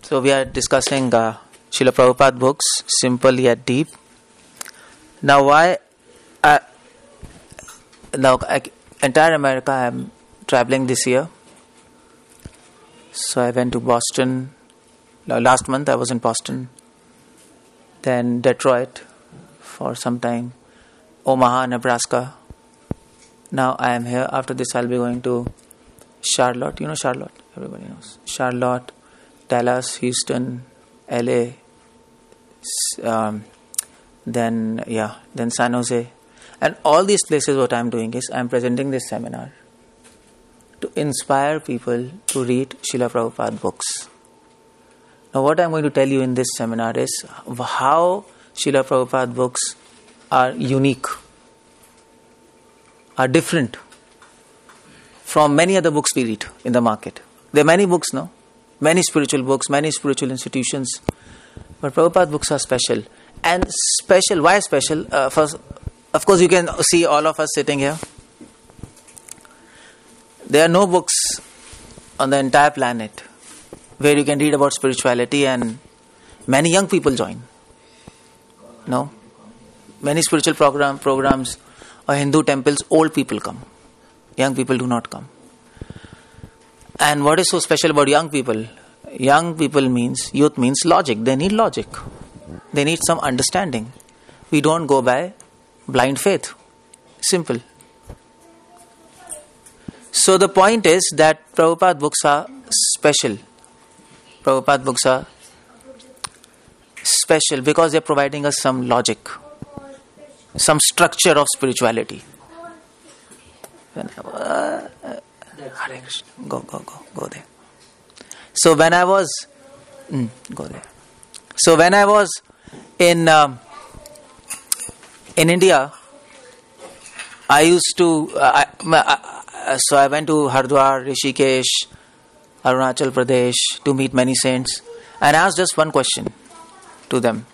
So we are discussing Srila Prabhupada books, simple yet deep. Now entire America I am traveling this year. So I went to Boston. Last month I was in Boston. Then Detroit for some time. Omaha, Nebraska. Now I am here. After this I'll be going to Charlotte. You know Charlotte? Everybody knows. Charlotte, Dallas, Houston, LA. Then San Jose. And all these places what I am doing is I am presenting this seminar to inspire people to read Srila Prabhupada books. Now what I am going to tell you in this seminar is how Srila Prabhupada books are unique, are different from many other books we read in the market. There are many books now, many spiritual books, many spiritual institutions, but Prabhupada books are special. And special, why special? First, of course you can see all of us sitting here. There are no books on the entire planet where you can read about spirituality and many young people join. No? Many spiritual programs or Hindu temples, old people come. Young people do not come. And what is so special about young people? Young people means, youth means logic. They need logic. They need some understanding. We don't go by blind faith. Simple. So the point is that Prabhupada books are special. Prabhupada books are special because they are providing us some logic, some structure of spirituality. Hare Krishna. Go there. So when I was in India, I used to. So I went to Haridwar, Rishikesh, Arunachal Pradesh to meet many saints, and asked just one question to them: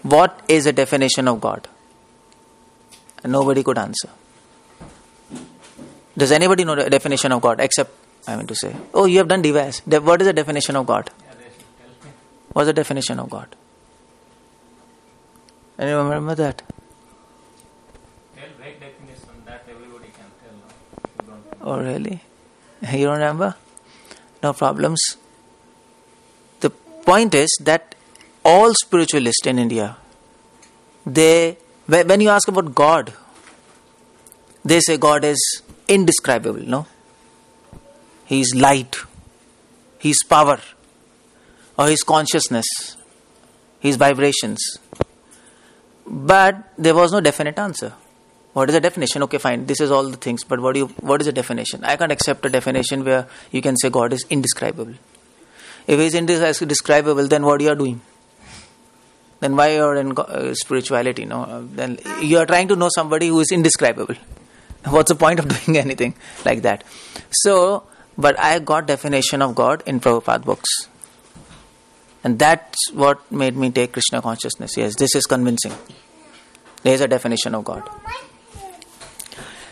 what is the definition of God? And nobody could answer. Does anybody know the definition of God? Except, I mean to say, oh, you have done DVS. What is the definition of God? What is the definition of God? Anyone remember that? Right definition that everybody can tell. Oh, really? You don't remember? No problems. The point is that all spiritualists in India, when you ask about God, they say God is indescribable, no? He is light, He is power, or He is consciousness, He is vibrations. But there was no definite answer. What is the definition? Okay, fine, this is all the things, but what is the definition? I can't accept a definition where you can say God is indescribable. If He is indescribable, then what you are doing? Then why you are in spirituality? No, then you are trying to know somebody who is indescribable. What's the point of doing anything like that? So, but I got definition of God in Prabhupada books. And that's what made me take Krishna Consciousness. Yes, this is convincing. There is a definition of God.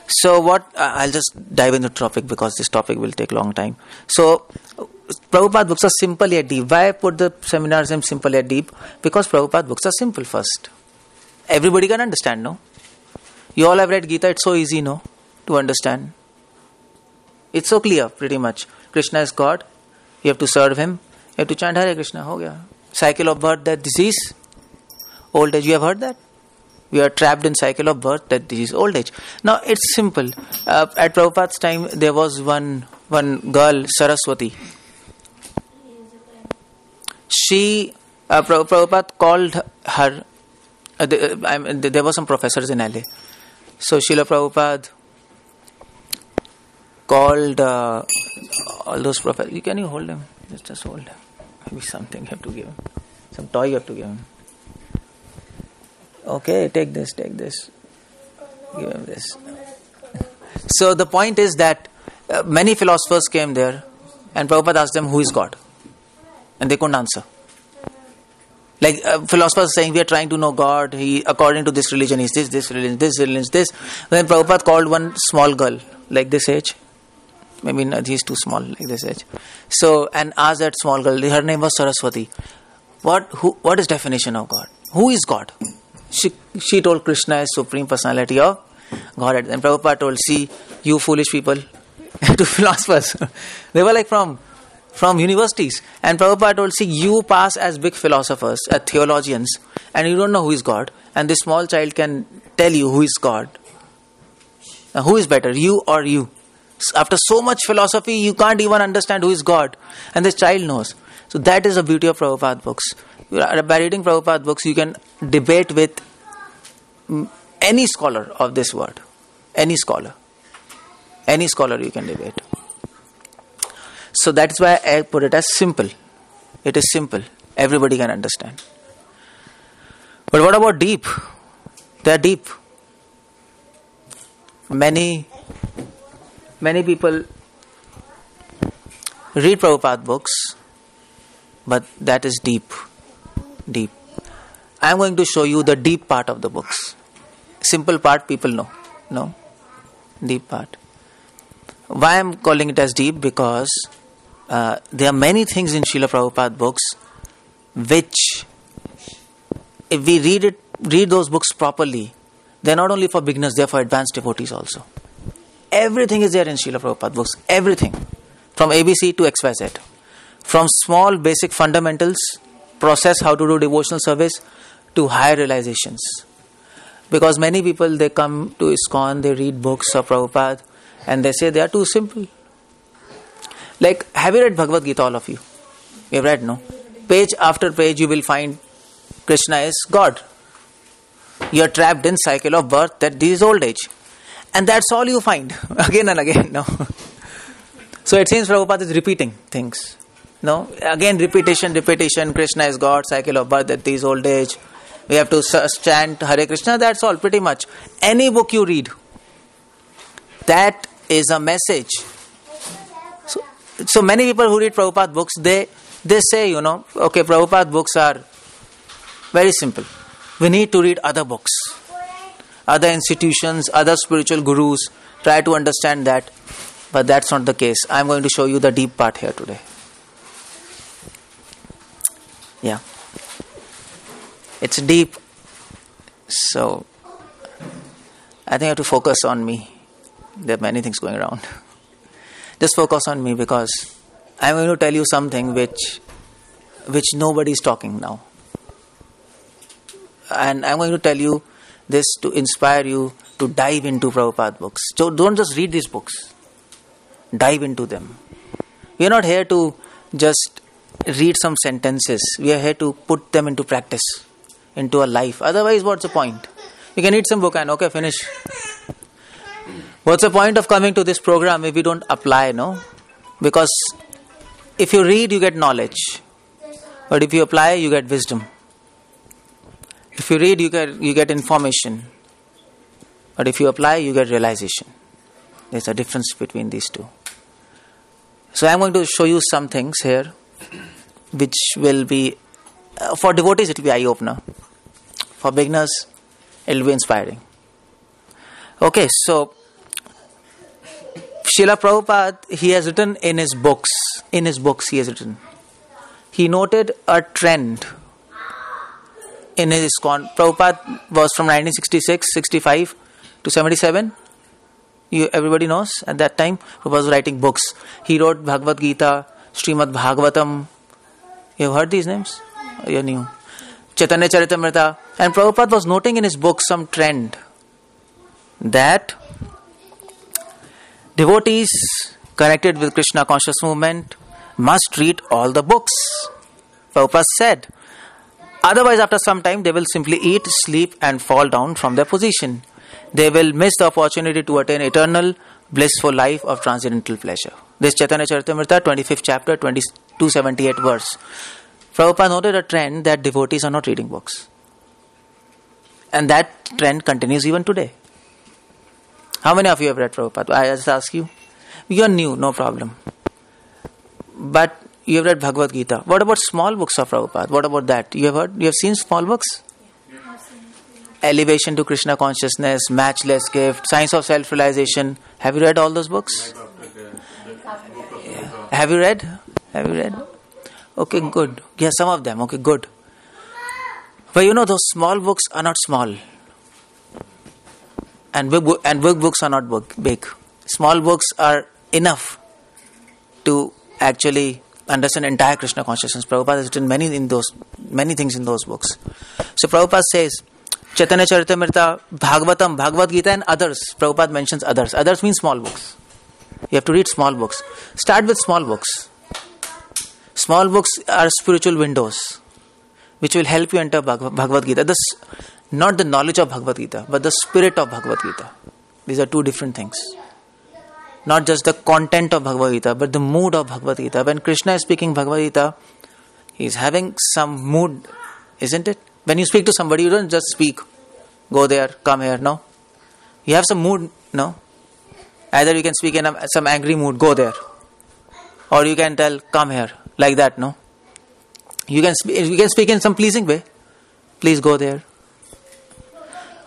So I'll just dive into the topic because this topic will take a long time. So, Prabhupada books are simple yet deep. Why I put the seminars in simple yet deep? Because Prabhupada books are simple first. Everybody can understand, no? You all have read Gita, it's so easy, no? To understand. It's so clear, pretty much. Krishna is God. You have to serve Him. You have to chant Hare Krishna. Ho gaya. Cycle of birth, death, disease. Old age, you have heard that? We are trapped in cycle of birth, death, disease, old age. Now, it's simple. At Prabhupada's time, there was one girl, Saraswati. Prabhupada called her, there were some professors in LA. So Srila Prabhupada called all those professors. Can you hold him? Just hold him. Maybe something you have to give him. Some toy you have to give him. Okay, take this. Give him this. So the point is that many philosophers came there and Prabhupada asked them, who is God? And they couldn't answer. Like philosophers saying, we are trying to know God. He, according to this religion, is this religion. Then Prabhupada called one small girl, like this age. maybe not, he's too small like this age. So, and asked that small girl, her name was Saraswati, what is definition of God? Who is God? She told Krishna is Supreme Personality of Godhead. And Prabhupada told, see, you foolish people, to philosophers. They were like from universities. And Prabhupada told, see, you pass as big philosophers, as theologians, and you don't know who is God. And this small child can tell you who is God. Now, who is better, you or you? After so much philosophy, you can't even understand who is God. And this child knows. So that is the beauty of Prabhupada books. By reading Prabhupada books, you can debate with any scholar of this world. Any scholar. Any scholar you can debate. So that's why I put it as simple. It is simple. Everybody can understand. But what about deep? They are deep. Many people read Prabhupada books, but that is deep. Deep. I am going to show you the deep part of the books. Simple part people know. No? Deep part. Why I am calling it as deep? Because there are many things in Srila Prabhupada books which, if we read those books properly, they are not only for beginners, they are for advanced devotees also. Everything is there in Srila Prabhupada books. Everything. From ABC to XYZ. From small basic fundamentals, process how to do devotional service, to higher realizations. Because many people, they come to ISKCON, they read books of Prabhupada, and they say they are too simple. Like, have you read Bhagavad Gita, all of you? You have read, no? Page after page you will find Krishna is God. You are trapped in cycle of birth, that this is old age. And that's all you find, again and again, no? So it seems Prabhupada is repeating things. No? Again, repetition, Krishna is God, cycle of birth, that is old age. We have to chant Hare Krishna, that's all, pretty much. Any book you read, that is a message. So many people who read Prabhupada books, they say, okay, Prabhupada books are very simple. We need to read other books, other institutions, other spiritual gurus, try to understand that. But that's not the case. I'm going to show you the deep part here today. Yeah. It's deep. So, I think I have to focus on me. There are many things going around. Just focus on me, because I'm going to tell you something which nobody is talking now. And I'm going to tell you this to inspire you to dive into Prabhupada books. So don't just read these books. Dive into them. We are not here to just read some sentences. We are here to put them into practice, into a life. Otherwise, what's the point? You can read some book and okay, finish. What's the point of coming to this program if we don't apply, no? Because if you read, you get knowledge. But if you apply, you get wisdom. If you read, you get information. But if you apply, you get realization. There's a difference between these two. So I'm going to show you some things here, which will be, for devotees it will be eye-opener. For beginners, it will be inspiring. Okay, so Srila Prabhupada, he has written in his books he has written. He noted a trend in his ISKCON. Prabhupada was from 1966, 65 to 77. Everybody knows at that time, Prabhupada was writing books. He wrote Bhagavad Gita, Srimad Bhagavatam. You have heard these names? You knew. Chaitanya Charitamrita. And Prabhupada was noting in his book some trend that devotees connected with Krishna Conscious movement must read all the books. Prabhupada said. Otherwise, after some time, they will simply eat, sleep and fall down from their position. They will miss the opportunity to attain eternal, blissful life of transcendental pleasure. This Chaitanya Charitamrita, 25th chapter, 278 verse. Prabhupada noted a trend that devotees are not reading books. And that trend continues even today. How many of you have read Prabhupada? I just ask you. You are new, no problem. But you have read Bhagavad Gita. What about small books of Prabhupada? What about that? You have seen small books? Elevation to Krishna Consciousness, Matchless Gift, Science of Self-Realization. Have you read all those books? Have you read? Have you read? Okay, good. Yeah, some of them. Okay, good. But those small books are not small. And big books are not big. Small books are enough to actually understand entire Krishna consciousness. Prabhupada has written many things in those books. So Prabhupada says, Chaitanya Charitamrita, Bhagavatam, Bhagavad Gita and others. Prabhupada mentions others. Others means small books. You have to read small books. Start with small books. Small books are spiritual windows which will help you enter Bhagavad Gita. Not the knowledge of Bhagavad Gita, but the spirit of Bhagavad Gita. These are two different things. Not just the content of Bhagavad Gita, but the mood of Bhagavad Gita. When Krishna is speaking Bhagavad Gita, he is having some mood, isn't it? When you speak to somebody, you don't just speak, go there, come here, no. You have some mood, no. Either you can speak in some angry mood, go there. Or you can tell, come here, like that, no. You can speak in some pleasing way, please go there.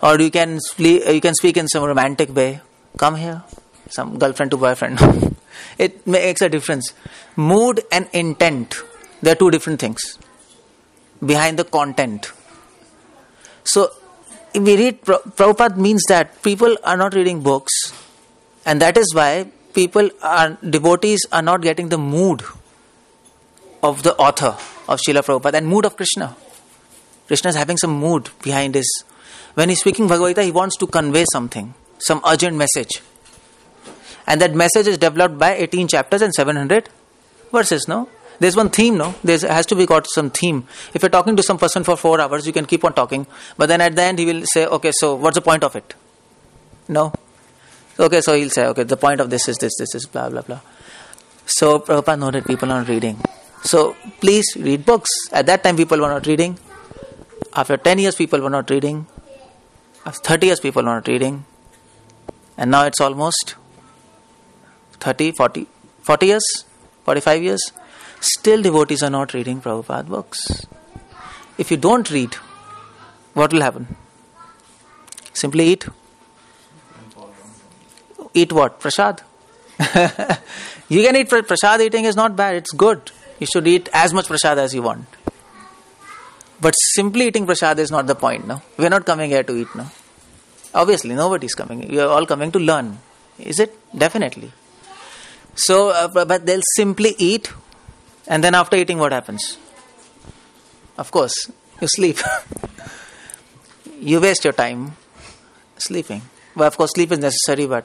Or you can speak in some romantic way, come here. Some girlfriend to boyfriend. It makes a difference. Mood and intent, they are two different things behind the content. So, if we read, Prabhupada means that people are not reading books, and that is why devotees are not getting the mood of the author of Srila Prabhupada and mood of Krishna. Krishna is having some mood behind his. When he is speaking Bhagavad Gita, he wants to convey something, some urgent message. And that message is developed by 18 chapters and 700 verses, no? There's one theme, no? There has to be got some theme. If you're talking to some person for 4 hours, you can keep on talking. But then at the end, he will say, okay, so what's the point of it? No? Okay, so he'll say, okay, the point of this is blah, blah, blah. So Prabhupada noted people are not reading. So please read books. At that time, people were not reading. After 10 years, people were not reading. After 30 years, people were not reading. And now it's almost 30, 40 years, 45 years, still devotees are not reading Prabhupada books. If you don't read, what will happen? Simply eat. Eat what? Prasad. You can eat prasad. Eating is not bad, it's good. You should eat as much prasad as you want. But simply eating prasad is not the point, no? We are not coming here to eat, no? Obviously, nobody is coming. You are all coming to learn. Is it? Definitely. So, but they'll simply eat, and then after eating, what happens? Of course, you sleep. You waste your time sleeping. Well, of course, sleep is necessary, but...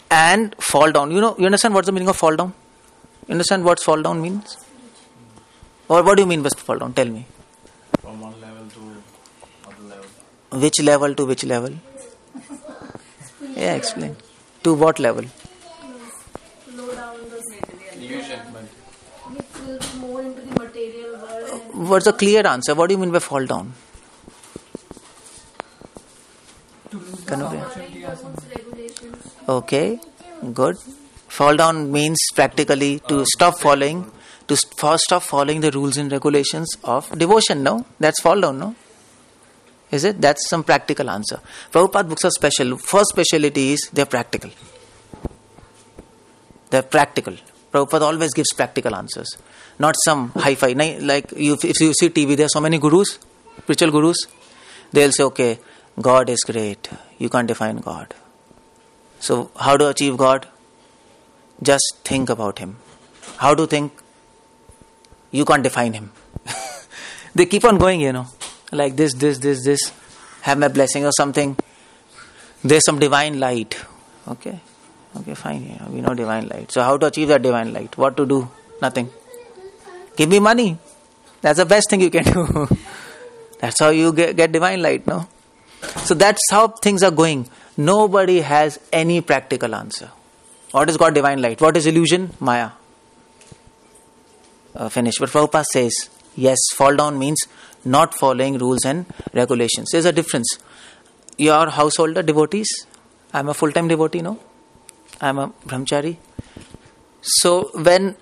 And fall down. You understand what's the meaning of fall down? You understand what fall down means? Or what do you mean by fall down? Tell me. From one level to other level. Which level to which level? Yeah, explain. To what level? Low down the Illusion. it will be more into the material world. What's the clear answer? What do you mean by fall down? Regulations. Okay, good. Fall down means practically to stop following the rules and regulations of devotion, no? That's fall down, no? Is it? That's some practical answer. Prabhupada books are special. First speciality is they're practical. They're practical. Prabhupada always gives practical answers. Not some hi-fi. Like if you see TV, there are so many gurus, spiritual gurus. They'll say, okay, God is great. You can't define God. So how to achieve God? Just think about Him. How to think? You can't define Him. They keep on going, like this. Have my blessing or something. There's some divine light. Okay, fine. We know divine light. So how to achieve that divine light? What to do? Nothing. Give me money. That's the best thing you can do. That's how you get divine light, no? So that's how things are going. Nobody has any practical answer. What is God divine light? What is illusion? Maya. Finish. But Prabhupada says, yes, fall down means not following rules and regulations. There's a difference. You are householder devotees. I'm a full-time devotee, no? I'm a brahmachari. So when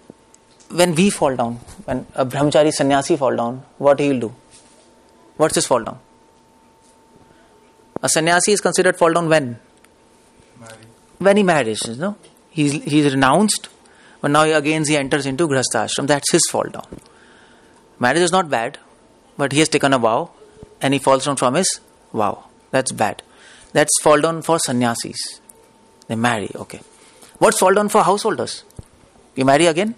we fall down, when a brahmachari sannyasi fall down, what he will do? What's his fall down? A sannyasi is considered fall down when? When he marries, no? He's renounced, But now again he enters into Grihastha ashram. That's his fall down. Marriage is not bad, but he has taken a vow and he falls down from his vow. That's bad. That's fall down for sannyasis. They marry, okay. What's fall down for householders? You marry again?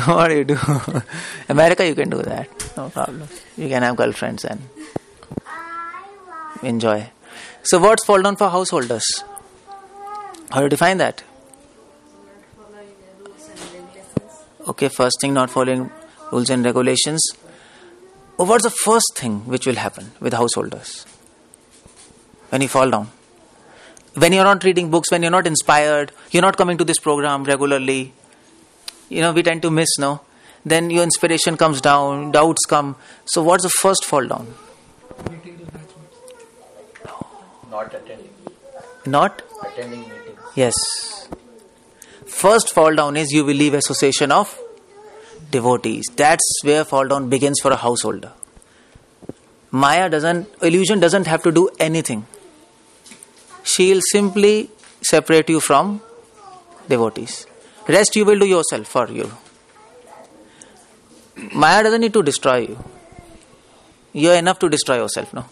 What do you do? America, you can do that. No problem. You can have girlfriends and enjoy. So what's fall down for householders? How do you define that? Okay, first thing, not following rules and regulations. What's the first thing which will happen with householders? When you fall down. When you're not reading books, when you're not inspired, you're not coming to this program regularly. We tend to miss, no? Then your inspiration comes down, doubts come. So what's the first fall down? Not attending. Not? Attending meetings. Yes. First fall down is you will leave association of devotees. That's where fall down begins for a householder. Illusion doesn't have to do anything. She'll simply separate you from devotees. Rest you will do yourself for you. Maya doesn't need to destroy you. You're enough to destroy yourself, no?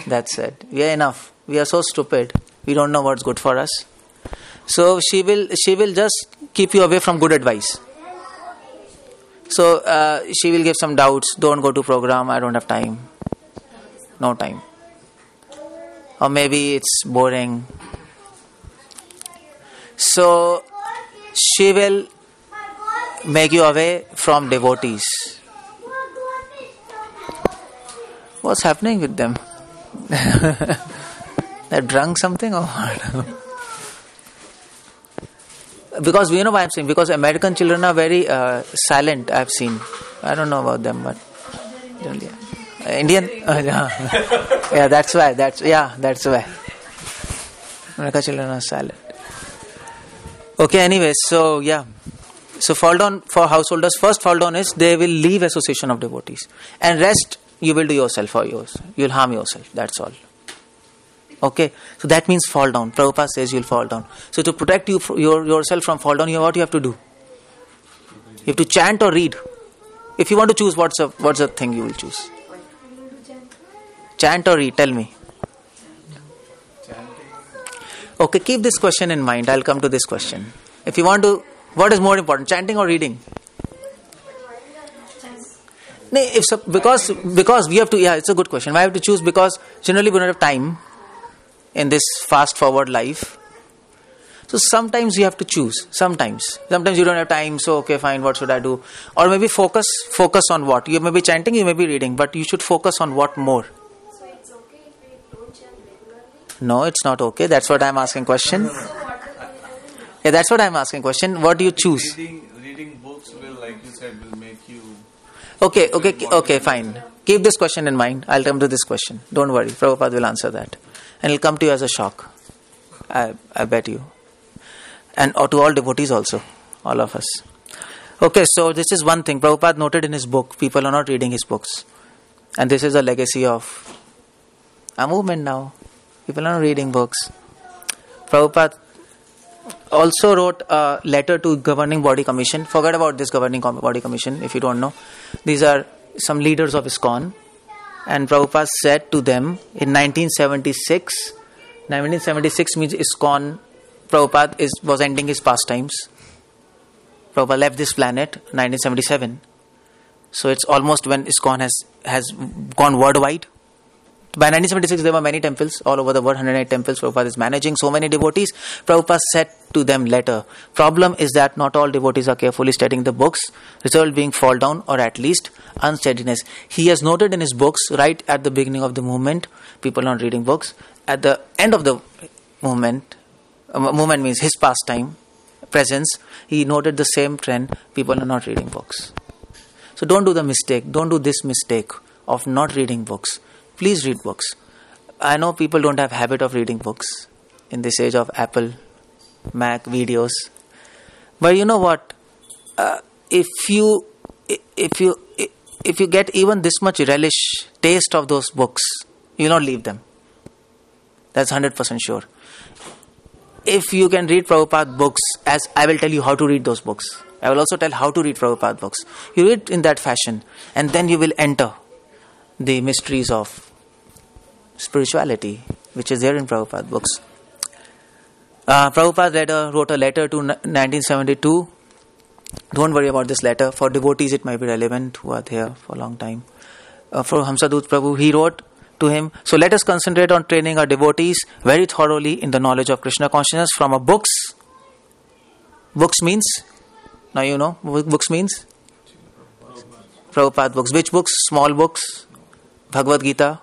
That's it. We are enough. We are so stupid. We don't know what's good for us. So she will just keep you away from good advice. So she will give some doubts. Don't go to program. I don't have time. No time. Or maybe it's boring. So she will make you away from devotees. What's happening with them? They're drunk something or what? Because we know why I'm saying. Because American children are very silent. I've seen. I don't know about them, but Indian. Yeah, that's why. That's why. American children are silent. Okay. Anyway, so yeah. So fall down for householders. First fall down is they will leave association of devotees, and rest you will do yourself for yours. You'll harm yourself. That's all. Okay, so that means fall down. Prabhupada says you'll fall down. So to protect yourself from fall down, what you have to do? You have to chant or read. If you want to choose, what's the thing you will choose? Chant or read? Tell me. Okay, keep this question in mind. I'll come to this question. If you want to, what is more important, chanting or reading? Because we have to. Yeah, it's a good question. Why have to choose? Because generally we don't have time in this fast forward life. So sometimes you have to choose. Sometimes you don't have time. So okay, fine. What should I do? Or maybe focus on what? You may be chanting, you may be reading, but you should focus on what more. So it's okay if we don't chant regularly? No, it's not okay. That's what I'm asking question. Yeah, that's what I'm asking question. What do you choose? Reading books will, like you said, will make you. Okay, fine. Keep this question in mind. I'll come to this question. Don't worry. Prabhupada will answer that. And it'll come to you as a shock. I bet you. And or to all devotees also. All of us. Okay, so this is one thing. Prabhupada noted in his book, people are not reading his books. And this is a legacy of a movement now. People are not reading books. Prabhupada also wrote a letter to Governing Body Commission. Forget about this Governing Body Commission if you don't know. These are some leaders of ISKCON. And Prabhupada said to them in 1976. 1976 means ISKCON. Prabhupada was ending his pastimes. Prabhupada left this planet 1977. So it's almost when ISKCON has gone worldwide. By 1976 there were many temples all over the world, 108 temples. Prabhupada is managing so many devotees. Prabhupada said to them letter, problem is that not all devotees are carefully studying the books, result being fall down or at least unsteadiness. He has noted in his books right at the beginning of the movement, people not reading books. At the end of the movement means his pastime, presence, he noted the same trend, people are not reading books. So don't do this mistake of not reading books. Please read books. I know people don't have habit of reading books in this age of Apple, Mac, videos. But you know what? If you get even this much relish, taste of those books, you will not leave them. That's 100% sure. if you can read Prabhupada books, as I will tell you how to read those books. I will also tell how to read Prabhupada books. You read in that fashion, and then you will enter the mysteries of spirituality, which is there in Prabhupada books. Prabhupada wrote a letter to 1972. Don't worry about this letter. For devotees, it might be relevant who are there for a long time. For Hamsadut Prabhu, he wrote to him, so let us concentrate on training our devotees very thoroughly in the knowledge of Krishna consciousness from our books. Books means, now you know what books means? Prabhupada books. Which books? Small books. Bhagavad Gita,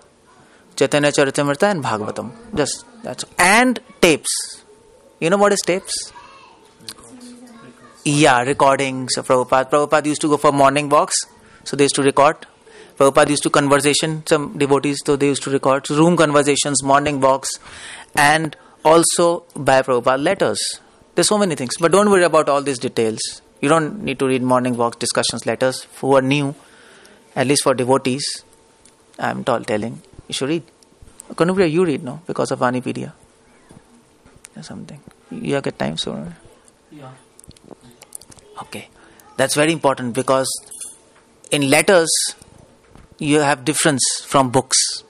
Chaitanya Charitamrita and Bhagavatam. Just that's all. And tapes. You know what is tapes? Yeah, recordings of Prabhupada. Prabhupada used to go for morning walks, so they used to record. Prabhupada used to conversation, some devotees, so they used to record room conversations, morning walks, and also by Prabhupada letters. There's so many things, but don't worry about all these details. You don't need to read morning walks, discussions, letters. Who are new, at least for devotees, I'm telling, you should read. Kanupriya, you read, no? Because of Vanipedia. Or something. You get time soon? Yeah. Okay. That's very important because in letters, you have difference from books.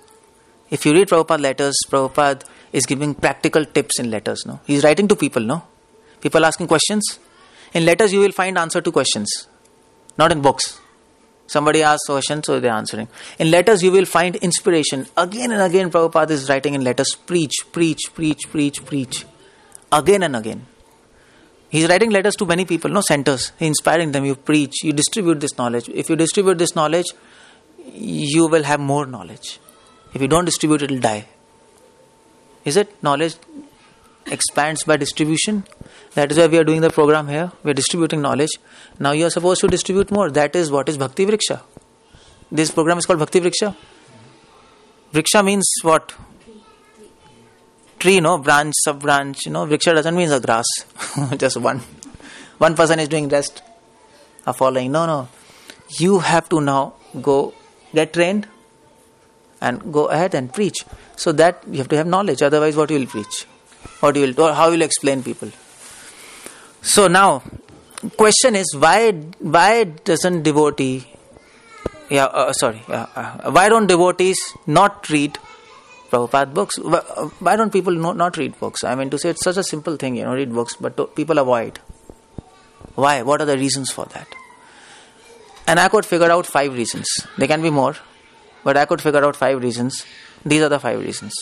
If you read Prabhupada letters, Prabhupada is giving practical tips in letters, no? He's writing to people, no? People asking questions. In letters, you will find answer to questions. Not in books. Somebody asks a question, so they're answering. In letters, you will find inspiration. Again and again, Prabhupada is writing in letters, preach. Again and again. He's writing letters to many people, no centers. He's inspiring them, you preach, you distribute this knowledge. If you distribute this knowledge, you will have more knowledge. If you don't distribute, it will die. Is it? Knowledge expands by distribution. That is why we are doing the program here. We are distributing knowledge. Now you are supposed to distribute more. That is what is Bhakti Vriksha. This program is called Bhakti Vriksha. Vriksha means what? Tree, no? Branch, sub-branch. Vriksha doesn't mean a grass. Just one. One person is doing rest. Are following. No. You have to now go get trained and go ahead and preach. So that you have to have knowledge. Otherwise, what you will preach? How will you explain people? So now, question is why doesn't devotee? Why don't devotees not read Prabhupada books? Why don't people not read books? I mean to say, it's such a simple thing, read books, but people avoid. Why? What are the reasons for that? And I could figure out 5 reasons. There can be more, but I could figure out 5 reasons. These are the 5 reasons.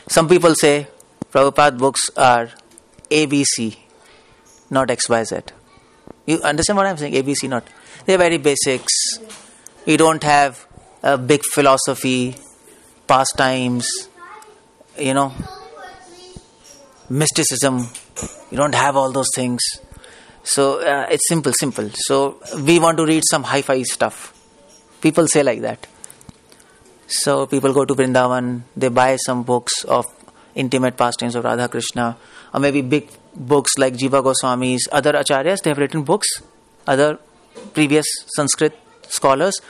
Some people say Prabhupada books are ABC, not XYZ. You understand what I'm saying? ABC, not. They're very basics. You don't have a big philosophy, pastimes, mysticism. You don't have all those things. So it's simple. So we want to read some hi-fi stuff. People say like that. So people go to Vrindavan, they buy some books of intimate pastimes of Radha Krishna, or maybe big books like Jiva Goswami's, other acharyas, they have written books, other previous Sanskrit scholars,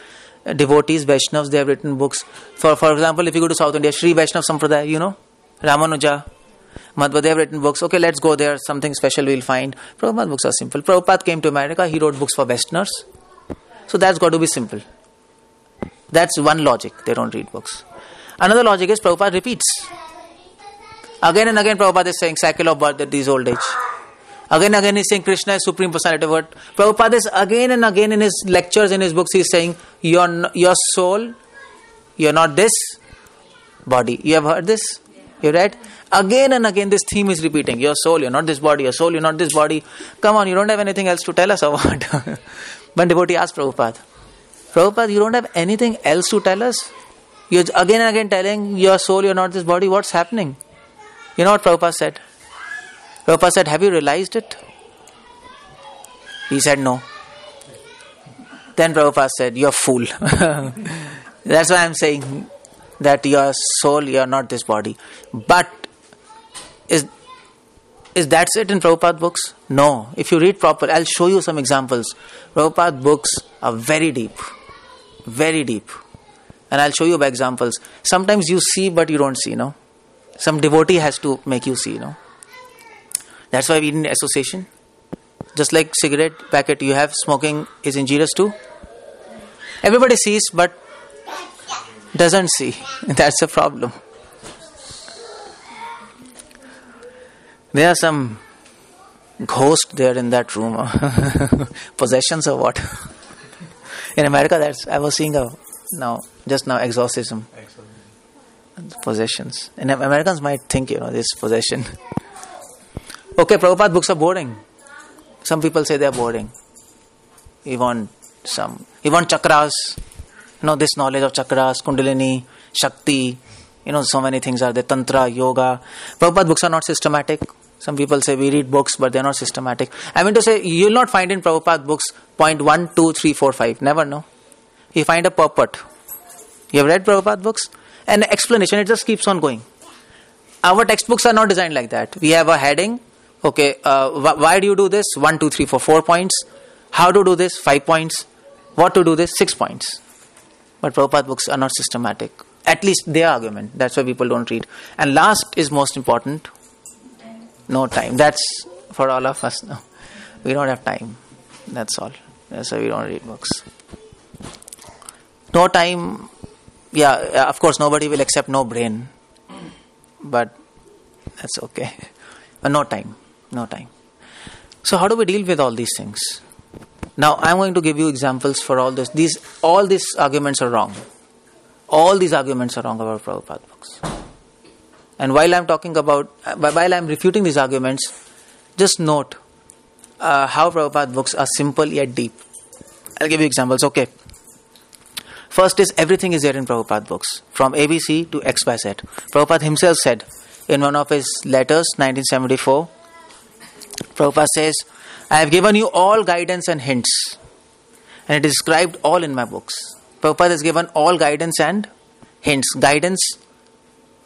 devotees, Vaishnavas, they have written books. For example, if you go to South India, Sri Vaishnav Sampradaya, Ramanuja, Madhva, they have written books. Okay, let's go there, something special we'll find. Prabhupada books are simple. Prabhupada came to America, he wrote books for Westerners. So that's got to be simple. That's one logic, they don't read books. Another logic is Prabhupada repeats. Again and again Prabhupada is saying cycle of birth at this old age. Again and again he's saying Krishna is Supreme Personality of God. Prabhupada is again and again in his lectures, in his books, he's saying your soul, you're not this body. You have heard this? You read? Again and again this theme is repeating. Your soul, you're not this body. Your soul, you're not this body. Come on, you don't have anything else to tell us or what? One devotee asked Prabhupada, you don't have anything else to tell us? You're again and again telling your soul, you're not this body. What's happening? You know what Prabhupada said? Prabhupada said, have you realized it? He said, no. Then Prabhupada said, you're a fool. That's why I'm saying that your soul, you're not this body. But is that it in Prabhupada books? No. If you read properly, I'll show you some examples. Prabhupada books are very deep. Very deep. And I'll show you by examples. Sometimes you see but you don't see, no? Some devotee has to make you see, That's why we need association. Just like cigarette packet you have, smoking is injurious too. Everybody sees but doesn't see. That's a problem. There are some ghosts there in that room. Possessions or what? In America, I was seeing just now exorcism. Possessions. And Americans might think, this possession. Okay, Prabhupada books are boring. Some people say they are boring. We want chakras. This knowledge of chakras, kundalini, shakti. So many things are there. Tantra, yoga. Prabhupada books are not systematic. Some people say we read books, but they're not systematic. I mean to say, you'll not find in Prabhupada books point 1, 2, 3, 4, 5. Never, no. You find a purport. You have read Prabhupada books? An explanation, it just keeps on going. Our textbooks are not designed like that. We have a heading. Okay, why do you do this? 1, 2, 3, 4, 4 points. How to do this? 5 points. What to do this? 6 points. But Prabhupada books are not systematic. At least their argument. That's why people don't read. And last is most important. No time. That's for all of us now. We don't have time. That's all. That's why we don't read books. No time. Yeah, of course nobody will accept no brain. But that's okay. But no time. No time. So how do we deal with all these things? Now I'm going to give you examples for all this. All these arguments are wrong. All these arguments are wrong about Prabhupada books. And while I'm refuting these arguments, just note how Prabhupada books are simple yet deep. I'll give you examples. Okay. First is everything is there in Prabhupada books, from ABC to X by Z. Prabhupada himself said in one of his letters, 1974, Prabhupada says, I have given you all guidance and hints, and it is described all in my books. Prabhupada has given all guidance and hints. Guidance,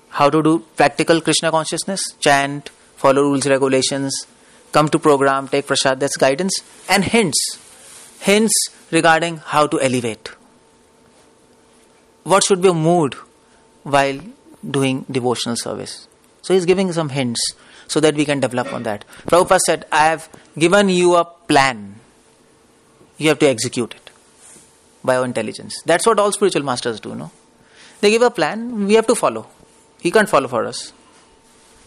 how to do practical Krishna consciousness, chant, follow rules, regulations, come to program, take prasad, that's guidance. And hints. Hints regarding how to elevate. What should be a mood while doing devotional service. So he's giving some hints so that we can develop on that. Prabhupada said, I have given you a plan. You have to execute it by your intelligence. That's what all spiritual masters do, no? They give a plan, we have to follow. He can't follow for us.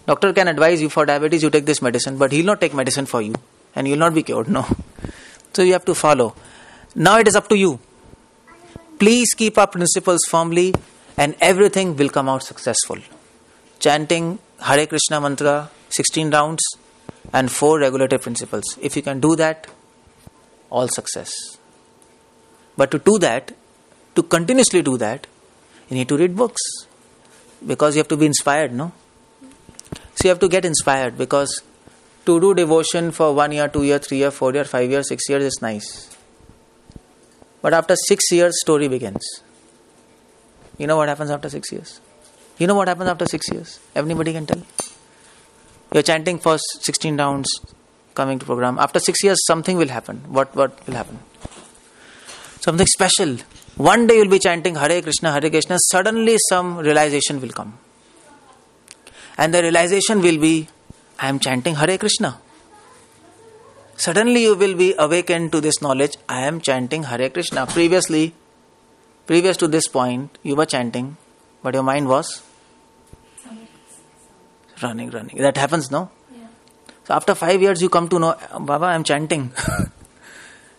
Doctor can advise you for diabetes, you take this medicine, but he'll not take medicine for you and you'll not be cured, no. So you have to follow. Now it is up to you. Please keep our principles firmly and everything will come out successful. Chanting Hare Krishna mantra, 16 rounds and 4 regulative principles. If you can do that, all success. But to do that, to continuously do that, you need to read books. Because you have to be inspired, no? So you have to get inspired, because to do devotion for 1 year, 2 year, 3 year, 4 year, 5 years, 6 years is nice. But after 6 years, story begins. You know what happens after 6 years? You know what happens after 6 years? Everybody can tell. You're chanting for 16 rounds, coming to program. After 6 years, something will happen. What will happen? Something special. One day you'll be chanting Hare Krishna, suddenly some realization will come. And the realization will be, I am chanting Hare Krishna. Suddenly you will be awakened to this knowledge, I am chanting Hare Krishna. Previous to this point, you were chanting, but your mind was running. That happens, no? Yeah. So after 5 years, you come to know, Baba, I am chanting.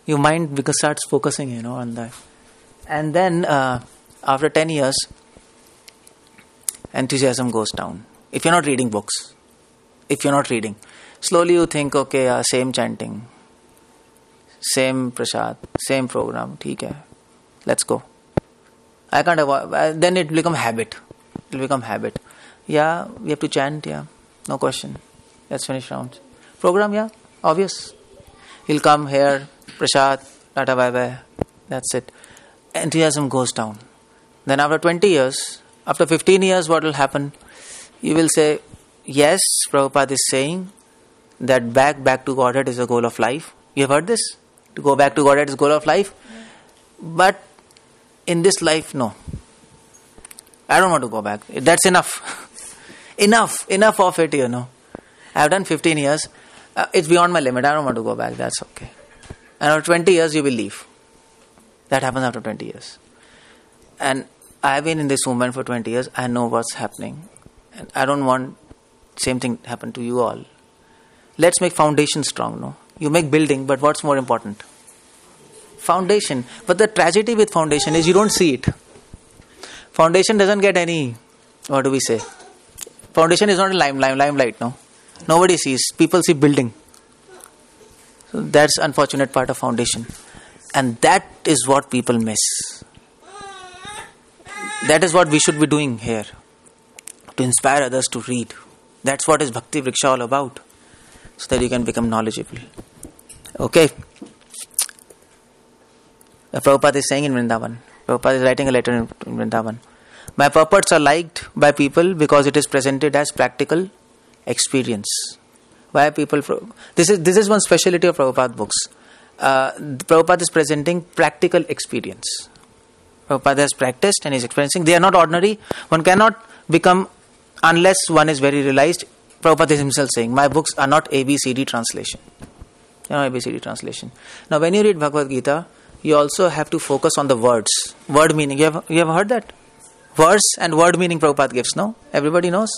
Your mind starts focusing, on that. And then after 10 years, enthusiasm goes down. If you're not reading books, slowly you think, okay, same chanting, same prasad, same program, theek hai, let's go. I can't avoid. Then it will become habit. Yeah, we have to chant, yeah, no question. Let's finish rounds. Program, yeah, obvious. He'll come here, prasad, tata bye bye, that's it. Enthusiasm goes down. Then after 20 years, after 15 years, what will happen? You will say, yes, Prabhupada is saying that back to Godhead is the goal of life. You have heard this? To go back to Godhead is the goal of life. But in this life, no. I don't want to go back. That's enough. Enough of it, I've done 15 years. It's beyond my limit. I don't want to go back. That's okay. And after 20 years, you will leave. That happens after 20 years. And I've been in this movement for 20 years. I know what's happening. And I don't want same thing happen to you all. Let's make foundation strong, no? You make building, but what's more important? Foundation. But the tragedy with foundation is you don't see it. Foundation doesn't get any, what do we say? Foundation is not a limelight, no? Nobody sees. People see building. So that's unfortunate part of foundation. And that is what people miss. That is what we should be doing here. To inspire others to read. That's what is Bhakti Vikasa all about. So that you can become knowledgeable. Okay. Prabhupada is saying in Vrindavan. Prabhupada is writing a letter in Vrindavan. My purports are liked by people because it is presented as practical experience. Why people? This is one speciality of Prabhupada books. Prabhupada is presenting practical experience. Prabhupada has practiced and is experiencing. They are not ordinary. One cannot become unless one is very realized. Prabhupada is himself saying, my books are not ABCD translation. They are not ABCD translation. Now when you read Bhagavad Gita, you also have to focus on the words. Word meaning. You have heard that? Verse and word meaning Prabhupada gives, no? Everybody knows?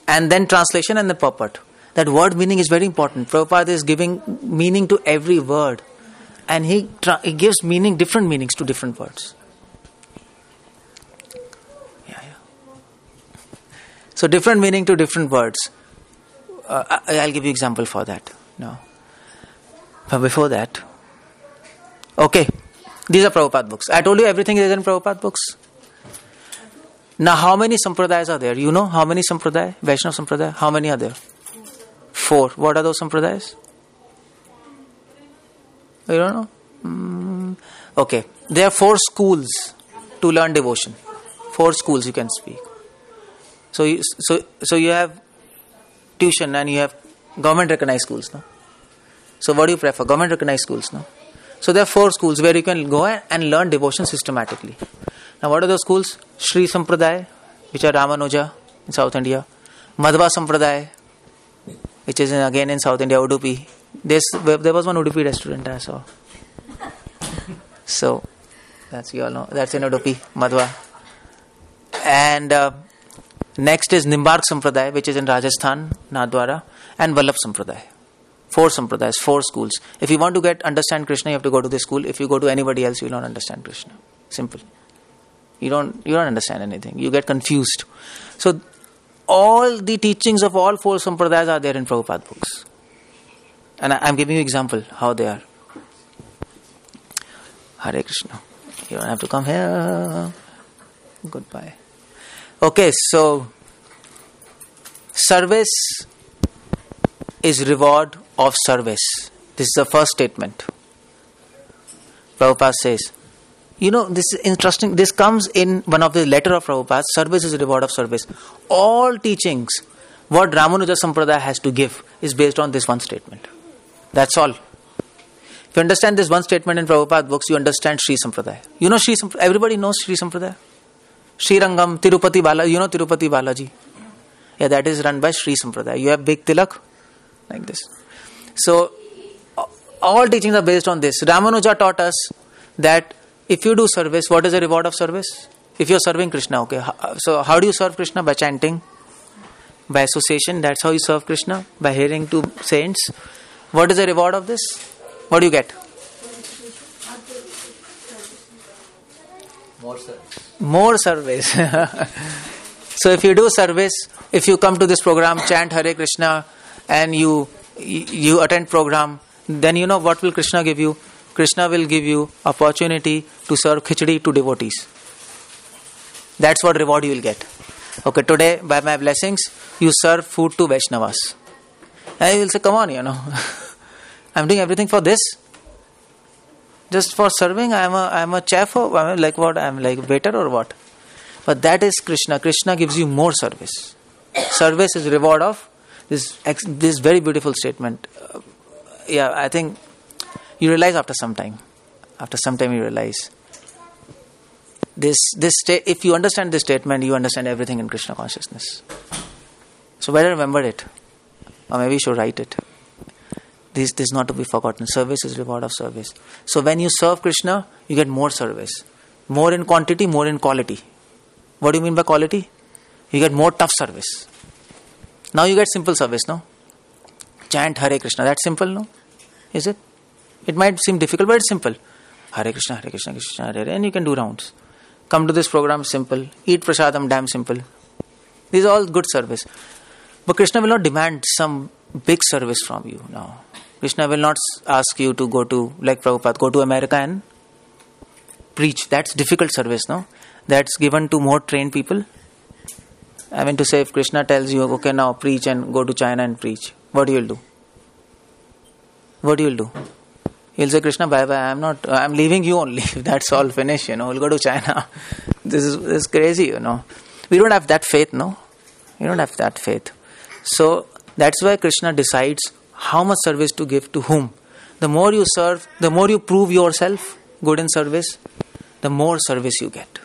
And then translation and the purport. That word meaning is very important. Prabhupada is giving meaning to every word. And he gives different meanings to different words. Yeah. So different meaning to different words. I'll give you example for that. No. But before that, okay, these are Prabhupada books. I told you everything is in Prabhupada books. Now, how many sampradayas are there? You know how many sampradaya? Vaishnava sampradaya? How many are there? 4. What are those sampradayas? You don't know? Okay. There are 4 schools to learn devotion. 4 schools you can speak. So you have tuition and you have government recognized schools, no? So what do you prefer? Government recognized schools, no? So there are 4 schools where you can go and learn devotion systematically. Now what are those schools? Sri Sampradaya, which are Ramanuja in South India. Madhva Sampradaya, which is again in South India, Udupi. There was one Udupi restaurant I saw. So, that's you all know. That's in Udupi, Madhva. And next is Nimbark Sampradaya, which is in Rajasthan, Nadwara. And Vallabh Sampradaya. 4 sampradayas, 4 schools. If you want to understand Krishna, you have to go to this school. If you go to anybody else, you will not understand Krishna. Simple. You don't understand anything. You get confused. So, all the teachings of all 4 sampradayas are there in Prabhupada books. And I'm giving you example how they are. Hare Krishna. You don't have to come here. Goodbye. Okay, so service is reward of service. This is the first statement. Prabhupada says, this is interesting. This comes in one of the letter of Prabhupada. Service is a reward of service. All teachings, what Ramanuja Sampradaya has to give is based on this one statement. That's all. If you understand this one statement in Prabhupada books, you understand Sri Sampradaya. You know Sri Sampradaya? Everybody knows Sri Sampradaya. Sri Rangam, Tirupati Balaji. You know Tirupati Balaji? Yeah, that is run by Sri Sampradaya. You have big tilak, like this. So, all teachings are based on this. Ramanuja taught us that if you do service, what is the reward of service? If you are serving Krishna, okay. So, how do you serve Krishna? By chanting, by association. That's how you serve Krishna. By hearing to saints. What is the reward of this? What do you get? More service. So if you do service, if you come to this program, chant Hare Krishna, and you attend program, then you know what will Krishna give you? Krishna will give you opportunity to serve khichdi to devotees. That's what reward you will get. Okay, today by my blessings, you serve food to Vaishnavas. And you will say, come on, I'm doing everything for this. Just for serving, I'm a chef or I'm like what? I'm like waiter or what? But that is Krishna. Krishna gives you more service. Service is reward of this very beautiful statement. I think you realize after some time you realize If you understand this statement, you understand everything in Krishna consciousness. So better remember it, or maybe you should write it. This is not to be forgotten. Service is reward of service. So when you serve Krishna, you get more service, more in quantity, more in quality. What do you mean by quality? You get more tough service. Now you get simple service, no? Chant Hare Krishna. That's simple, no? Is it? It might seem difficult, but it's simple. Hare Krishna, Krishna Hare Hare, and you can do rounds. Come to this program, simple. Eat prasadam, damn simple. These are all good service. But Krishna will not demand some big service from you now. Krishna will not ask you to go to, like Prabhupada, go to America and preach. That's difficult service, no? That's given to more trained people. I mean to say, if Krishna tells you, okay, now preach and go to China and preach, what you will do? What you will do? You'll say, Krishna, bye bye, I'm leaving you only. That's all, finish, we'll go to China. This is crazy, We don't have that faith, no? We don't have that faith. So, that's why Krishna decides how much service to give to whom. The more you serve, the more you prove yourself good in service, the more service you get.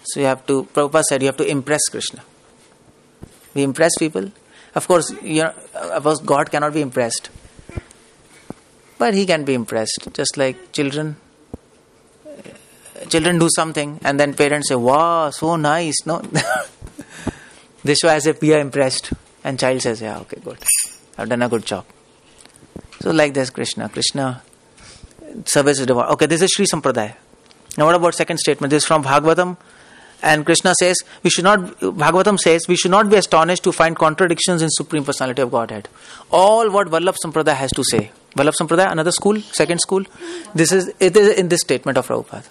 So Prabhupada said, you have to impress Krishna. We impress people. Of course, God cannot be impressed. But He can be impressed. Just like children. Children do something and then parents say, wow, so nice. No, This show as if we are impressed. And child says, yeah, okay, good. I've done a good job. So like this, Krishna, service is reward. Okay, this is Sri Sampradaya. Now what about second statement? This is from Bhagavatam. And Krishna says, Bhagavatam says, we should not be astonished to find contradictions in Supreme Personality of Godhead. All what Vallabh Sampradaya has to say. Vallabh Sampradaya, another school, second school. It is in this statement of Prabhupada.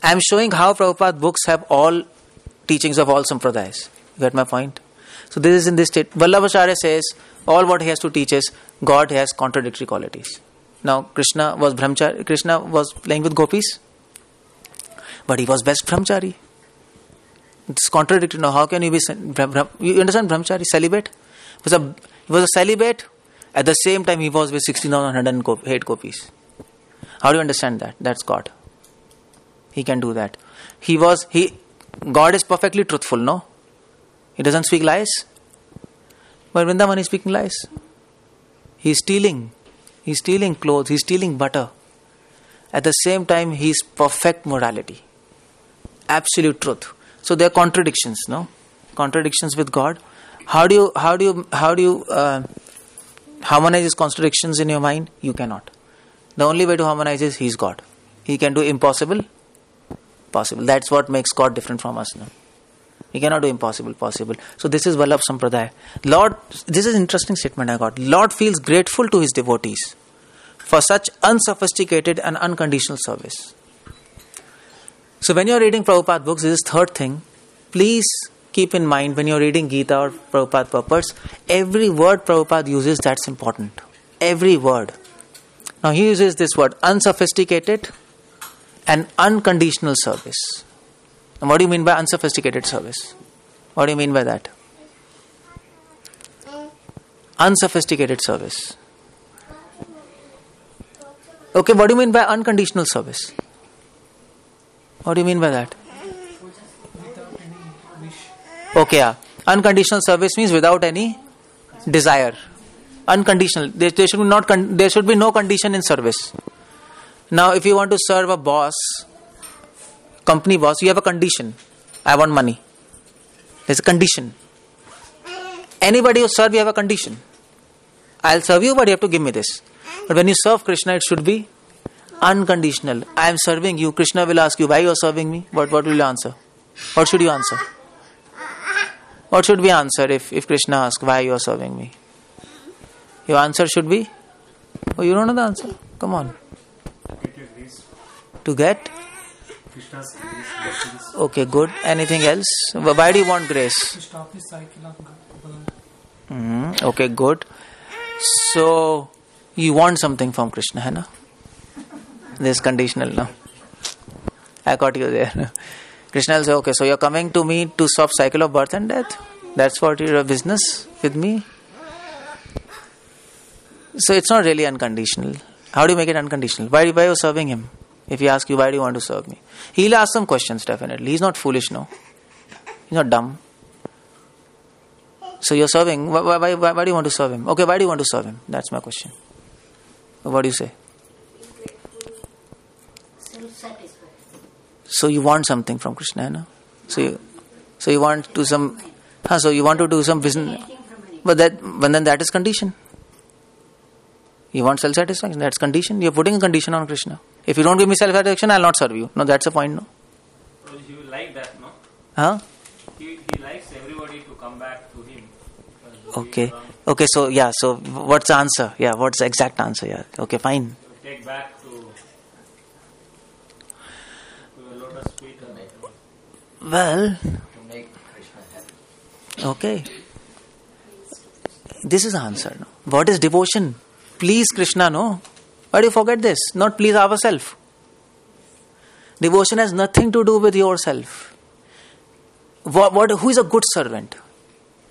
I am showing how Prabhupada books have all teachings of all Sampradayas. You get my point? So this is in this state. Vallabhacharya says, all what he has to teach is, God has contradictory qualities. Now, Krishna was brahmachari. Krishna was playing with gopis. But he was best brahmachari. It's contradictory. Now, how can you be... You understand brahmachari, celibate? He was a celibate. At the same time, he was with 16,108 gopis. How do you understand that? That's God. He can do that. God is perfectly truthful, no? He doesn't speak lies. But Vrindavan is speaking lies. He's stealing. He's stealing clothes. He's stealing butter. At the same time, he's perfect morality. Absolute truth. So there are contradictions, no? Contradictions with God. How do you harmonize these contradictions in your mind? You cannot. The only way to harmonize is He's God. He can do impossible, possible. That's what makes God different from us, no? He cannot do impossible, possible. So this is Vallabh Sampradaya. Lord, this is an interesting statement I got. Lord feels grateful to His devotees for such unsophisticated and unconditional service. So when you are reading Prabhupada books, this is third thing. Please keep in mind when you are reading Gita or Prabhupada purports, every word Prabhupada uses, that's important. Every word. Now he uses this word, unsophisticated and unconditional service. And what do you mean by unsophisticated service? What do you mean by that? Unsophisticated service. Okay, what do you mean by unconditional service? What do you mean by that? Okay, yeah. Unconditional service means without any desire. Unconditional. There should be no condition in service. Now, if you want to serve a boss, company boss, you have a condition. I want money. There's a condition. Anybody who serve, you have a condition. I'll serve you, but you have to give me this. But when you serve Krishna, it should be unconditional. I am serving you. Krishna will ask you, why you are serving me? What will you answer? What should you answer? What should we answer if Krishna asks, why you are serving me? Your answer should be, oh, you don't know the answer? Come on. To get? Krishna's grace. Okay, good. Anything else? Why do you want grace? To stop this cycle of birth. Okay, good. So, you want something from Krishna, hai na? This is conditional, no? I caught you there. Krishna will say, okay, so you're coming to me to stop cycle of birth and death? That's what your business with me? So it's not really unconditional. How do you make it unconditional? Why are you serving Him? If he asks you, why do you want to serve me? He'll ask some questions, definitely. He's not foolish, no. He's not dumb. So you're serving. Why do you want to serve him? Okay, why do you want to serve him? That's my question. What do you say? Self-satisfied. So you want something from Krishna, no? So you want to do some. So you want to do some business. But then that is condition. You want self-satisfaction. That's condition. You're putting a condition on Krishna. If you don't give me self-satisfaction, I'll not serve you. No, that's the point, no? So he will like that, no? Huh? He likes everybody to come back to him. Okay. Okay, so yeah, so what's the answer? Yeah, what's the exact answer? Yeah. Okay, fine. To take back to a lotus feet. Well, To make Krishna happy. okay. This is the answer, no? What is devotion? Please Krishna, no? Why do you forget this? Not please ourselves. Devotion has nothing to do with yourself. Who is a good servant?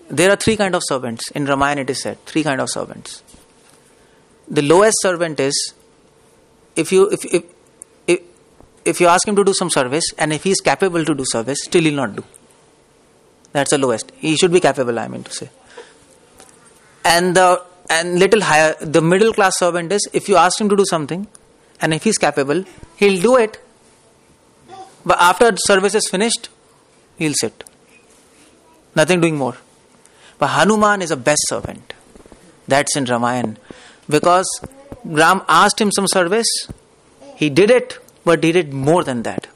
There are three kinds of servants. In Ramayana it is said, three kinds of servants. The lowest servant is, if you ask him to do some service, and if he is capable to do service, still he will not do. That's the lowest. He should be capable, I mean to say. And little higher, the middle class servant is, if you ask him to do something, and if he is capable, he'll do it. But after service is finished, he'll sit. Nothing doing more. But Hanuman is the best servant. That's in Ramayana. Because Ram asked him some service, he did it, but he did more than that.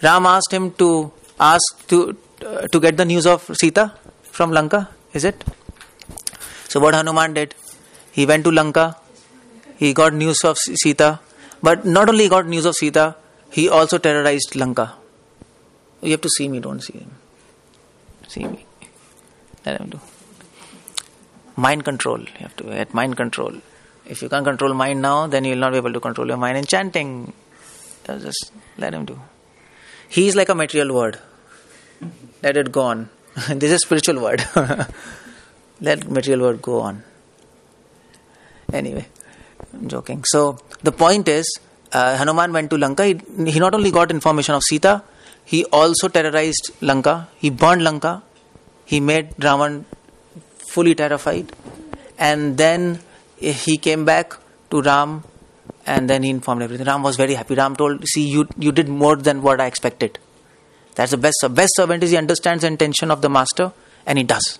Ram asked him to get the news of Sita from Lanka, is it? So what Hanuman did? He went to Lanka, he got news of Sita, but not only got news of Sita, he also terrorized Lanka. You have to see me, don't see him. See me. Let him do. Mind control. You have to get mind control. If you can't control mind now, then you will not be able to control your mind in chanting. Just let him do. He is like a material word. Let it go on. This is a spiritual word. Let material word go on. Anyway, I'm joking. So the point is, Hanuman went to Lanka. He not only got information of Sita, he also terrorized Lanka. He burned Lanka. He made Ravan fully terrified. And then he came back to Ram, and then he informed everything. Ram was very happy. Ram told, see, you did more than what I expected. That's the best. The best servant is he understands the intention of the master, and he does.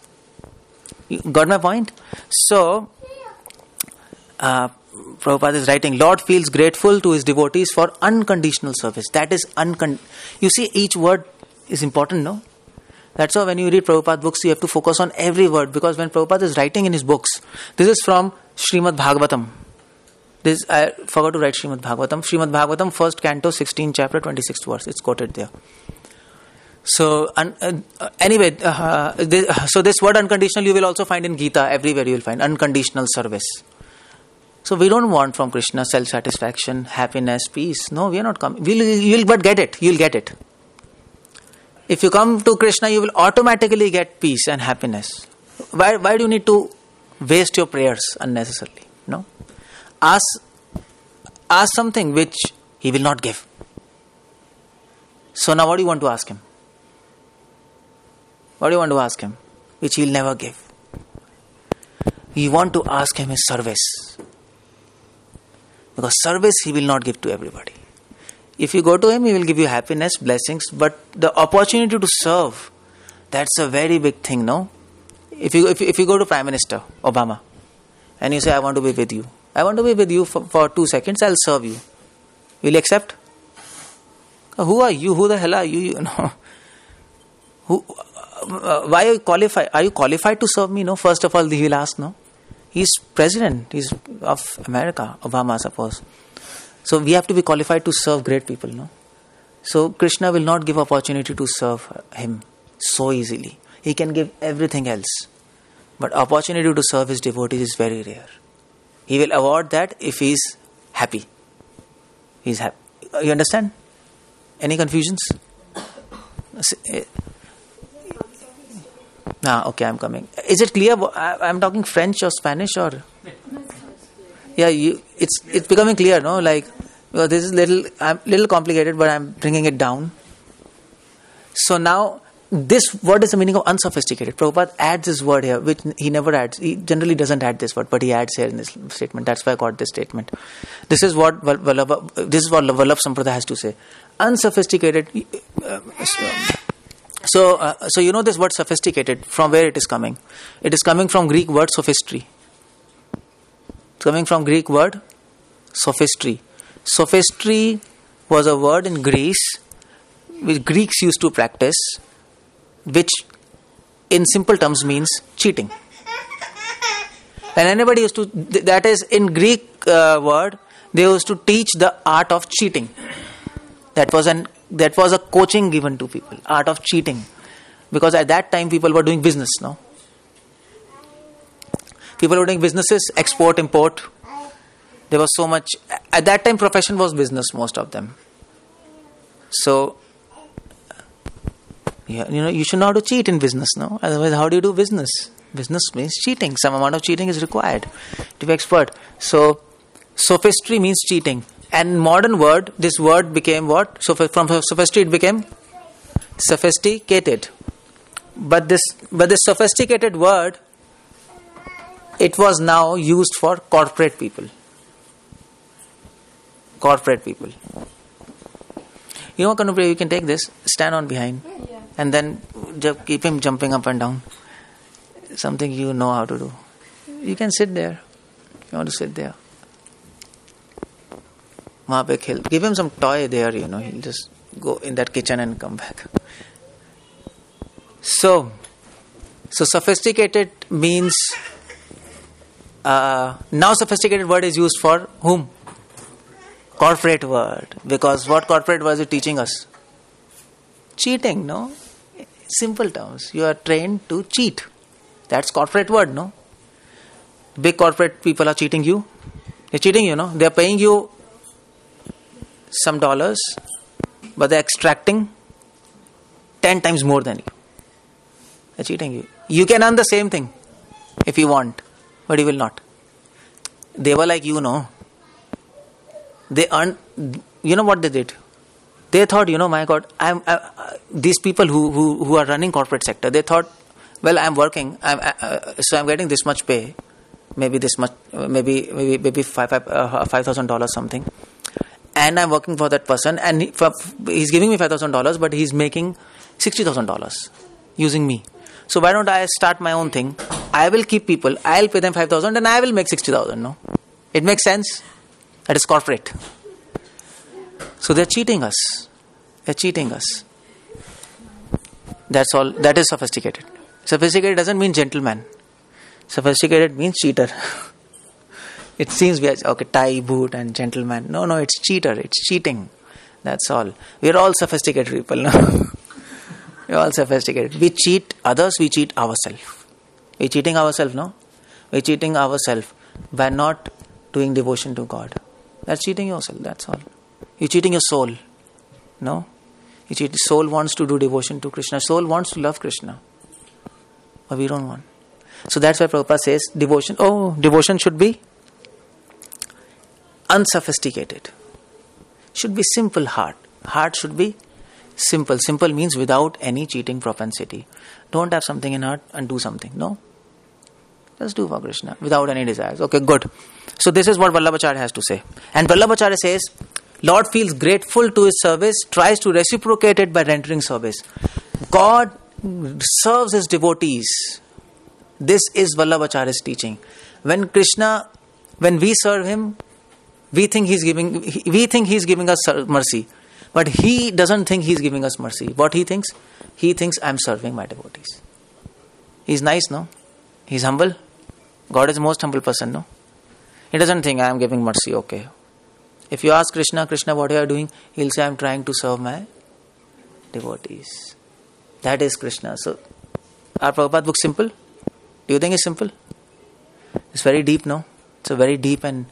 You got my point? So, Prabhupada is writing, Lord feels grateful to his devotees for unconditional service. That is You see, each word is important, no? That's why when you read Prabhupada books, you have to focus on every word, because when Prabhupada is writing in his books, this is from Srimad Bhagavatam. I forgot to write Srimad Bhagavatam. Srimad Bhagavatam, 1st canto, 16th chapter, 26th verse. It's quoted there. So, anyway, this word unconditional you will also find in Gita. Everywhere you will find unconditional service. So we don't want from Krishna self-satisfaction, happiness, peace. No, we are not coming. You'll but get it. You'll get it. If you come to Krishna, you will automatically get peace and happiness. Why do you need to waste your prayers unnecessarily? No. Ask something which he will not give. So now what do you want to ask him? What do you want to ask him? Which he will never give. You want to ask him his service. Because service he will not give to everybody. If you go to him, he will give you happiness, blessings, but the opportunity to serve, that's a very big thing, no? If you go to Prime Minister Obama and you say, I want to be with you. I want to be with you for 2 seconds, I'll serve you. Will you accept? Who are you? Who the hell are you? You know. Why are you qualified? Are you qualified to serve me? No. First of all, he will ask, no. He's president. He's of America, Obama, suppose. So we have to be qualified to serve great people, no? So Krishna will not give opportunity to serve him so easily. He can give everything else. But opportunity to serve his devotees is very rare. He will award that if he is happy. He's happy. You understand? Any confusions? Okay, I'm coming. Is it clear? I'm talking French or Spanish or? Yeah, it's becoming clear, no? Like Because this is little complicated, but I'm bringing it down. So now, what is the meaning of unsophisticated? Prabhupada adds this word here, which he never adds. He generally doesn't add this word, but he adds here in this statement. That's why I got this statement. This is what Vallabha Sampradaya has to say. Unsophisticated. So you know this word sophisticated, from where it is coming? It is coming from Greek word sophistry. It's coming from Greek word sophistry. Sophistry was a word in Greece which Greeks used to practice, which in simple terms means cheating. And anybody used to, that is in Greek word, they used to teach the art of cheating. That was a coaching given to people, art of cheating. Because at that time people were doing business, no? People were doing businesses, export, import. There was so much, at that time profession was business, most of them. So, yeah, you should know how to cheat in business, no? Otherwise, how do you do business? Business means cheating. Some amount of cheating is required to be expert. So, sophistry means cheating. And modern word, this word became what? So from sophistry it became sophisticated. But this sophisticated word, it was now used for corporate people. Corporate people. You know, Kanupriya, you can take this, stand on behind, and then keep him jumping up and down. Something you know how to do. You can sit there. You want to sit there. Give him some toy there, he'll just go in that kitchen and come back. So sophisticated means, now sophisticated word is used for whom? Corporate word. Because what corporate word is it teaching us? Cheating, no? Simple terms. You are trained to cheat. That's corporate word, no? Big people are cheating you. They're cheating you, no? They're paying you some dollars, but they're extracting 10 times more than you. They're cheating you. You can earn the same thing if you want, but you will not. They were like no? They earned, you know what they did? They thought, my God, these people who are running corporate sector, they thought, well, I'm working, so I'm getting this much pay, maybe this much, maybe $5,000 something, and I'm working for that person, and he's giving me $5,000, but he's making $60,000 using me. So why don't I start my own thing? I will keep people, I'll pay them $5,000 and I will make $60,000, no? It makes sense? That is corporate. So they're cheating us. That's all. That is sophisticated. Sophisticated doesn't mean gentleman. Sophisticated means cheater. It seems we are, tie, boot and gentleman. No, it's cheater. It's cheating. That's all. We are all sophisticated people. No? We're all sophisticated. We cheat others, we cheat ourselves. We're cheating ourselves, no? We're cheating ourselves by not doing devotion to God. That's cheating yourself, that's all. You're cheating your soul. No? Soul wants to do devotion to Krishna. Soul wants to love Krishna. But we don't want. So that's why Prabhupada says devotion should be unsophisticated. Should be simple heart. Heart should be simple. Simple means without any cheating propensity. Don't have something in heart and do something. No. Just do for Krishna without any desires. Okay, good. So this is what Vallabhacharya has to say. And Vallabhacharya says, Lord feels grateful to his service, tries to reciprocate it by rendering service. God serves his devotees. This is Vallabhacharya's teaching. When we serve him, we think he's giving us mercy. But he doesn't think he's giving us mercy. What he thinks? He thinks I'm serving my devotees. He's nice, no? He's humble. God is the most humble person, no? He doesn't think I am giving mercy, okay. If you ask Krishna, what are you doing? He'll say, I'm trying to serve my devotees. That is Krishna. So, our Prabhupada book simple? Do you think it's simple? It's very deep, no? It's a very deep and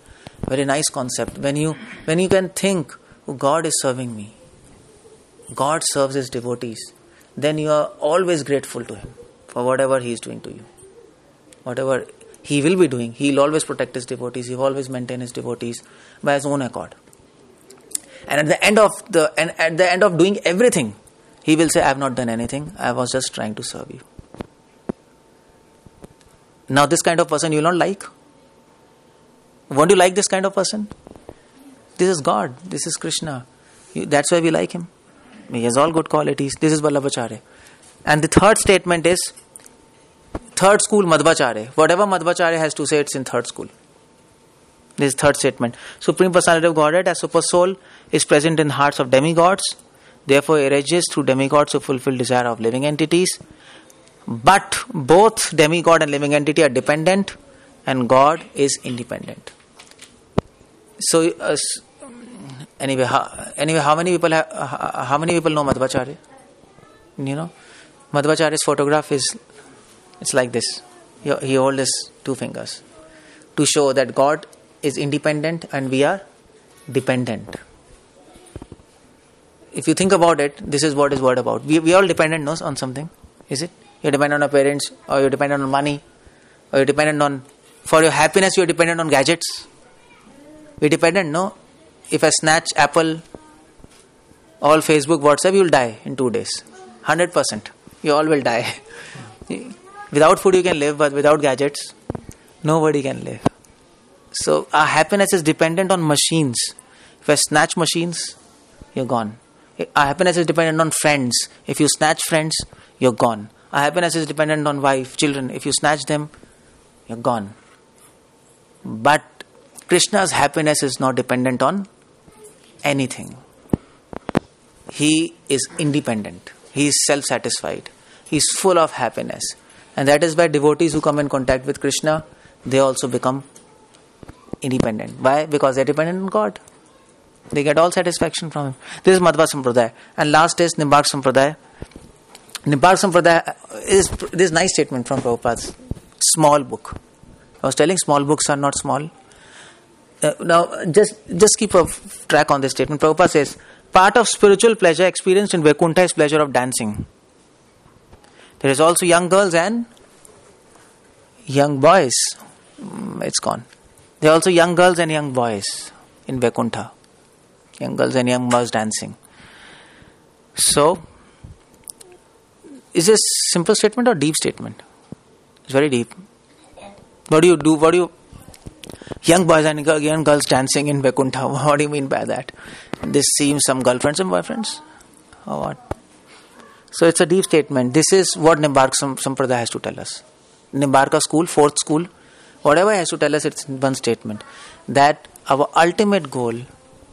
very nice concept. When you can think, God is serving me. God serves his devotees. Then you are always grateful to him for whatever he is doing to you. Whatever he will be doing, he will always protect his devotees, he will always maintain his devotees by his own accord. And at the end of doing everything, he will say, I have not done anything. I was just trying to serve you. Now this kind of person you will not like. Won't you like this kind of person? This is God. This is Krishna. That's why we like him. He has all good qualities. This is Vallabhacharya. And the third statement is third school Madhvacharya. Whatever Madhvacharya has to say, it's in third school. This is third statement. Supreme Personality of Godhead as Super Soul is present in hearts of demigods. Therefore urges through demigods to fulfill desire of living entities. But both demigod and living entity are dependent, and God is independent. So anyway, how many people know Madhvacharya? You know, Madhvacharya's photograph it's like this. He holds his two fingers to show that God is independent and we are dependent. If you think about it, this is what is word about. We all dependent on something, is it? You're dependent on our parents, or you're dependent on money, or you're dependent on, for your happiness, you're dependent on gadgets. We're dependent, no? If I snatch Apple, all Facebook, WhatsApp, you'll die in 2 days. 100%. You all will die. Without food you can live, but without gadgets, nobody can live. So our happiness is dependent on machines. If I snatch machines, you're gone. Our happiness is dependent on friends. If you snatch friends, you're gone. Our happiness is dependent on wife, children. If you snatch them, you're gone. But Krishna's happiness is not dependent on anything. He is independent. He is self-satisfied. He is full of happiness. And that is why devotees who come in contact with Krishna, they also become independent. Why? Because they're dependent on God. They get all satisfaction from him. This is Madhva Sampradaya. And last is Nimbhak Sampradaya. Nimbhak Sampradaya is this nice statement from Prabhupada's small book. I was telling small books are not small. Now, just keep a track on this statement. Prabhupada says, part of spiritual pleasure experienced in Vaikuntha is pleasure of dancing. There is also young girls and young boys. It's gone. There are also young girls and young boys in Vaikuntha. Young girls and young boys dancing. So, is this simple statement or deep statement? It's very deep. What do you do? Young boys and young girls dancing in Vaikuntha. What do you mean by that? This seems some girlfriends and boyfriends? Or what? So it's a deep statement. This is what Nimbhak Sampradaya has to tell us. Nimbarka school, fourth school, whatever has to tell us, it's in one statement. That our ultimate goal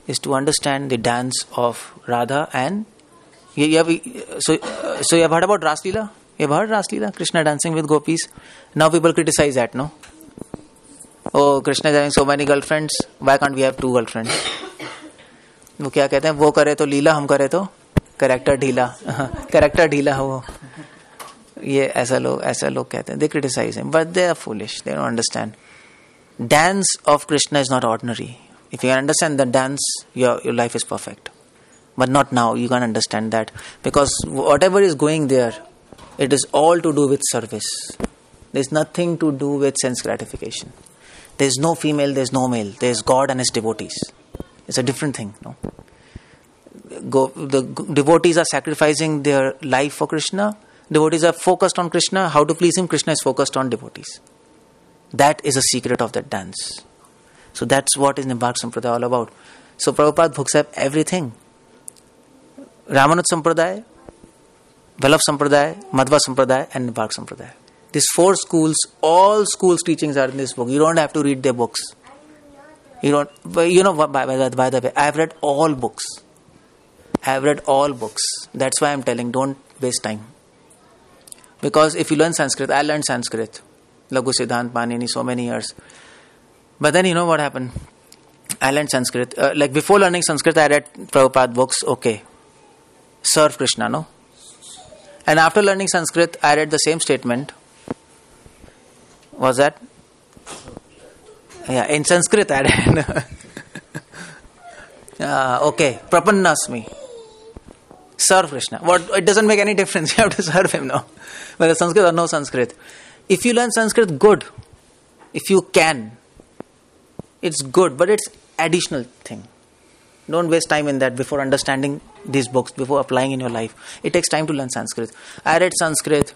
is to understand the dance of Radha and... So you have heard about Ras Leela? You have heard Ras Leela? Krishna dancing with gopis. Now people criticize that, no? Oh, Krishna is having so many girlfriends. Why can't we have 2 girlfriends? वो क्या कहते हैं? वो करे तो लीला, हम करे तो कैरेक्टर ढीला. कैरेक्टर ढीला हो. ये ऐसा लोग कहते हैं. They criticize him, but they are foolish. They don't understand. Dance of Krishna is not ordinary. If you understand the dance, your life is perfect. But not now. You can understand that, because whatever is going there, it is all to do with service. There is nothing to do with sense gratification. There is no female, there is no male. There is God and his devotees. It's a different thing. No? The devotees are sacrificing their life for Krishna. Devotees are focused on Krishna. How to please him? Krishna is focused on devotees. That is a secret of that dance. So that's what is Nimbhak Sampradaya all about. So Prabhupada hooks up everything. Ramanut Sampradaya, Vallabh Sampradaya, Madhva Sampradaya and Nimbhak Sampradaya. These 4 schools, all schools' teachings are in this book. You don't have to read their books. You don't. You know, by the way, I have read all books. That's why I'm telling, don't waste time. Because if you learn Sanskrit, I learned Sanskrit. Laghu Siddhant, Panini, so many years. But then you know what happened? I learned Sanskrit. Like before learning Sanskrit, I read Prabhupada books. Okay. Serve Krishna, no? And after learning Sanskrit, I read the same statement. Was that? Yeah, in Sanskrit I read. Okay. Prapannasmi. Serve Krishna. It doesn't make any difference. You have to serve him now. Whether Sanskrit or no Sanskrit. If you learn Sanskrit, good. If you can. It's good, but it's additional thing. Don't waste time in that before understanding these books, before applying in your life. It takes time to learn Sanskrit. I read Sanskrit,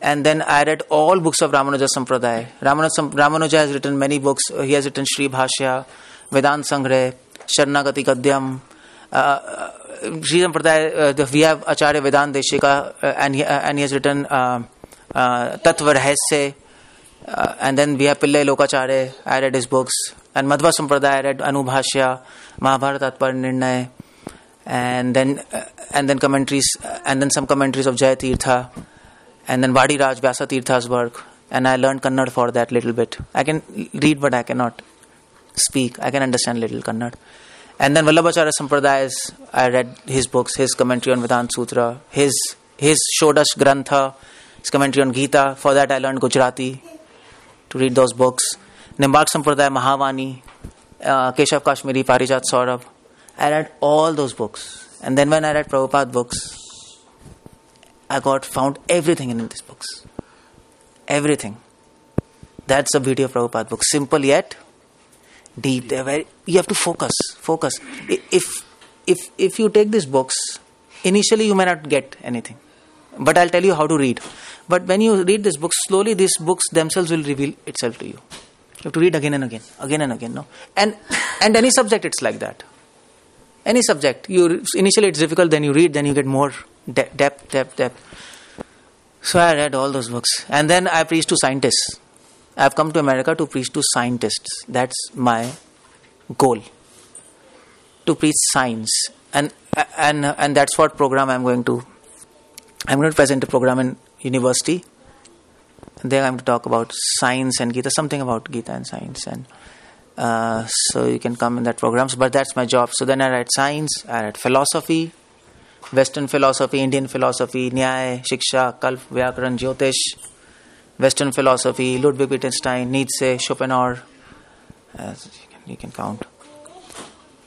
and then I read all books of Ramanuja Sampradaya. Ramanuja has written many books. He has written Sri Bhashya, Vedant Sangreh, Sharanagati Kadyam. Sri Sampradaya, we have Acharya Vedant Deshika, and he has written Tattva Rahasya. And then we have Pillai Lokacharya. I read his books. And Madhva Sampradaya, I read Anubhashya, Mahabharata Tatpar Nirnay, and then commentaries, and then some commentaries of Jaya Tirtha, and then Vadi Raj Vyasa Tirtha's work. And I learned Kannada for that little bit. I can read, but I cannot speak. I can understand little Kannada. And then Vallabhacharya Sampradayas, I read his books, his commentary on Vedanta Sutra, his Shodash Grantha, his commentary on Gita. For that I learned Gujarati to read those books. Nimbak Sampradaya, Mahavani, Keshav Kashmiri, Parijat Saurabh. I read all those books. And then when I read Prabhupada books, I found everything in these books. Everything. That's the beauty of Prabhupada books. Simple yet deep. You have to focus. If you take these books, initially you may not get anything. But I'll tell you how to read. But when you read these books, slowly these books themselves will reveal itself to you. You have to read again and again, no? And any subject it's like that. Any subject. Initially it's difficult, then you read, then you get more depth. So I read all those books. And then I preached to scientists. I've come to America to preach to scientists. That's my goal. To preach science. And that's what program I'm going to present a program in university. There I'm going to talk about science and Gita, something about Gita and science. And so you can come in that program. But that's my job. So then I read science, I read philosophy, Western philosophy, Indian philosophy, Nyaya, Shiksha, Kalp, Vyakaran, Jyotish, Western philosophy, Ludwig Wittgenstein, Nietzsche, Schopenhauer. You can count.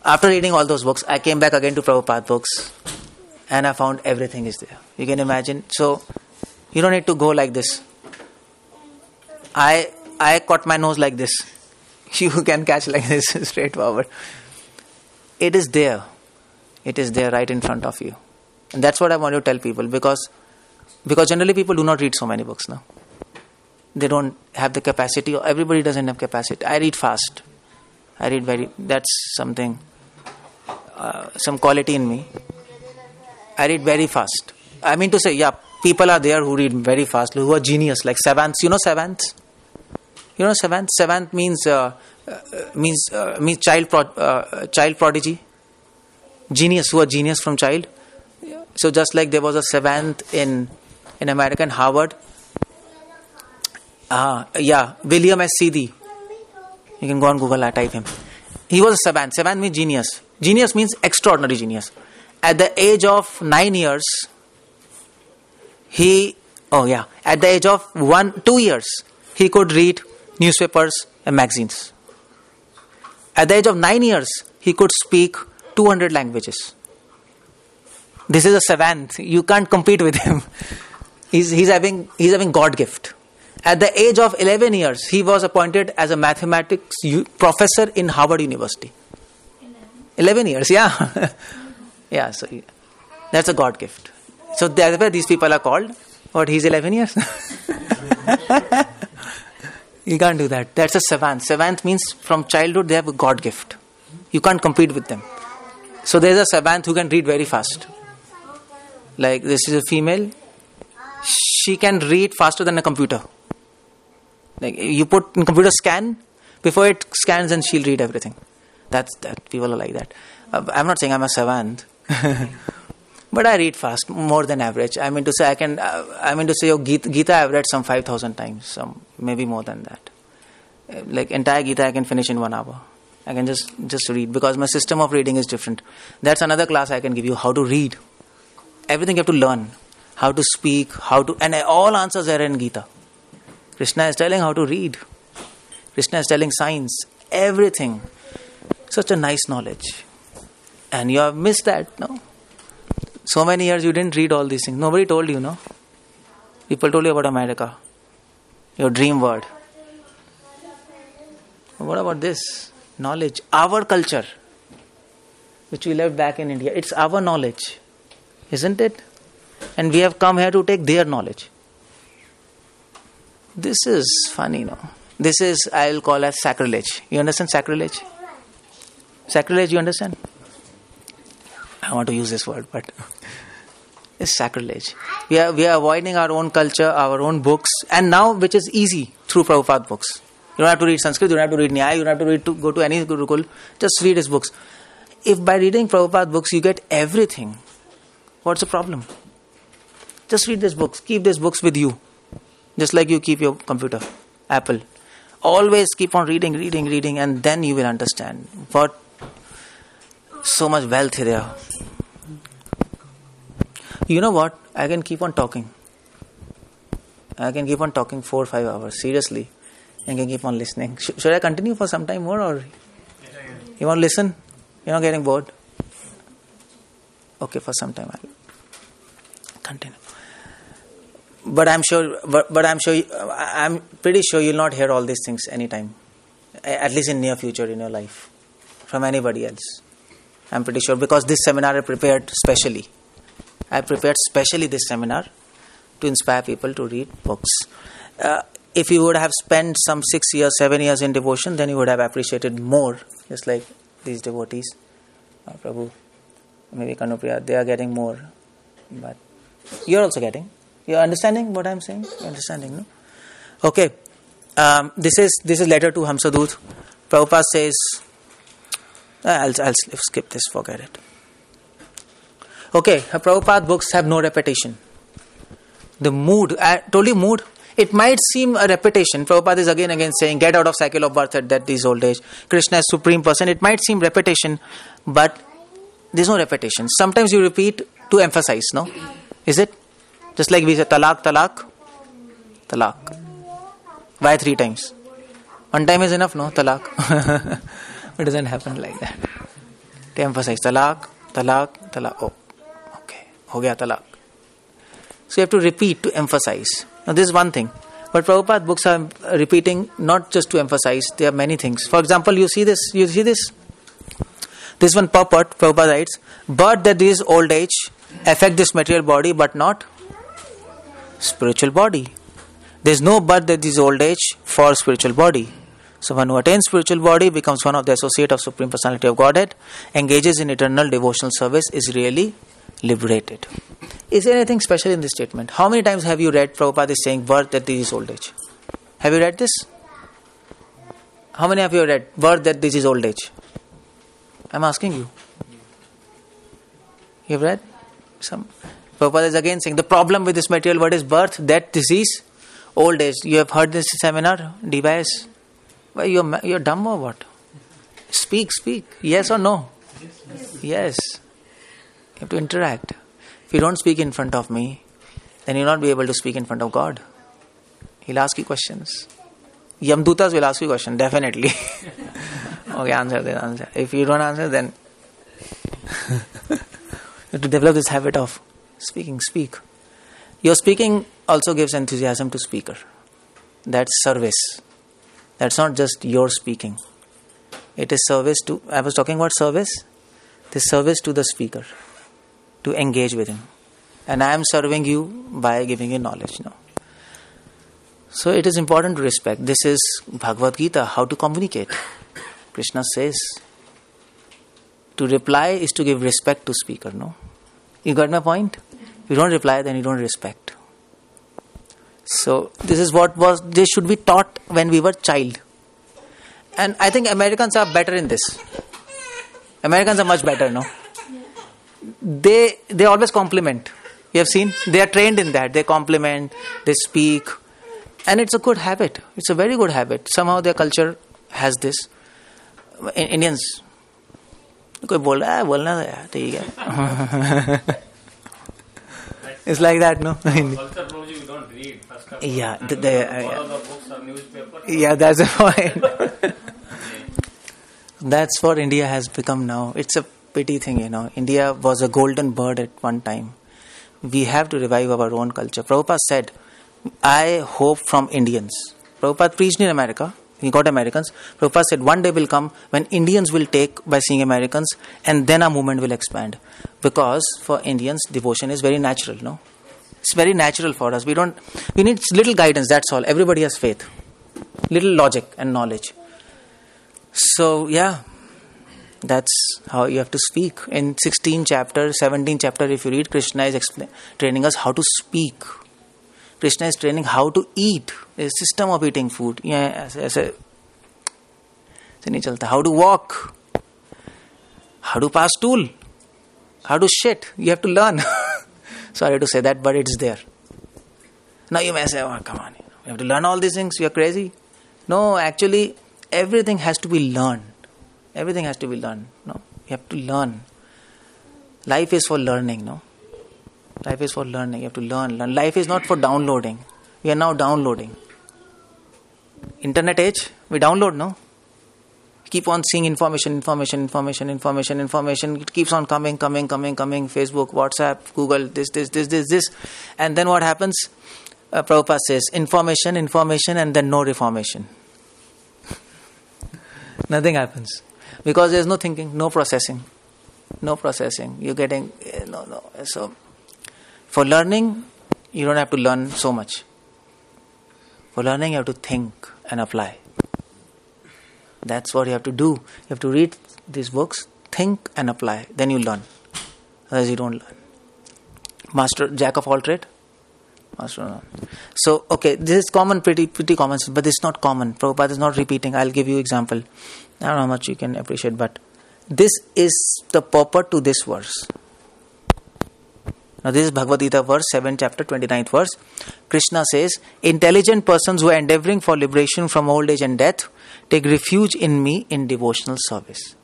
After reading all those books, I came back again to Prabhupada books, and I found everything is there. You can imagine. So you don't need to go like this. I caught my nose like this. You can catch like this, straightforward. It is there. It is there right in front of you. And that's what I want to tell people, because generally people do not read so many books now. They don't have the capacity. Everybody doesn't have capacity. I read fast. That's something, some quality in me. I read very fast. I mean to say, people are there who read very fast, who are genius, like savants. You know savants? You know savants? Savant means child prodigy. Genius, who are genius from child. So just like there was a savant in American Harvard. William S. Seedy. You can go on Google and type him. He was a savant. Savant means genius. Genius means extraordinary genius. At the age of 9 years, at the age of 2 years, he could read newspapers and magazines. At the age of 9 years, he could speak 200 languages. This is a savant. You can't compete with him. He's having God gift. At the age of 11 years, he was appointed as a mathematics professor in Harvard University. 11 years, yeah. Yeah, so that's a God gift. So that's why these people are called. What, he's 11 years? You can't do that. That's a savant. Savant means from childhood they have a God gift. You can't compete with them. So there's a savant who can read very fast. Like this is a female. She can read faster than a computer. Like you put in computer scan, before it scans and she'll read everything. That people are like that. I'm not saying I'm a savant, but I read fast, more than average. I mean to say Gita I've read some 5,000 times, some maybe more than that. Like entire Gita I can finish in 1 hour. I can just read, because my system of reading is different. That's another class I can give you, how to read. Everything you have to learn, how to speak, and all answers are in Gita. Krishna is telling how to read. Krishna is telling science, everything. Such a nice knowledge. And you have missed that, no? So many years you didn't read all these things. Nobody told you, no? People told you about America, your dream world. What about this? Knowledge. Our culture. which we left back in India. It's our knowledge, isn't it? And we have come here to take their knowledge. This is funny, no? This is, I will call as sacrilege. You understand sacrilege? Sacrilege, you understand? I want to use this word, but it's sacrilege. We are avoiding our own culture, our own books, and now which is easy through Prabhupada books. You don't have to read Sanskrit, you don't have to read Nyaya, you don't have to go to any Gurukul, just read his books. If by reading Prabhupada books you get everything, what's the problem? Just read these books, keep these books with you, just like you keep your computer, Apple. Always keep on reading, and then you will understand what so much wealth there. You know what? I can keep on talking. I can keep on talking 4 or 5 hours, seriously. I can keep on listening. Should I continue for some time more, or you want to listen? You're not getting bored? Okay, for some time I'll continue. But I'm pretty sure you'll not hear all these things anytime, at least in near future in your life, from anybody else. I'm pretty sure, because this seminar I prepared specially. I prepared specially this seminar to inspire people to read books. If you would have spent some 6 years, 7 years in devotion, then you would have appreciated more, just like these devotees. Prabhu, maybe Kanupriya, they are getting more. But you're also getting. You're understanding what I'm saying? You're understanding, no? Okay. This is letter to Hamsadut. Prabhupada says, I'll skip this, forget it. Okay, Prabhupada books have no repetition. The mood, I told you mood, it might seem a repetition. Prabhupada is again saying, get out of cycle of birth at this old age. Krishna is supreme person. It might seem repetition, but there's no repetition. Sometimes you repeat to emphasize, no? Is it? Just like we say, talak, talak, talak. Why 3 times? 1 time is enough, no? Talak. It doesn't happen like that. To emphasize, talak, talak, talak. Oh, okay. Ho gaya talak. So you have to repeat to emphasize. Now this is one thing. But Prabhupada books are repeating not just to emphasize. There are many things. For example, you see this? This one purport, Prabhupada writes, but that this old age affect this material body but not spiritual body. There is no birth that is old age for spiritual body. So one who attains spiritual body becomes one of the associate of Supreme Personality of Godhead, engages in eternal devotional service, is really liberated. Is there anything special in this statement? How many times have you read Prabhupada is saying birth that this is old age? Have you read this? How many of you have read birth that this is old age? I'm asking you. You have read? Some. Prabhupada is again saying the problem with this material world is birth, death, disease, old age. You have heard this seminar, device. Why you're dumb or what? Speak. Yes or no? Yes. You have to interact. If you don't speak in front of me, then you'll not be able to speak in front of God. He'll ask you questions. Yamdutas will ask you questions, definitely. Okay, answer. If you don't answer, then you have to develop this habit of speaking. Speak. Your speaking also gives enthusiasm to speaker. That's service. That's not just your speaking. It is service to, I was talking about service. This service to the speaker, to engage with him. And I am serving you by giving you knowledge now. So it is important to respect. This is Bhagavad Gita, how to communicate. Krishna says, to reply is to give respect to speaker, no? You got my point? If you don't reply, then you don't respect. So this is this should be taught when we were child. And I think Americans are better in this. Americans are much better, no? They always compliment. You have seen? They are trained in that. They compliment, they speak. And it's a good habit. It's a very good habit. Somehow their culture has this. Indians, कोई बोल रहा है बोलना था यार ठीक है. It's like that, no? You don't read. Yeah, follow the books or newspaper. Yeah, that's the point. That's what India has become now. It's a pity thing, you know. India was a golden bird at one time. We have to revive our own culture. Prabhupada said, I hope from Indians. Prabhupada preached in America. He got Americans. Prabhupada said one day will come when Indians will take by seeing Americans, and then our movement will expand. Because for Indians, devotion is very natural, no? It's very natural for us. We need little guidance, that's all. Everybody has faith. Little logic and knowledge. So, yeah, that's how you have to speak. In 16th chapter, 17th chapter, if you read, Krishna is training us how to speak. Krishna is training how to eat. There's a system of eating food. Yeah, how to walk. How to pass stool. How to shit. You have to learn. Sorry to say that, but it's there. Now you may say, oh, come on. You have to learn all these things. You're crazy. No, actually, everything has to be learned. Everything has to be learned. No, you have to learn. Life is for learning, no? Life is for learning. You have to learn. Life is not for downloading. We are now downloading. Internet age, we download, no? Keep on seeing information. It keeps on coming. Facebook, WhatsApp, Google, this. And then what happens? Prabhupada says, information, and then no reformation. Nothing happens. Because there is no thinking, no processing. You're getting, no. So, for learning, you don't have to learn so much. For learning, you have to think and apply. That's what you have to do. You have to read these books, think and apply. Then you learn. Otherwise, you don't learn. Master, jack of all trade. Master. So, okay, this is common, pretty common, but this is not common. Prabhupada is not repeating. I'll give you example. I don't know how much you can appreciate, but this is the purport to this verse. Now, this is Bhagavad Gita verse 7 chapter 29th verse. Krishna says, intelligent persons who are endeavoring for liberation from old age and death take refuge in me in devotional service.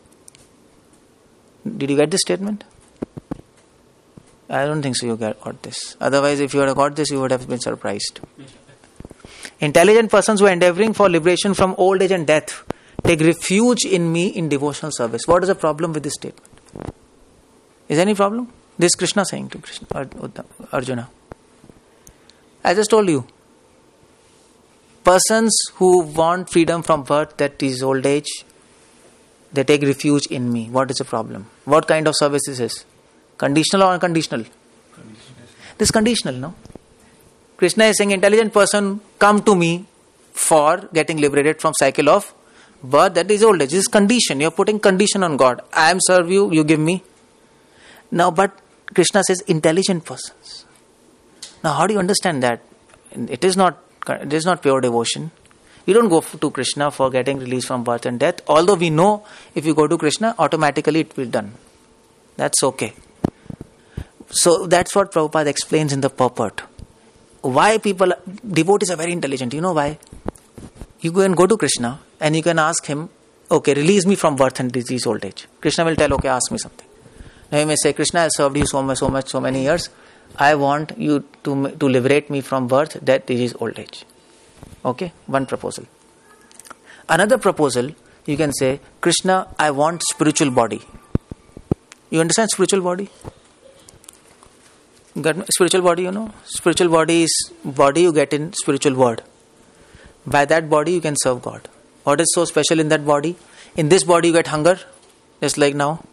Did you get this statement? I don't think so you got this. Otherwise, if you had got this, you would have been surprised. Intelligent persons who are endeavoring for liberation from old age and death take refuge in me in devotional service. What is the problem with this statement? Is there any problem? This is Krishna saying to Arjuna. I just told you. Persons who want freedom from birth, that is old age, they take refuge in me. What is the problem? What kind of service this is? Conditional or unconditional? This is conditional, no? Krishna is saying, intelligent person, come to me for getting liberated from cycle of birth, that is old age. This is condition. You are putting condition on God. I am serve you, you give me. Now, but Krishna says intelligent persons. Now, how do you understand that? It is not pure devotion. You don't go to Krishna for getting released from birth and death. Although we know if you go to Krishna, automatically it will be done. That's okay. So that's what Prabhupada explains in the purport. Why devotees are very intelligent. You know why? You go to Krishna and you can ask him, okay, release me from birth and disease, old age. Krishna will tell, okay, ask me something. Now you may say, Krishna, I served you so many years. I want you to liberate me from birth, death, disease, old age. Okay, one proposal. Another proposal, you can say, Krishna, I want spiritual body. You understand spiritual body? Spiritual body, you know? Spiritual body is body you get in spiritual word. By that body you can serve God. What is so special in that body? In this body you get hunger, just like now.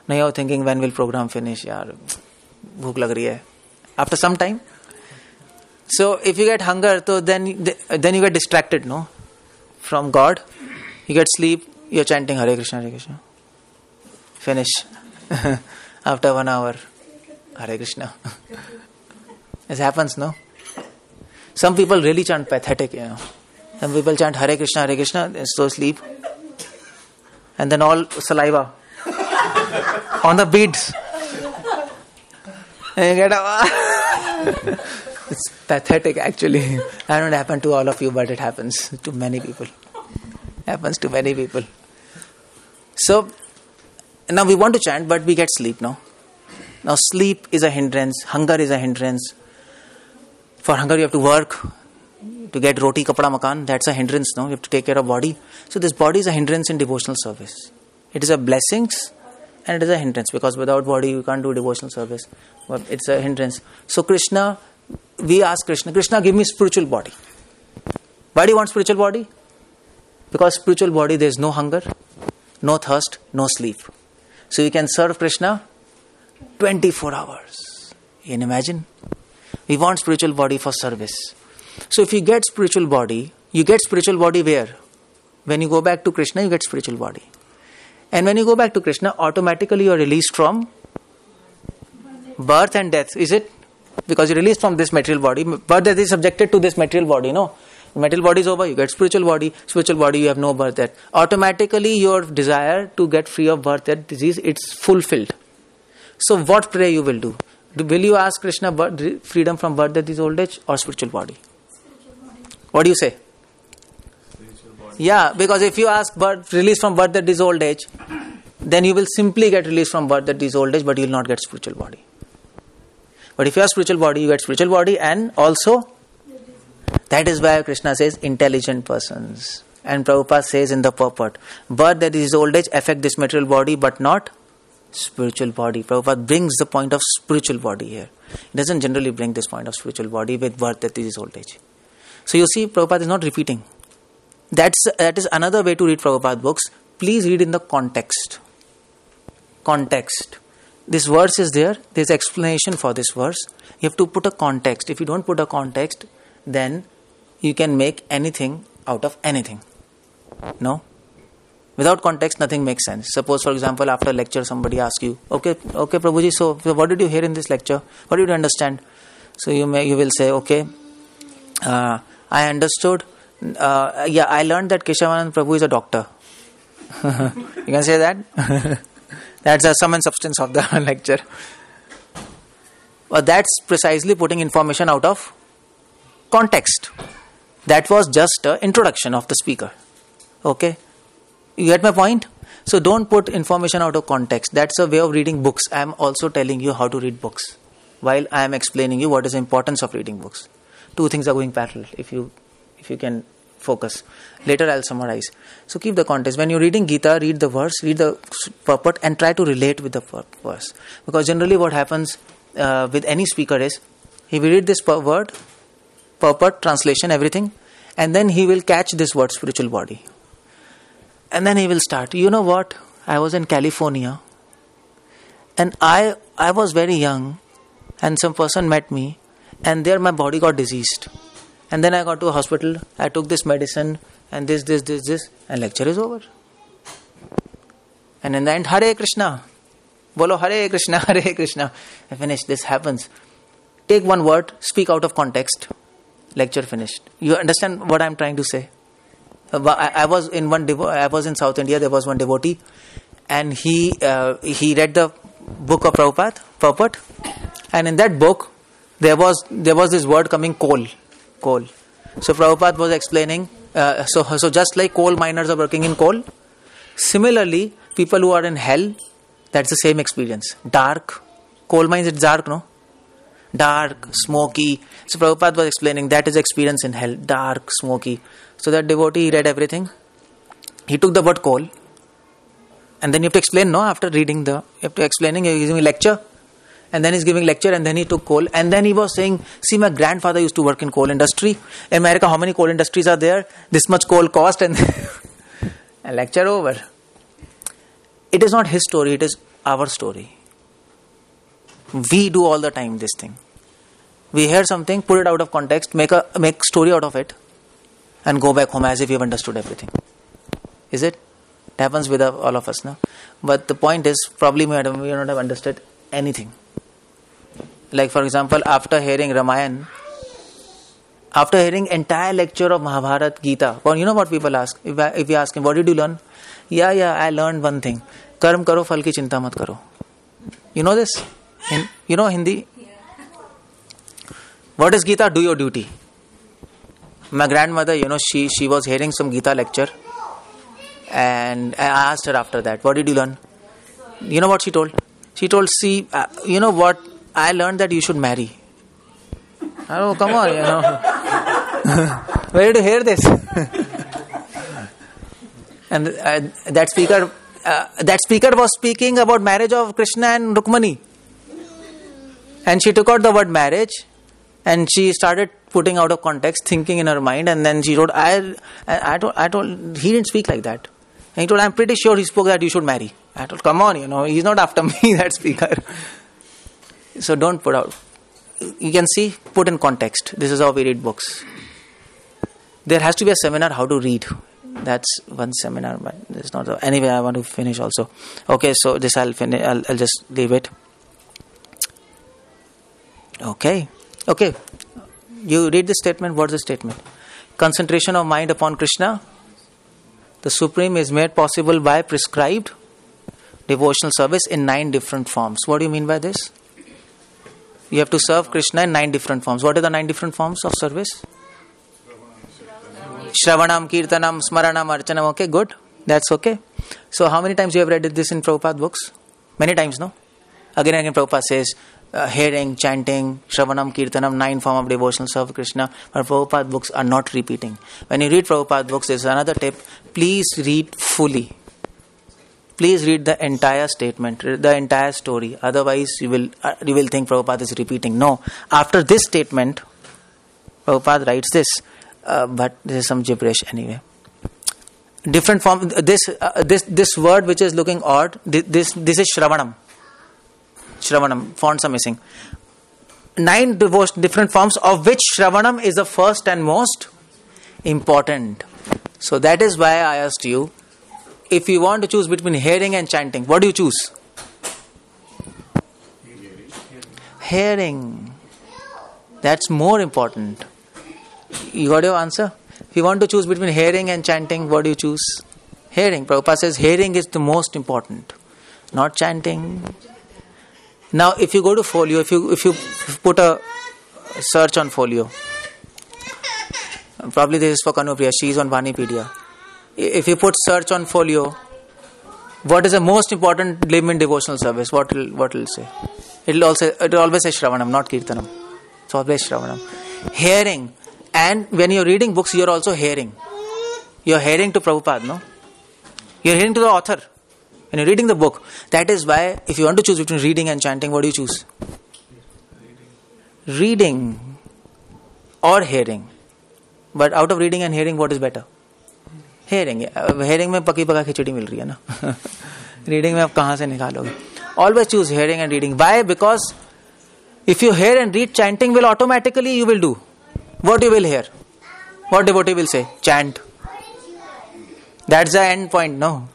Now you are thinking, when will program finish? Yaar, bhook lag rahi hai. After some time. So if you get hunger, so then you get distracted, no? From God. You get sleep, you are chanting Hare Krishna, Hare Krishna. Finish. After 1 hour, Hare Krishna. This happens, no? Some people really chant pathetic, you know. Some people chant Hare Krishna, and so sleep. And then all saliva on the beads. And you get up. It's pathetic, actually. That don't happen to all of you, but it happens to many people. So, now we want to chant, but we get sleep, no? Now sleep is a hindrance, hunger is a hindrance. For hunger you have to work, to get roti, kapda, makan, that's a hindrance, no? You have to take care of body. So this body is a hindrance in devotional service. It is a blessing and it is a hindrance, because without body you can't do devotional service. But it's a hindrance. So we ask Krishna, give me spiritual body. Why do you want spiritual body? Because spiritual body, there is no hunger, no thirst, no sleep. So you can serve Krishna 24 hours. You can imagine? We want spiritual body for service. So if you get spiritual body where? When you go back to Krishna, you get spiritual body. And when you go back to Krishna, automatically you are released from birth and death. Is it? Because you are released from this material body. Birth, death is subjected to this material body, no? Material body is over, you get spiritual body. Spiritual body, you have no birth, death. Automatically your desire to get free of birth, death, disease, it's fulfilled. So what prayer you will do? Will you ask Krishna freedom from birth, death, disease, old age, or spiritual body? What do you say? Yeah, because if you ask release from birth, death, disease, old age, then you will simply get released from birth, death, disease, old age, but you will not get spiritual body. But if you have spiritual body, you get spiritual body, and also that is why Krishna says intelligent persons. And Prabhupada says in the purport, birth, death, disease, old age affect this material body, but not spiritual body. Prabhupada brings the point of spiritual body here. He doesn't generally bring this point of spiritual body with birth, death, disease, old age. So you see, Prabhupada is not repeating. That is another way to read Prabhupada books. Please read in the context. Context. This verse is there. There is explanation for this verse. You have to put a context. If you don't put a context, then you can make anything out of anything. No? Without context, nothing makes sense. Suppose, for example, after a lecture, somebody asks you, okay, Prabhuji, so what did you hear in this lecture? What did you understand? So you will say, okay, I understood. I learned that Keshav Anand Prabhu is a doctor. You can say that. That's the sum and substance of the lecture. But that's precisely putting information out of context. That was just an introduction of the speaker. Okay? You get my point? So don't put information out of context. That's a way of reading books. I am also telling you how to read books, while I am explaining you what is the importance of reading books. Two things are going parallel if you can focus. Later I'll summarize. So keep the context. When you're reading Gita, read the verse, read the purport, and try to relate with the verse. Because generally what happens with any speaker is, he will read this word, purport, translation, everything, and then he will catch this word, spiritual body. And then he will start. You know what? I was in California, and I was very young, and some person met me, and there my body got diseased. And then I got to a hospital, I took this medicine, and this, and lecture is over. And in the end, Hare Krishna. Bolo Hare Krishna, Hare Krishna. I finished. This happens. Take one word, speak out of context. Lecture finished. You understand what I'm trying to say? I was in South India. There was one devotee, and he read the book of Prabhupada, purport, and in that book there was this word coming, coal. So Prabhupada was explaining. So just like coal miners are working in coal, similarly people who are in hell, that's the same experience. Dark coal mines, it's dark, no? Dark, smoky. So Prabhupada was explaining that is experience in hell. Dark, smoky. So that devotee read everything. He took the word coal, and then you have to explain, no? After reading you have to explaining. He's giving a lecture, and then he's giving lecture, and then he took coal, and then he was saying, see, my grandfather used to work in coal industry. In America, how many coal industries are there? This much coal cost, and a lecture over. It is not his story, it is our story. We do all the time this thing. We hear something, put it out of context, make story out of it, and go back home as if we have understood everything. Is it? It happens with all of us now. But the point is, probably we may not have understood anything. Like for example, after hearing Ramayana, after hearing entire lecture of Mahabharata, Gita, well, you know what people ask? If you ask him, what did you learn? Yeah, I learned one thing. Karm karo, phal ki chinta mat karo. You know this? You know Hindi? What is Gita? Do your duty. My grandmother, she was hearing some Gita lecture, and I asked her after that, what did you learn? You know what she told? She told, see, you know what? I learned that you should marry. Oh, come on, Where did you hear this? And that speaker was speaking about marriage of Krishna and Rukmani. And she took out the word marriage, And she started putting out of context, thinking in her mind, and then she wrote, I told, he didn't speak like that. And he told, I'm pretty sure he spoke that you should marry. I told, come on, he's not after me, that speaker. So don't put out. You can see, put in context. This is how we read books. There has to be a seminar how to read. That's one seminar, but it's not. Anyway, I want to finish also. Okay, so this I'll finish. I'll just leave it. Okay. You read the statement. What's the statement? Concentration of mind upon Krishna, the Supreme, is made possible by prescribed devotional service in 9 different forms. What do you mean by this? You have to serve Krishna in 9 different forms. What are the 9 different forms of service? Shravanam, Kirtanam, Smaranam, Archanam. Okay, good. That's okay. So how many times you have read this in Prabhupada books? Many times, no? Again and again Prabhupada says, hearing, chanting, Shravanam, Kirtanam, 9 form of devotional service Krishna. But Prabhupada books are not repeating. When you read Prabhupada books, there is another tip. Please read fully. Please read the entire statement, the entire story. Otherwise, you will think Prabhupada is repeating. No. After this statement, Prabhupada writes this. But this is some gibberish anyway. Different form. This word which is looking odd. This is Shravanam. Shravanam. Fonts are missing. 9 different forms, of which Shravanam is the first and most important. So that is why I asked you, if you want to choose between hearing and chanting, what do you choose? Hearing. That's more important. You got your answer? If you want to choose between hearing and chanting, what do you choose? Hearing. Prabhupada says hearing is the most important, not chanting. Now, if you go to folio, if you put a search on folio, probably this is for Kanupriya, she is on Vanipedia. If you put search on folio, what is the most important limb in devotional service? What will say? It will always say Shravanam, not Kirtanam. It's always Shravanam. Hearing. And when you're reading books, you're also hearing. You're hearing to Prabhupada, no? You're hearing to the author. When you're reading the book, that is why, if you want to choose between reading and chanting, what do you choose? Reading or hearing. But out of reading and hearing, what is better? Hearing. Hearing में पकी पका खिचड़ी मिल रही है ना. Reading में आप कहाँ से निकालोगे? Always choose hearing and reading. Why? Because if you hear and read, chanting will automatically you will do. What you will hear? What devotee will say? Chant. That's the end point, no?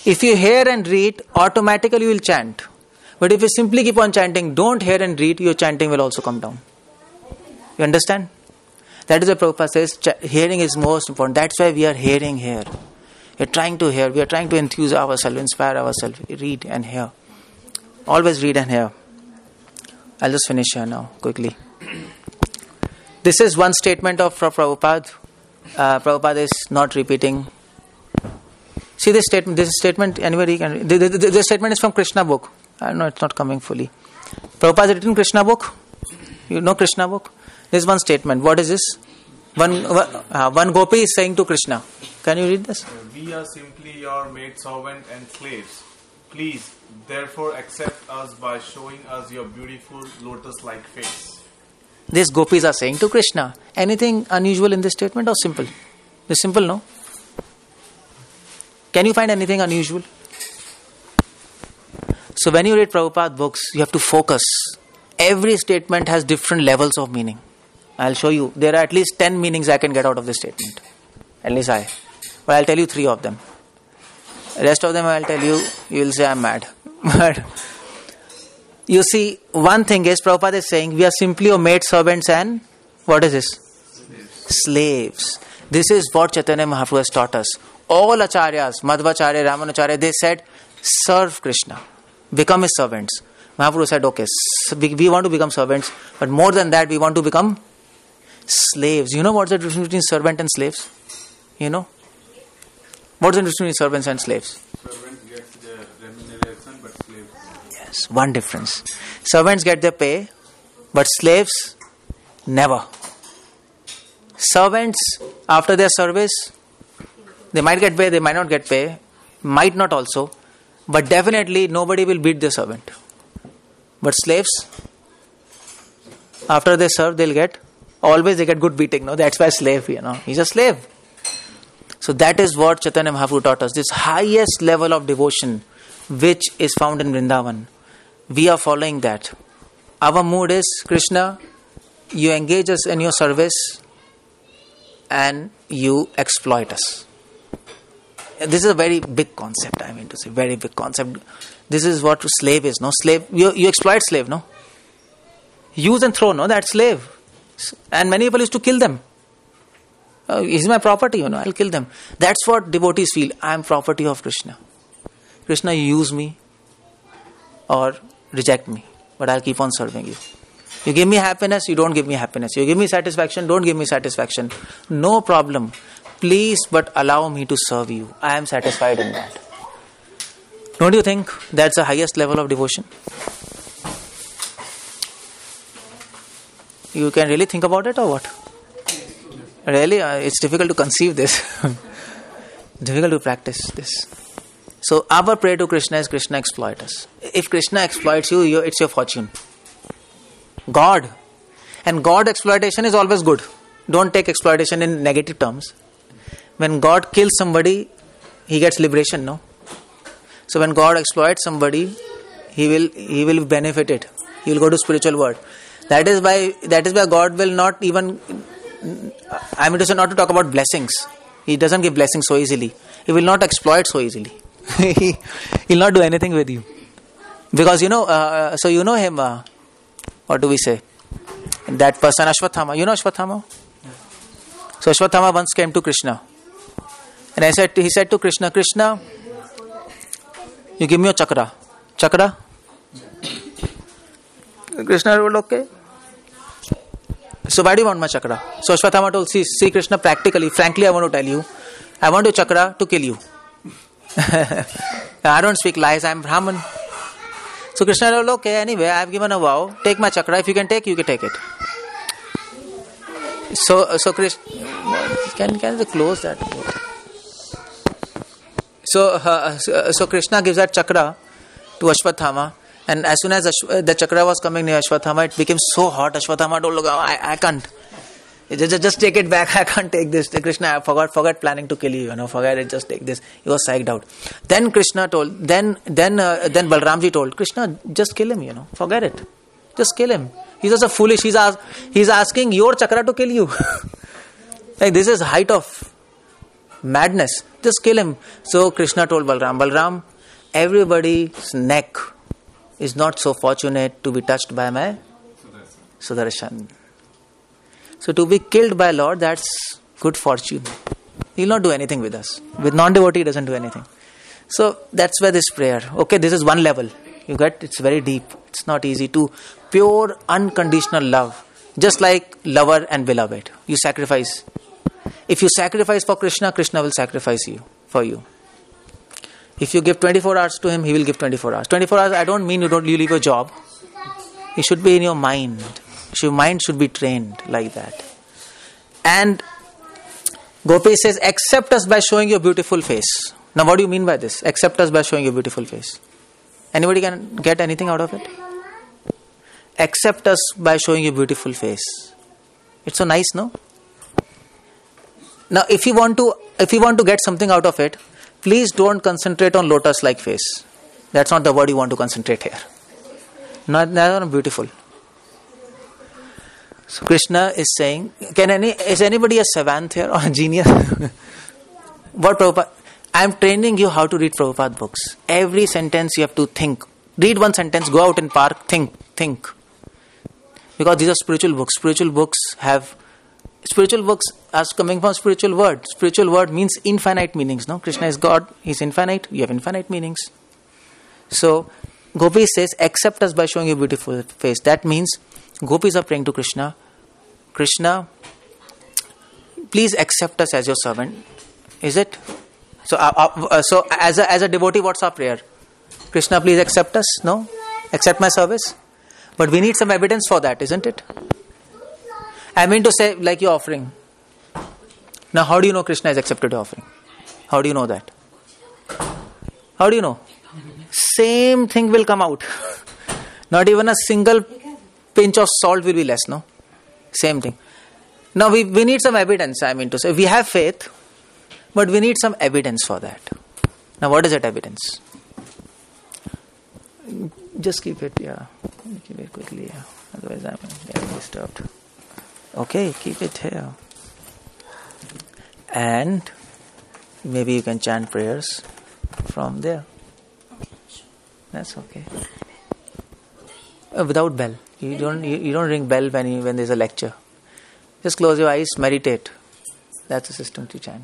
If you hear and read, automatically you will chant. But if you simply keep on chanting, don't hear and read, your chanting will also come down. You understand? That is why Prabhupada says hearing is most important. That's why we are hearing here. We are trying to hear. We are trying to enthuse ourselves, inspire ourselves. Read and hear. Always read and hear. I'll just finish here now, quickly. This is one statement of Prabhupada. Prabhupada is not repeating. See this statement. This statement, anybody can. This statement is from Krishna book. I know it's not coming fully. Prabhupada has written Krishna book. You know Krishna book. This is one statement. What is this? One gopi is saying to Krishna. Can you read this? We are simply your maid servant and slaves. Please, therefore, accept us by showing us your beautiful lotus-like face. These gopis are saying to Krishna. Anything unusual in this statement or simple? It's simple, no? Can you find anything unusual? So when you read Prabhupada books, you have to focus. Every statement has different levels of meaning. I'll show you. There are at least 10 meanings I can get out of this statement. At least I. But I'll tell you 3 of them. The rest of them I'll tell you, you will say I'm mad. But you see, one thing is, Prabhupada is saying, we are simply your maid servants and, what is this? Slaves. This is what Chaitanya Mahaprabhu has taught us. All acharyas, Madhvacharya, Ramanacharya, they said, serve Krishna. Become his servants. Mahaprabhu said, okay, we want to become servants, but more than that, we want to become slaves. You know what's the difference between servant and slaves? You know? What's the difference between servants and slaves? Servant gets the remuneration, but slaves don't. Yes, one difference. Servants get their pay, but slaves never. Servants, after their service, they might get pay, they might not get pay, might not also, but definitely nobody will beat their servant. But slaves, After they serve, they get good beating. No, that's why slave. He's a slave. So that is what Chaitanya Mahaprabhu taught us. This highest level of devotion, which is found in Vrindavan, we are following that. Our mood is, Krishna, you engage us in your service and you exploit us. This is a very big concept, I mean to say, very big concept. This is what slave is, no? Slave, you exploit slave, no? Use and throw, no? That's slave. And many people used to kill them. He's my property, I'll kill them. That's what devotees feel. I am property of Krishna. Krishna, you use me or reject me, but I'll keep on serving you. You give me happiness, you don't give me happiness. You give me satisfaction, don't give me satisfaction. No problem. Please, but allow me to serve you. I am satisfied in that. Don't you think that's the highest level of devotion? You can really think about it or what? Really, it's difficult to conceive this. Difficult to practice this. So our prayer to Krishna is, Krishna exploit us. If Krishna exploits you, it's your fortune. God. And God exploitation is always good. Don't take exploitation in negative terms. When God kills somebody, he gets liberation, no? So when God exploits somebody, he will be benefited. He will go to spiritual world. That is why God will not even, I mean to say, not to talk about blessings. He doesn't give blessings so easily. He will not exploit so easily. He will not do anything with you. Because so you know him, what do we say? That person, Ashwathama. You know Ashwathama? So Ashwathama once came to Krishna. And he said to Krishna, Krishna, you give me a chakra. Chakra? Krishna told, okay. So why do you want my chakra? So Ashwathama told, see Krishna, practically, frankly, I want to tell you, I want your chakra to kill you. I don't speak lies, I am Brahman. So Krishna told, okay, anyway, I have given a vow, take my chakra, if you can take it. So Krishna, can you close that? So Krishna gives that chakra to Ashwathama, and as soon as the chakra was coming near Ashwathama, it became so hot. Ashwathama told, I can't. Just take it back. I can't take this. Krishna, I forgot planning to kill you. Forget it. Just take this. He was psyched out. Then Krishna told. Then Balramji told, Krishna, just kill him. Forget it. Just kill him. He's also foolish. He's asking your chakra to kill you. Like, this is height of madness. Just kill him. So Krishna told Balram, everybody's neck is not so fortunate to be touched by my Sudarshan. So to be killed by Lord, that's good fortune. He'll not do anything with us. With non-devotee, he doesn't do anything. So that's where this prayer. Okay, this is one level. You get, it's very deep. It's not easy to pure unconditional love. Just like lover and beloved. You sacrifice. If you sacrifice for Krishna, Krishna will sacrifice you for you. If you give 24 hours to him, he will give 24 hours. 24 hours, I don't mean you leave your job. It should be in your mind. Your mind should be trained like that. And Gopi says, accept us by showing your beautiful face. Now what do you mean by this? Accept us by showing your beautiful face. Anybody can get anything out of it? Accept us by showing your beautiful face. It's so nice, no? Now if you want to get something out of it, please don't concentrate on lotus-like face. That's not the word you want to concentrate here. Not beautiful. So Krishna is saying, is anybody a savant here or a genius? What Prabhupada? I am training you how to read Prabhupada books. Every sentence you have to think. Read one sentence, go out in park, think. Because these are spiritual books. Spiritual books are coming from spiritual word. Spiritual word means infinite meanings. No, Krishna is God. He's infinite. You have infinite meanings. So Gopi says, accept us by showing your beautiful face. That means Gopis are praying to Krishna. Krishna, please accept us as your servant. Is it? So as a devotee, what's our prayer? Krishna, please accept us. No? Accept my service. But we need some evidence for that, isn't it? I mean to say, like your offering. Now, how do you know Krishna has accepted your offering? How do you know that? How do you know? Same thing will come out. Not even a single pinch of salt will be less, no? Same thing. Now we need some evidence, I mean to say. We have faith, but we need some evidence for that. Now what is that evidence? Just keep it, yeah. Keep it quickly, yeah. Otherwise I'm getting disturbed. Okay, keep it here. And maybe you can chant prayers from there. That's okay. Without bell. You don't ring bell when there's a lecture. Just close your eyes, meditate. That's the system to chant.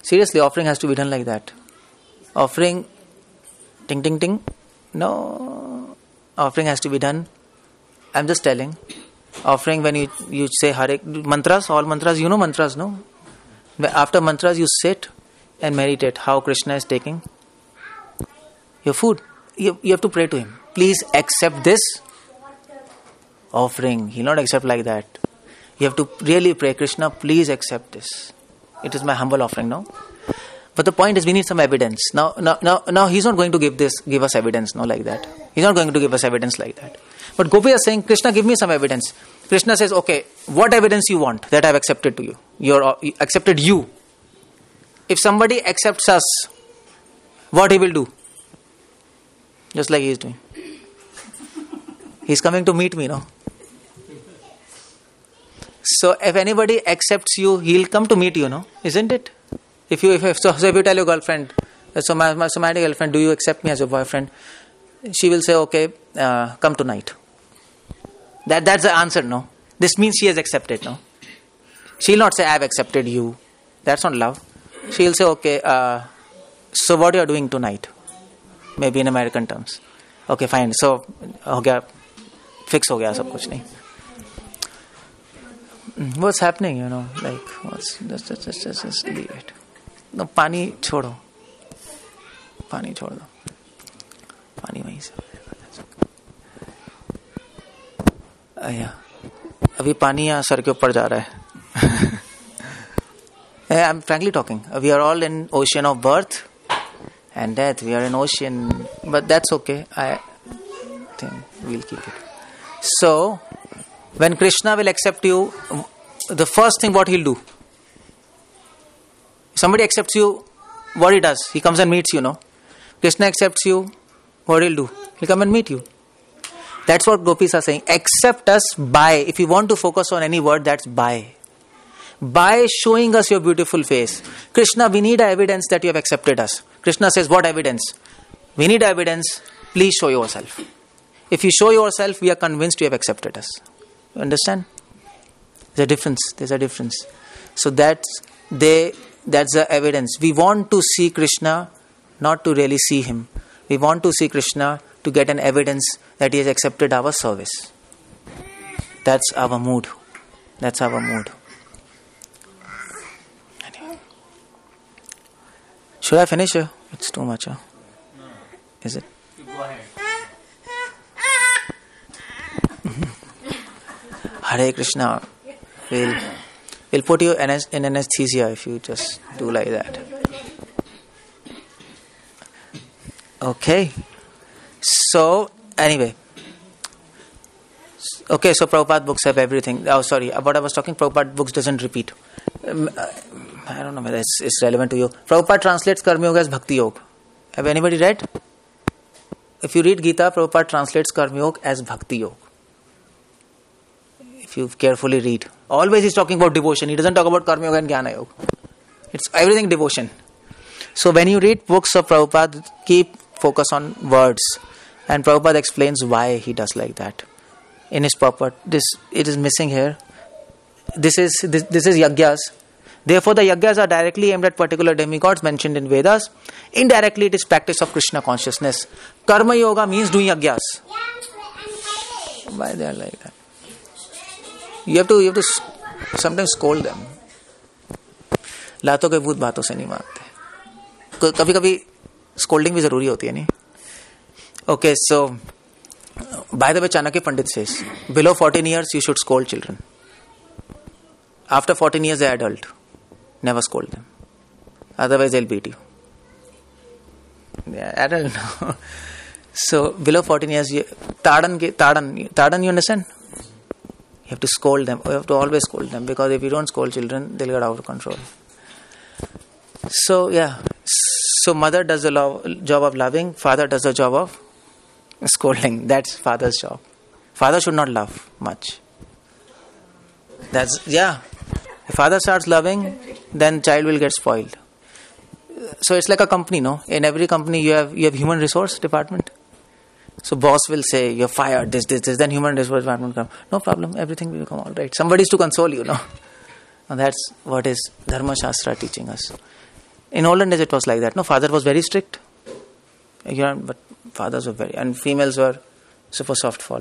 Seriously, offering has to be done like that. Offering, ting ting ting. No. Offering has to be done. I'm just telling. Offering when you say Hare mantras, all mantras, you know mantras, no? After mantras you sit and meditate how Krishna is taking your food. You have to pray to him. Please accept this offering. He'll not accept like that. You have to really pray, Krishna, please accept this. It is my humble offering, no? But the point is we need some evidence. Now he's not going to give us evidence, no, like that. He's not going to give us evidence like that. But Gopi is saying, Krishna, give me some evidence. Krishna says, okay, what evidence you want that I have accepted to you? Accepted you. If somebody accepts us, what he will do? Just like he is doing. He's coming to meet me, no? So if anybody accepts you, he'll come to meet you, no? Isn't it? If you tell your girlfriend, so my girlfriend, do you accept me as your boyfriend? She will say, okay, come tonight. That's the answer, no? This means she has accepted, no? She'll not say, I have accepted you. That's not love. She'll say, okay, so what you are doing tonight? Maybe in American terms. Okay, fine. So, ho gaya, fix ho gaya, sab kuch nahi. What's happening, you know? Like, just leave it. No, pani chodo. Pani chhod do. Pani wahi se. Yeah. अभी पानी यहाँ sir के ऊपर जा रहा है. I'm frankly talking. We are all in ocean of birth and death. We are in ocean, but that's okay. I think we'll keep it. So, when Krishna will accept you, the first thing what he'll do, somebody accepts you, what he does, he comes and meets you, no? Krishna accepts you, what he'll do? He'll come and meet you. That's what gopis are saying. Accept us by, if you want to focus on any word, that's by. By showing us your beautiful face. Krishna, we need evidence that you have accepted us. Krishna says, what evidence? We need evidence. Please show yourself. If you show yourself, we are convinced you have accepted us. You understand? There's a difference. So that's the evidence. We want to see Krishna, not to really see him. We want to see Krishna to get an evidence that he has accepted our service. That's our mood. Anyway. Should I finish here? It's too much, huh? No. Is it? You go ahead. Hare Krishna. We'll put you in anesthesia if you just do like that. Okay. So, anyway. Okay, so Prabhupada books have everything. Oh, sorry. What I was talking, Prabhupada books doesn't repeat. I don't know whether it's relevant to you. Prabhupada translates Karma Yoga as Bhakti Yoga. Have anybody read? If you read Gita, Prabhupada translates Karma Yoga as Bhakti Yoga. If you carefully read. Always he's talking about devotion. He doesn't talk about Karma Yoga and Jnana Yoga. It's everything devotion. So when you read books of Prabhupada, keep focus on words. And Prabhupada explains why he does like that. In his purport, it is missing here. This is yagyas. Therefore, the yagyas are directly aimed at particular demigods mentioned in Vedas. Indirectly, it is practice of Krishna consciousness. Karma yoga means doing yagyas. Why they are like that? You have to sometimes scold them. लातों के भूत बातों से नहीं मारते. कभी-कभी scolding भी जरूरी होती है नहीं. Okay, so by the way, Chanakya Pandit says, below 14 years you should scold children. After 14 years they are adult. Never scold them. Otherwise they'll beat you. I don't know. So below 14 years, Tadan, you understand? You have to scold them. You have to always scold them, because if you don't scold children, they'll get out of control. So, yeah. So, mother does the job of loving, father does the job of scolding. That's father's job. Father should not love much. If father starts loving, then child will get spoiled. So, it's like a company, no? In every company, you have human resource department. So boss will say, you're fired, this, then human resource department come. No problem, everything will become all right. Somebody is to console you, no? And that's what is Dharma Shastra teaching us. In olden days it was like that. No, father was very strict. But fathers were and females were super soft for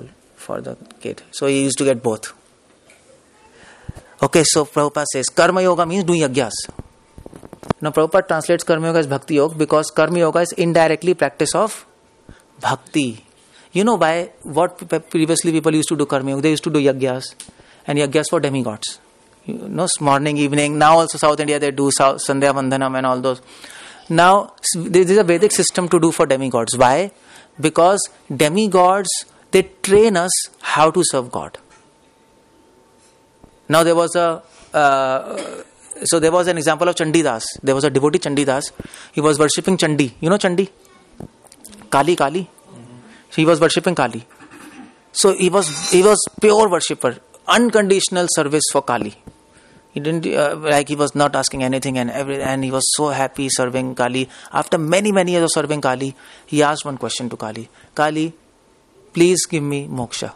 the kid. So he used to get both. Okay, so Prabhupada says, Karma Yoga means doing yajnas. Now Prabhupada translates Karma Yoga as Bhakti Yoga, because Karma Yoga is indirectly practice of Bhakti. You know by what previously people used to do Karma Yoga? They used to do yajnas, and yajnas for demigods. Morning, evening. Now also South India they do Sandhya Vandhanam and all those. Now there is a Vedic system to do for demigods. Why? Because demigods, they train us how to serve God. Now there was an example of Chandidas. There was a devotee Chandidas. He was worshipping Chandi. You know Chandi? Kali. He was worshipping Kali. So he was pure worshipper, unconditional service for Kali. He didn't he was not asking anything, and he was so happy serving Kali. After many years of serving Kali, he asked one question to Kali. Kali, please give me moksha.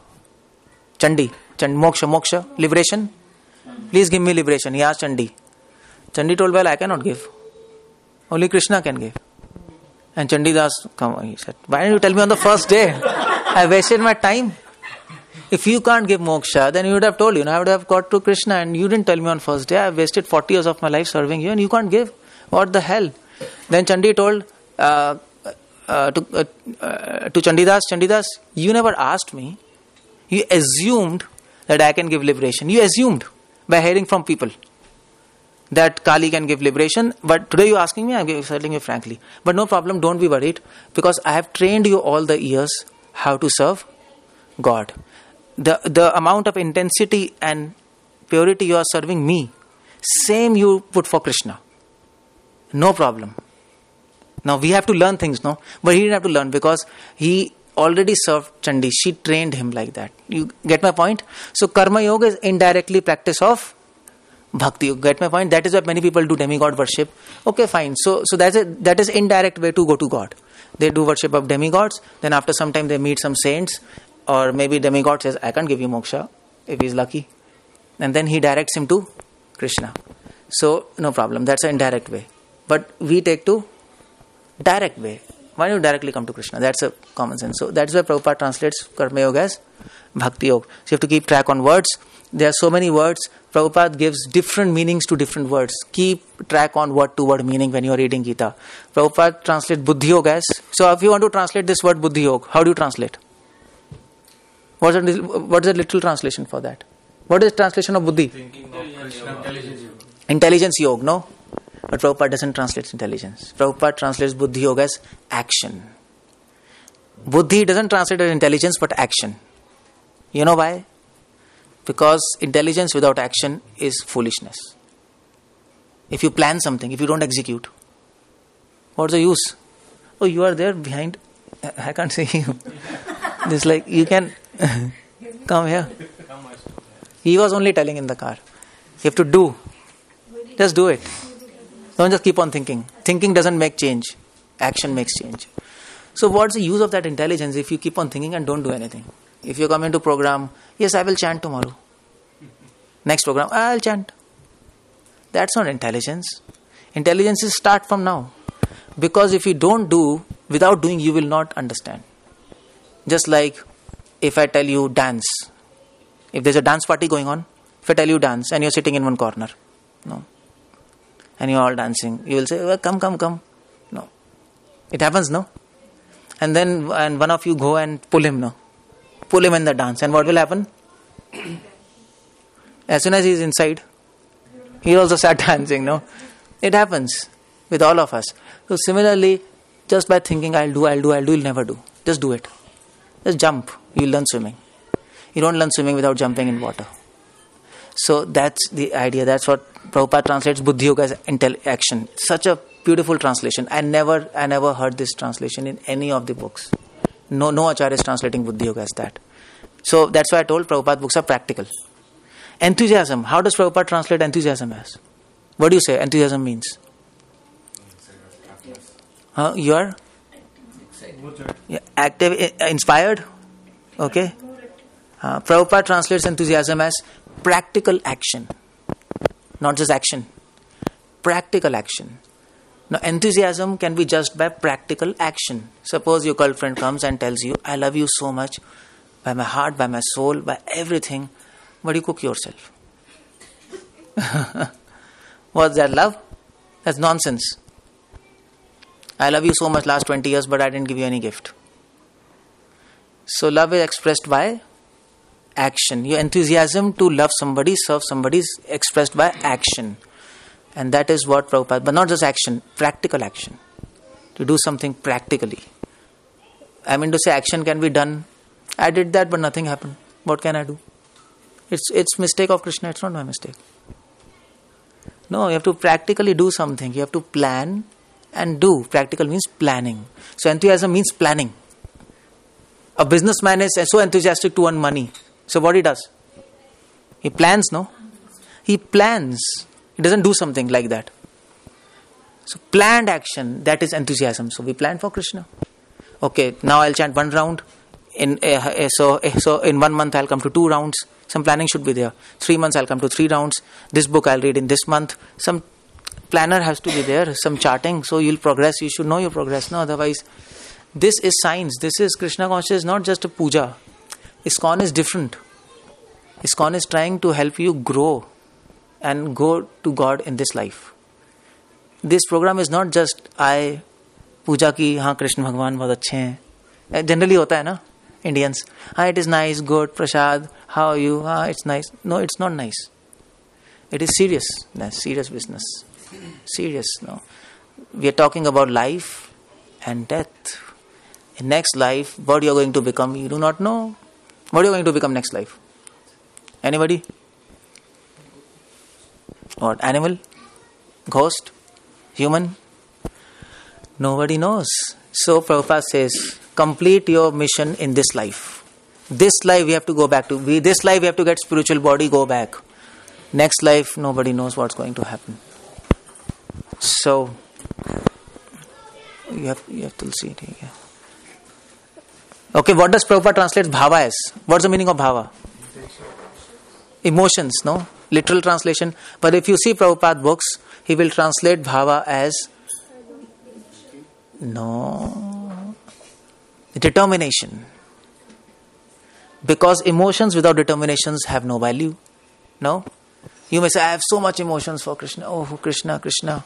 Chandi, moksha, liberation. Please give me liberation. He asked Chandi. Chandi told, well, I cannot give. Only Krishna can give. And Chandidas, he said, why didn't you tell me on the first day? I wasted my time. If you can't give moksha, then you would have told, I would have got to Krishna, and you didn't tell me on first day. I wasted 40 years of my life serving you, and you can't give. What the hell? Then Chandi told to Chandidas, you never asked me. You assumed that I can give liberation. You assumed by hearing from people that Kali can give liberation, but today you're asking me, I'm telling you frankly. But no problem, don't be worried, because I have trained you all the years how to serve God. The amount of intensity and purity you are serving me, same you put for Krishna. No problem. Now we have to learn things, no? But he didn't have to learn, because he already served Chandi. She trained him like that. You get my point? So Karma Yoga is indirectly practice of Bhakti. You get my point? That is why many people do demigod worship. Okay, fine. So that is indirect way to go to God. They do worship of demigods. Then after some time they meet some saints, or maybe demigod says, I can't give you moksha, if he's lucky. And then he directs him to Krishna. So no problem. That's an indirect way. But we take to direct way. Why don't you directly come to Krishna? That's a common sense. So that's why Prabhupada translates Karma Yoga as Bhakti Yoga. So you have to keep track on words. There are so many words. Prabhupada gives different meanings to different words. Keep track on word to word meaning when you are reading Gita. Prabhupada translates Buddhi Yoga as. So if you want to translate this word Buddhi Yoga, how do you translate? What is the literal translation for that? What is the translation of Buddhi? Thinking of Krishna. Intelligence Yoga, no? But Prabhupada doesn't translate intelligence. Prabhupada translates Buddhi Yoga as action. Buddhi doesn't translate as intelligence, but action. You know why? Because intelligence without action is foolishness. If you plan something, if you don't execute, what's the use? Oh, you are there behind. I can't see you. This like, you can come here. He was only telling in the car. You have to do. Just do it. Don't just keep on thinking. Thinking doesn't make change. Action makes change. So what's the use of that intelligence if you keep on thinking and don't do anything? If you come into program, yes, I will chant tomorrow. Next program, I'll chant. That's not intelligence. Intelligence is start from now. Because if you don't do, without doing, you will not understand. Just like if I tell you dance. If there's a dance party going on, if I tell you dance and you're sitting in one corner, no, and you're all dancing, you will say, well, come. No. It happens, no? And then one of you go and pull him, no? Pull him in the dance. And what will happen? As soon as he's inside, he also start dancing, no? It happens with all of us. So similarly, just by thinking, I'll do, you'll never do. Just do it. Just jump. You'll learn swimming. You don't learn swimming without jumping in water. So that's the idea. That's what Prabhupada translates Buddhi Yoga as action. Such a beautiful translation. I never heard this translation in any of the books. No Acharya is translating Buddhi Yoga as that. So that's why I told Prabhupada books are practical. Enthusiasm. How does Prabhupada translate enthusiasm as? What do you say enthusiasm means? You are? Yeah, active, inspired? Okay. Prabhupada translates enthusiasm as practical action. Not just action. Practical action. Now, enthusiasm can be judged by practical action. Suppose your girlfriend comes and tells you, I love you so much, by my heart, by my soul, by everything, but you cook yourself. What's that love? That's nonsense. I love you so much last 20 years, but I didn't give you any gift. So love is expressed by action. Your enthusiasm to love somebody, serve somebody is expressed by action. And that is what Prabhupada, but not just action, practical action. To do something practically. I mean to say action can be done. I did that but nothing happened. What can I do? It's mistake of Krishna, it's not my mistake. No, you have to practically do something. You have to plan and do. Practical means planning. So enthusiasm means planning. A businessman is so enthusiastic to earn money. So what he does? He plans, no? He plans. He doesn't do something like that. So planned action, that is enthusiasm. So we plan for Krishna. Okay, now I'll chant 1 round. So in 1 month I'll come to 2 rounds. Some planning should be there. 3 months I'll come to 3 rounds. This book I'll read in this month. Some planner has to be there. Some charting. So you'll progress. You should know your progress. No, otherwise, this is science. This is Krishna Consciousness, not just a puja. ISKCON is different. ISKCON is trying to help you grow and go to God in this life. This program is not just I puja ki, हाँ कृष्ण भगवान बहुत अच्छे हैं. Generally होता है ना, Indians. It is nice, good, prasad, how are you? It's nice. No, it's not nice. It is serious. That's serious business. Serious, no. We are talking about life and death. In next life, what you are going to become, you do not know. What are you going to become next life? Anybody? What? Animal? Ghost? Human? Nobody knows. So Prabhupada says, complete your mission in this life. This life we have to go back to. This life we have to get spiritual body, go back. Next life, nobody knows what's going to happen. So, you have to see it here. Okay, what does Prabhupada translate bhava as? What's the meaning of bhava? Emotions, no? Literal translation. But if you see Prabhupada books, he will translate bhava as determination. Because emotions without determinations have no value. No? You may say, I have so much emotions for Krishna. Oh, Krishna, Krishna.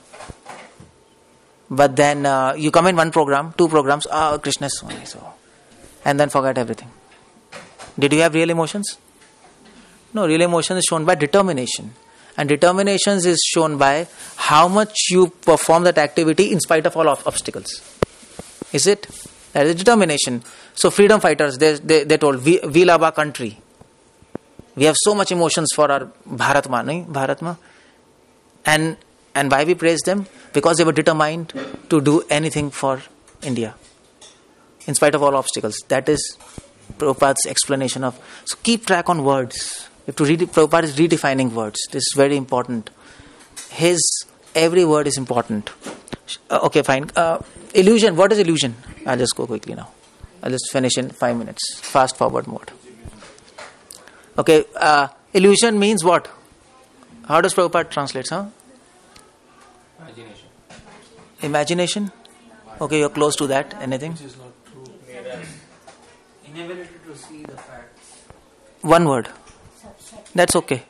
But then you come in 1 program, 2 programs, Krishna is so. And then forget everything. Did you have real emotions? No, real emotion is shown by determination. And determination is shown by how much you perform that activity in spite of all obstacles. Is it? That is determination. So freedom fighters, they told, we love our country. We have so much emotions for our Bharatma. And why we praise them? Because they were determined to do anything for India. In spite of all obstacles. That is Prabhupada's explanation of... So keep track on words. You have to read it. Prabhupada is redefining words. This is very important. Every word is important. Okay, fine. Illusion. What is illusion? I'll just go quickly now. I'll just finish in 5 minutes. Fast forward mode. Okay, illusion means what? How does Prabhupada translate, Imagination. Imagination? Okay, you're close to that. Anything? Which is not true. Inability to see the facts. 1 word. That's okay.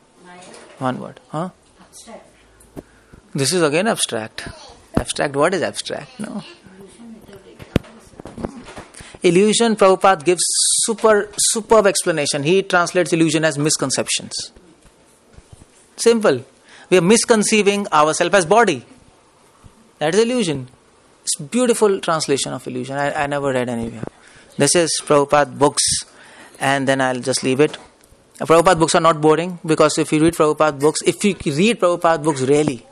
1 word. Abstract. This is again abstract. Abstract, what is abstract? No. Illusion, Prabhupada gives superb explanation. He translates illusion as misconceptions. Simple. We are misconceiving ourselves as body. That is illusion. It's beautiful translation of illusion. I never read anywhere. This is Prabhupada books. And then I'll just leave it. Prabhupada books are not boring, because if you read Prabhupada books really,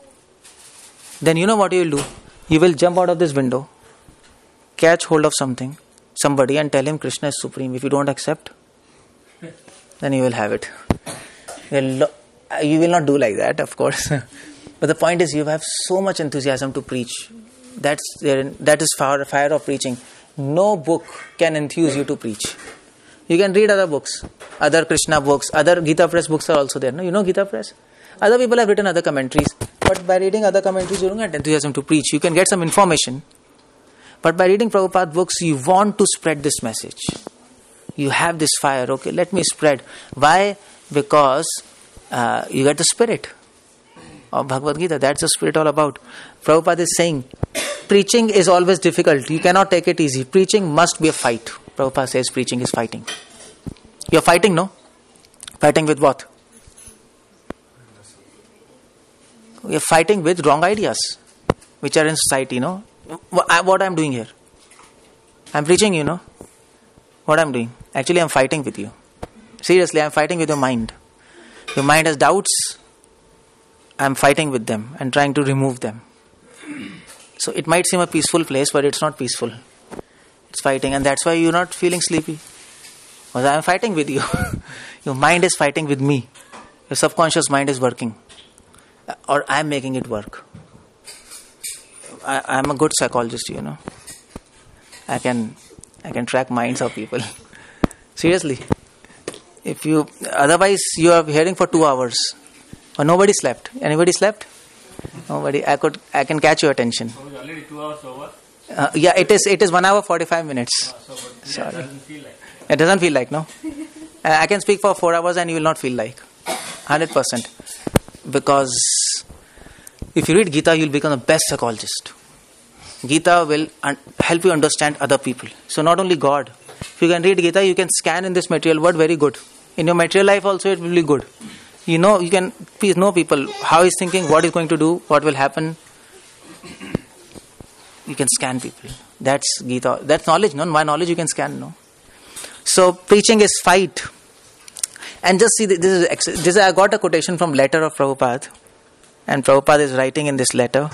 then you know what you will do? You will jump out of this window, catch hold of somebody and tell him Krishna is supreme. If you don't accept, then you will have it. You will not do like that, of course. But the point is, you have so much enthusiasm to preach. That is fire of preaching. No book can enthuse you to preach. You can read other books, other Krishna books, other Gita Press books are also there. No, you know Gita Press? Other people have written other commentaries. But by reading other commentaries, you don't get enthusiasm to preach. You can get some information. But by reading Prabhupada books, you want to spread this message. You have this fire. Okay, let me spread. Why? Because you get the spirit of Bhagavad Gita. That's the spirit all about. Prabhupada is saying, preaching is always difficult. You cannot take it easy. Preaching must be a fight. Prabhupada says preaching is fighting. You're fighting, no? Fighting with what? You're fighting with wrong ideas which are in society, no? What I'm doing here? I'm preaching, you know. What I'm doing? Actually, I'm fighting with you. Seriously, I'm fighting with your mind. Your mind has doubts. I'm fighting with them and trying to remove them. So it might seem a peaceful place, but it's not peaceful. It's fighting, and that's why you're not feeling sleepy. Because I'm fighting with you. Your mind is fighting with me. Your subconscious mind is working. Or I'm making it work. I'm a good psychologist, you know. I can track minds of people. Seriously. Otherwise you are hearing for 2 hours. Or nobody slept. Anybody slept? Nobody. I can catch your attention. So it's already 2 hours over? Yeah, it is 1 hour 45 minutes. Sorry. It doesn't feel like. It doesn't feel like, no? I can speak for 4 hours and you will not feel like. 100%. Because if you read Gita, you will become the best psychologist. Gita will help you understand other people. So not only God. If you can read Gita, you can scan in this material world very good. In your material life also it will be good. You know, you can please know people, how he's thinking, what he's going to do, what will happen. You can scan people. That's Gita. That's knowledge, no? My knowledge you can scan, no? So preaching is fight. And just see, this I got a quotation from letter of Prabhupada. And Prabhupada is writing in this letter.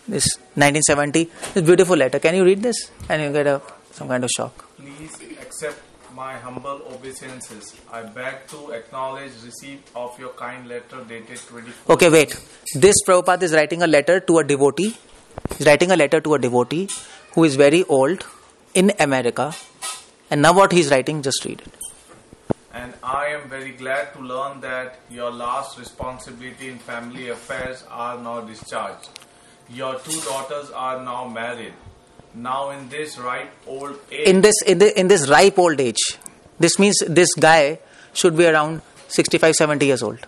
This 1970. This beautiful letter. Can you read this? And you get some kind of shock. Please accept my humble obeisances. I beg to acknowledge receipt of your kind letter dated 24. Okay, wait. This Prabhupada is writing a letter to a devotee. He's writing a letter to a devotee who is very old in America. And now what he's writing, just read it. And I am very glad to learn that your last responsibility in family affairs are now discharged. Your 2 daughters are now married. Now in this ripe old age. In this ripe old age. This means this guy should be around 65-70 years old.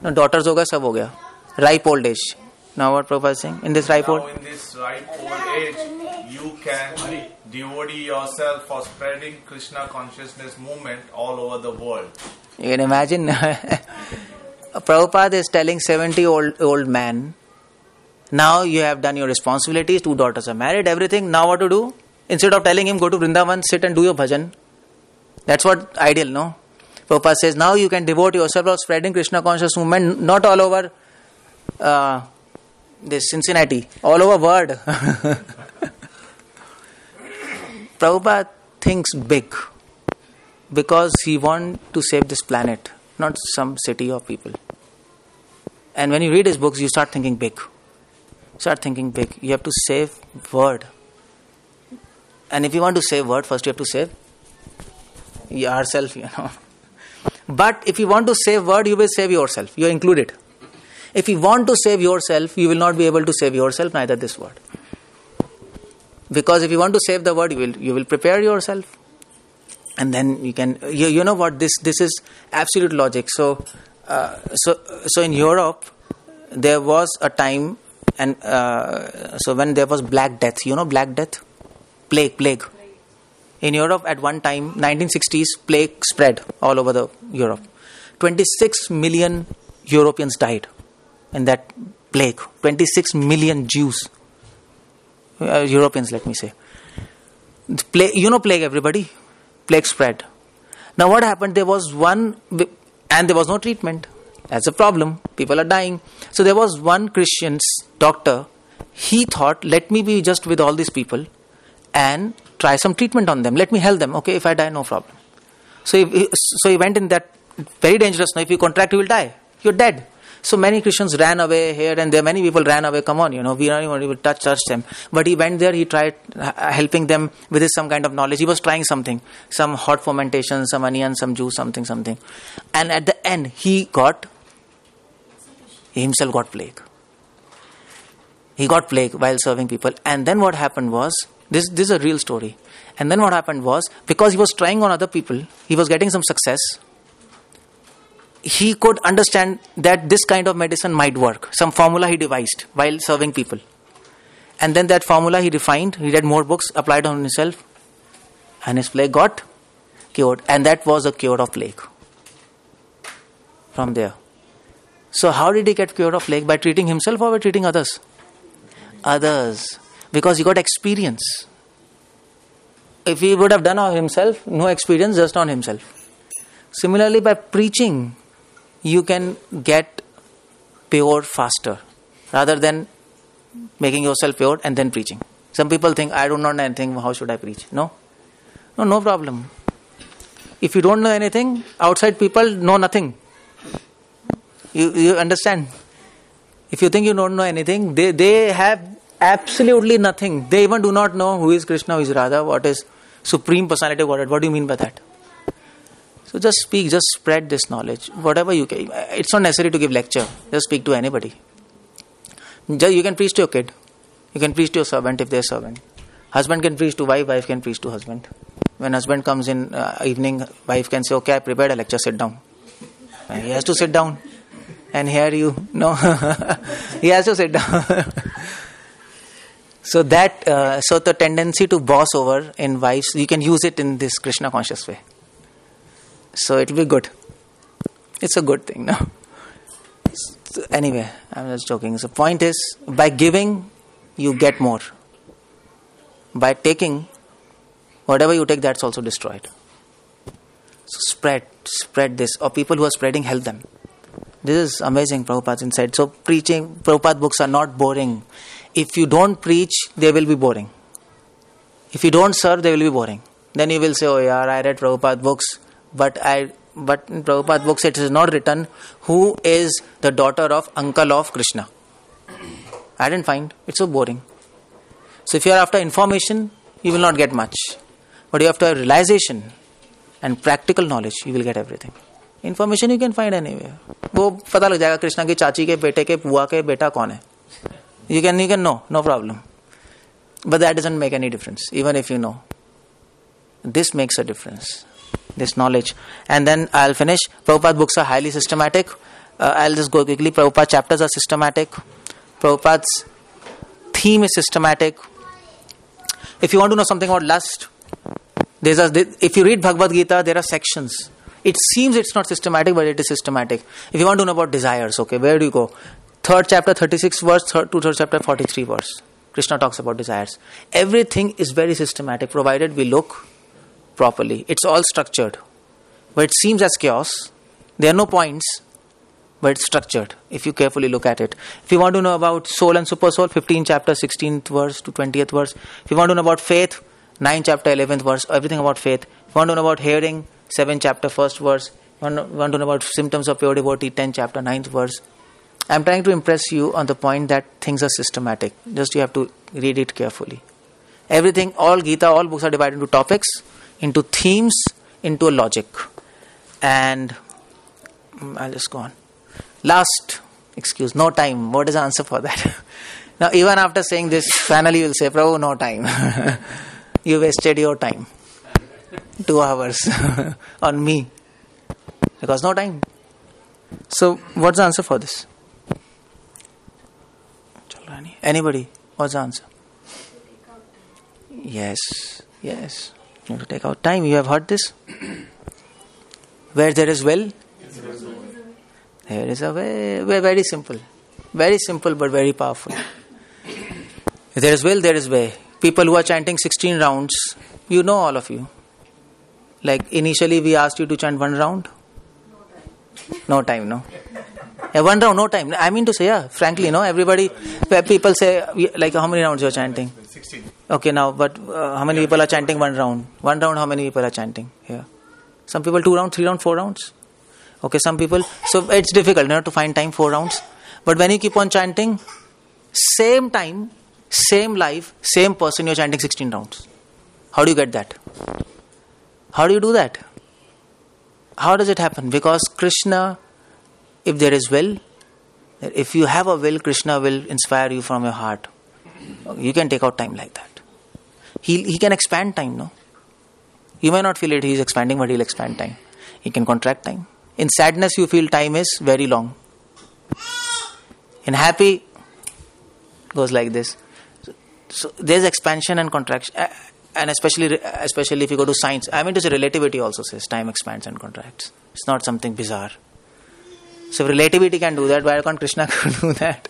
Now daughters hoga, sab ho gaya. Ripe old age. Now what Prabhupada is saying? In this ripe old age, you can devote yourself for spreading Krishna Consciousness movement all over the world. You can imagine. Prabhupada is telling 70-old man, now you have done your responsibilities, 2 daughters are married, everything, now what to do? Instead of telling him, go to Vrindavan, sit and do your bhajan. That's what ideal, no? Prabhupada says, now you can devote yourself for spreading Krishna Consciousness movement, not all over this Cincinnati, all over world. Prabhupada thinks big because he wants to save this planet, not some city or people. And when you read his books, you start thinking big. Start thinking big. You have to save word. And if you want to save word, first you have to save yourself, you know. But if you want to save word, you will save yourself. You are included. If you want to save yourself, you will not be able to save yourself, neither this word. Because if you want to save the word, you will prepare yourself. And then you can, you know what, this is absolute logic. So in Europe, there was a time, and so when there was Black Death, you know Black Death? Plague. In Europe at one time, 1960s, plague spread all over the Europe. 26 million Europeans died in that plague. 26 million Jews. Europeans, let me say. Plague, you know plague, everybody? Plague spread. Now what happened? There was one, and there was no treatment. That's a problem. People are dying. So there was one Christian's doctor. He thought, let me be just with all these people and try some treatment on them. Let me help them. Okay, if I die, no problem. So he went in that very dangerous. Now, if you contract, you will die. You're dead. So many Christians ran away here and there. Many people ran away. Come on, we don't even able to touch them. But he went there. He tried helping them with some kind of knowledge. He was trying something, some hot fermentation, some onion, some juice, something. And at the end, he himself got plague. He got plague while serving people. And then what happened was, this is a real story. And then what happened was, because he was trying on other people, he was getting some success. He could understand that this kind of medicine might work. Some formula he devised while serving people. And then that formula he refined, he read more books, applied on himself, and his plague got cured. And that was a cure of plague. From there. So how did he get cured of plague? By treating himself or by treating others? Others. Because he got experience. If he would have done on himself, no experience, just on himself. Similarly, by preaching, you can get pure faster rather than making yourself pure and then preaching. Some people think, I don't know anything, how should I preach? No problem. If you don't know anything, outside people know nothing. You understand? If you think you don't know anything, they have absolutely nothing. They even do not know who is Krishna, who is Radha, what is Supreme Personality of Godhead. What do you mean by that? So just speak, just spread this knowledge. Whatever you can. It's not necessary to give lecture. Just speak to anybody. You can preach to your kid. You can preach to your servant if they're servant. Husband can preach to wife, wife can preach to husband. When husband comes in evening, wife can say, okay, I prepared a lecture, sit down. And he has to sit down and hear you. No, he has to sit down. So the tendency to boss over in wives, you can use it in this Krishna conscious way. So it will be good. It's a good thing, no? So anyway, I'm just joking. So point is, by giving, you get more. By taking, whatever you take, that's also destroyed. So spread this. Or people who are spreading, help them. This is amazing, Prabhupada's insight. So preaching, Prabhupada books are not boring. If you don't preach, they will be boring. If you don't serve, they will be boring. Then you will say, oh yeah, I read Prabhupada books, but in Prabhupada books it is not written who is the daughter of uncle of Krishna. I didn't find. It's so boring. So if you are after information, you will not get much. But you have to have realization and practical knowledge, you will get everything. Information you can find anywhere. वो पता लग जाएगा कृष्णा की चाची के बेटे के बुआ के बेटा कौन है. You can know, no problem. But that doesn't make any difference, even if you know. This makes a difference. This knowledge. And then I'll finish. Prabhupada books are highly systematic. I'll just go quickly. Prabhupada chapters are systematic. Prabhupada's theme is systematic. If you want to know something about lust, if you read Bhagavad Gita, there are sections. It seems it's not systematic, but it is systematic. If you want to know about desires, okay, where do you go? 3rd chapter 36 verse, 3rd chapter 43 verse. Krishna talks about desires. Everything is very systematic, provided we look properly. It's all structured. But it seems as chaos. There are no points, but it's structured if you carefully look at it. If you want to know about soul and super soul, 15th chapter 16th verse to 20th verse. If you want to know about faith, 9th chapter 11th verse, everything about faith. If you want to know about hearing, 7th chapter 1st verse. If you want to know about symptoms of pure devotee, 10th chapter 9th verse. I'm trying to impress you on the point that things are systematic. Just you have to read it carefully. Everything, all Gita, all books are divided into topics, into themes, into a logic. And I'll just go on. Last excuse, no time. What is the answer for that? Now, even after saying this, finally you will say, Prabhu, no time. You wasted your time. 2 hours on me. Because no time. So, what's the answer for this? Anybody? What's the answer? Yes. You have to take out time. You have heard this? Where there is will, there is a way. Very simple. Very simple but very powerful. If there is will, there is way. People who are chanting 16 rounds, you know, all of you. Like initially we asked you to chant 1 round. No time, no. Yeah, 1 round, no time. I mean to say, yeah, frankly, no. Everybody, people say, like, how many rounds you are chanting? 16. Okay, now, but how many people are chanting 1 round? 1 round, how many people are chanting here? Some people 2 rounds, 3 rounds, 4 rounds. Okay, some people. So it's difficult, to find time 4 rounds. But when you keep on chanting, same time, same life, same person, you're chanting 16 rounds. How do you get that? How do you do that? How does it happen? Because Krishna, if there is will, if you have a will, Krishna will inspire you from your heart. You can take out time like that. He can expand time, no? You may not feel it, he is expanding, but he'll expand time. He can contract time. In sadness, you feel time is very long. In happy, goes like this. So there's expansion and contraction. And especially if you go to science, I mean to say relativity also says time expands and contracts. It's not something bizarre. So if relativity can do that, why can't Krishna do that?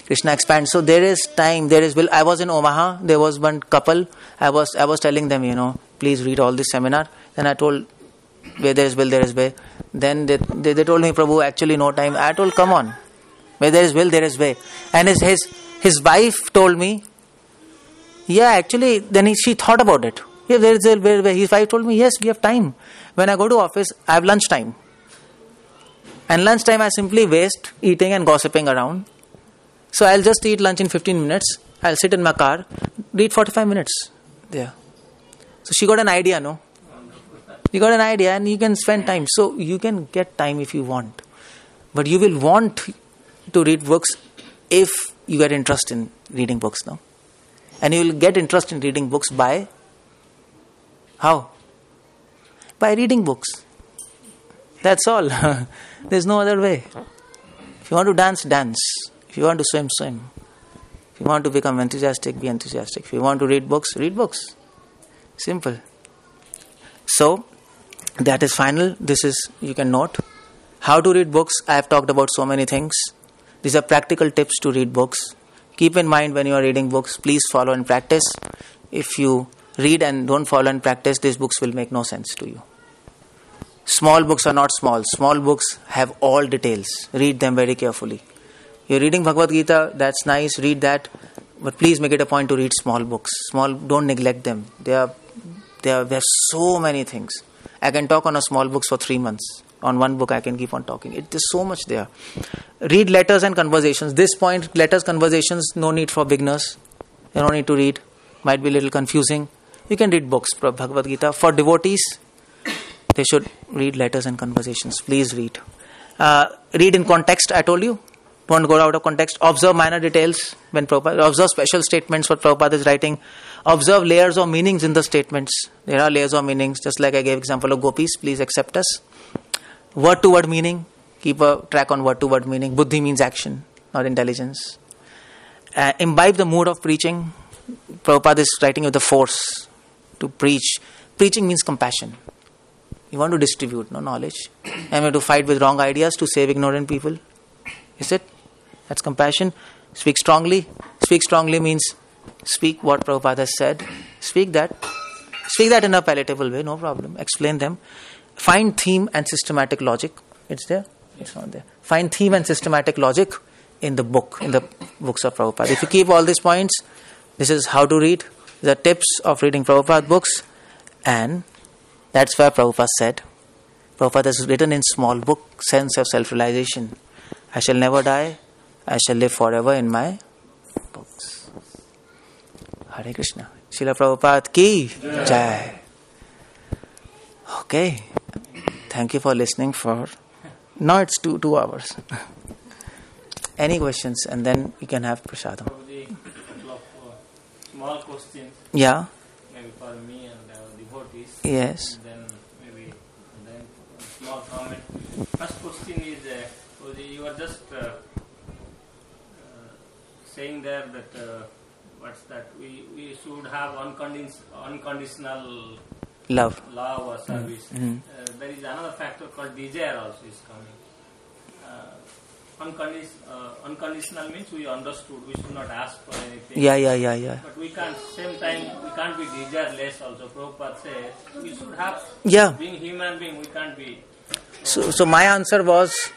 Krishna expands. So there is time, there is will. I was in Omaha, there was one couple, I was telling them, please read all this seminar. Then I told, where there is will, there is way. Then they told me, Prabhu, actually no time. I told, come on. Where there is will, there is way. And his wife told me, yeah, actually, then she thought about it. Yeah, there is a way. His wife told me, yes, we have time. When I go to office, I have lunch time. And lunchtime I simply waste eating and gossiping around. So I'll just eat lunch in 15 minutes. I'll sit in my car, read 45 minutes there. So she got an idea, no? You got an idea and you can spend time. So you can get time if you want. But you will want to read books if you get interest in reading books, no? And you will get interest in reading books by how? By reading books. That's all. There's no other way. If you want to dance, dance. If you want to swim, swim. If you want to become enthusiastic, be enthusiastic. If you want to read books, read books. Simple. So, that is final. This is, you can note. How to read books. I have talked about so many things. These are practical tips to read books. Keep in mind when you are reading books, please follow and practice. If you read and don't follow and practice, these books will make no sense to you. Small books are not small. Small books have all details. Read them very carefully. You're reading Bhagavad Gita, that's nice, read that. But please make it a point to read small books. Don't neglect them. There are so many things. I can talk on a small books for 3 months. On one book I can keep on talking. There's so much there. Read letters and conversations. This point, letters, conversations, no need for beginners. You don't need to read. Might be a little confusing. You can read books, Bhagavad Gita. For devotees, they should read letters and conversations. Please read. Read in context, I told you. Don't go out of context. Observe minor details. When Prabhupada, observe special statements what Prabhupada is writing. Observe layers or meanings in the statements. There are layers or meanings. Just like I gave example of gopis. Please accept us. Word to word meaning. Keep a track on word to word meaning. Buddhi means action, not intelligence. Imbibe the mood of preaching. Prabhupada is writing with the force to preach. Preaching means compassion. You want to distribute knowledge. And you have to fight with wrong ideas to save ignorant people. Is it? That's compassion. Speak strongly. Speak strongly means speak what Prabhupada has said. Speak that. Speak that in a palatable way, no problem. Explain them. Find theme and systematic logic. It's there? It's not there. Find theme and systematic logic in the book, in the books of Prabhupada. If you keep all these points, this is how to read. The tips of reading Prabhupada books. And that's why Prabhupada said, Prabhupada has written in small book, Sense of Self-Realization. I shall never die. I shall live forever in my books. Hare Krishna. Srila Prabhupada ki Jai. Okay. Thank you for listening for... Now it's 2 hours. Any questions? And then we can have prasadam. Probably a couple of small questions. Yeah. Maybe for me and devotees. Yes. And then a small comment. First question is, you were just saying there that what's that? We should have unconditional Love. or service. Mm-hmm. There is another factor called desire also is coming. unconditional means we understood. We should not ask for anything. Yeah. But we can't, same time, we can't be desireless also. Prabhupada says we should have, being human being, we can't be. So my answer was,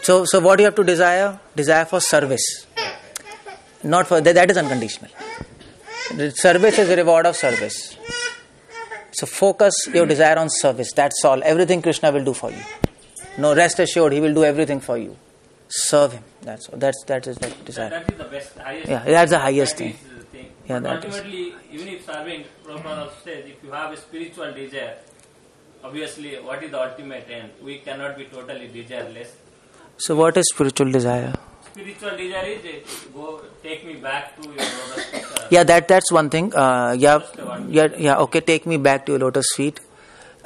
so what you have to desire? Desire for service. Not for, that is unconditional. The service is the reward of service. So focus your desire on service. That's all. Everything Krishna will do for you. No, rest assured, he will do everything for you. Serve him. That's all. That is that desire. That is the best, highest. Yeah, that's the highest thing. Is the thing. Yeah, but that ultimately, even if serving, Prabhupada also says, if you have a spiritual desire, obviously, what is the ultimate end? We cannot be totally desireless. So what is spiritual desire? Spiritual desire is go take me back to your lotus feet. Yeah, that's one thing. Okay, take me back to your lotus feet.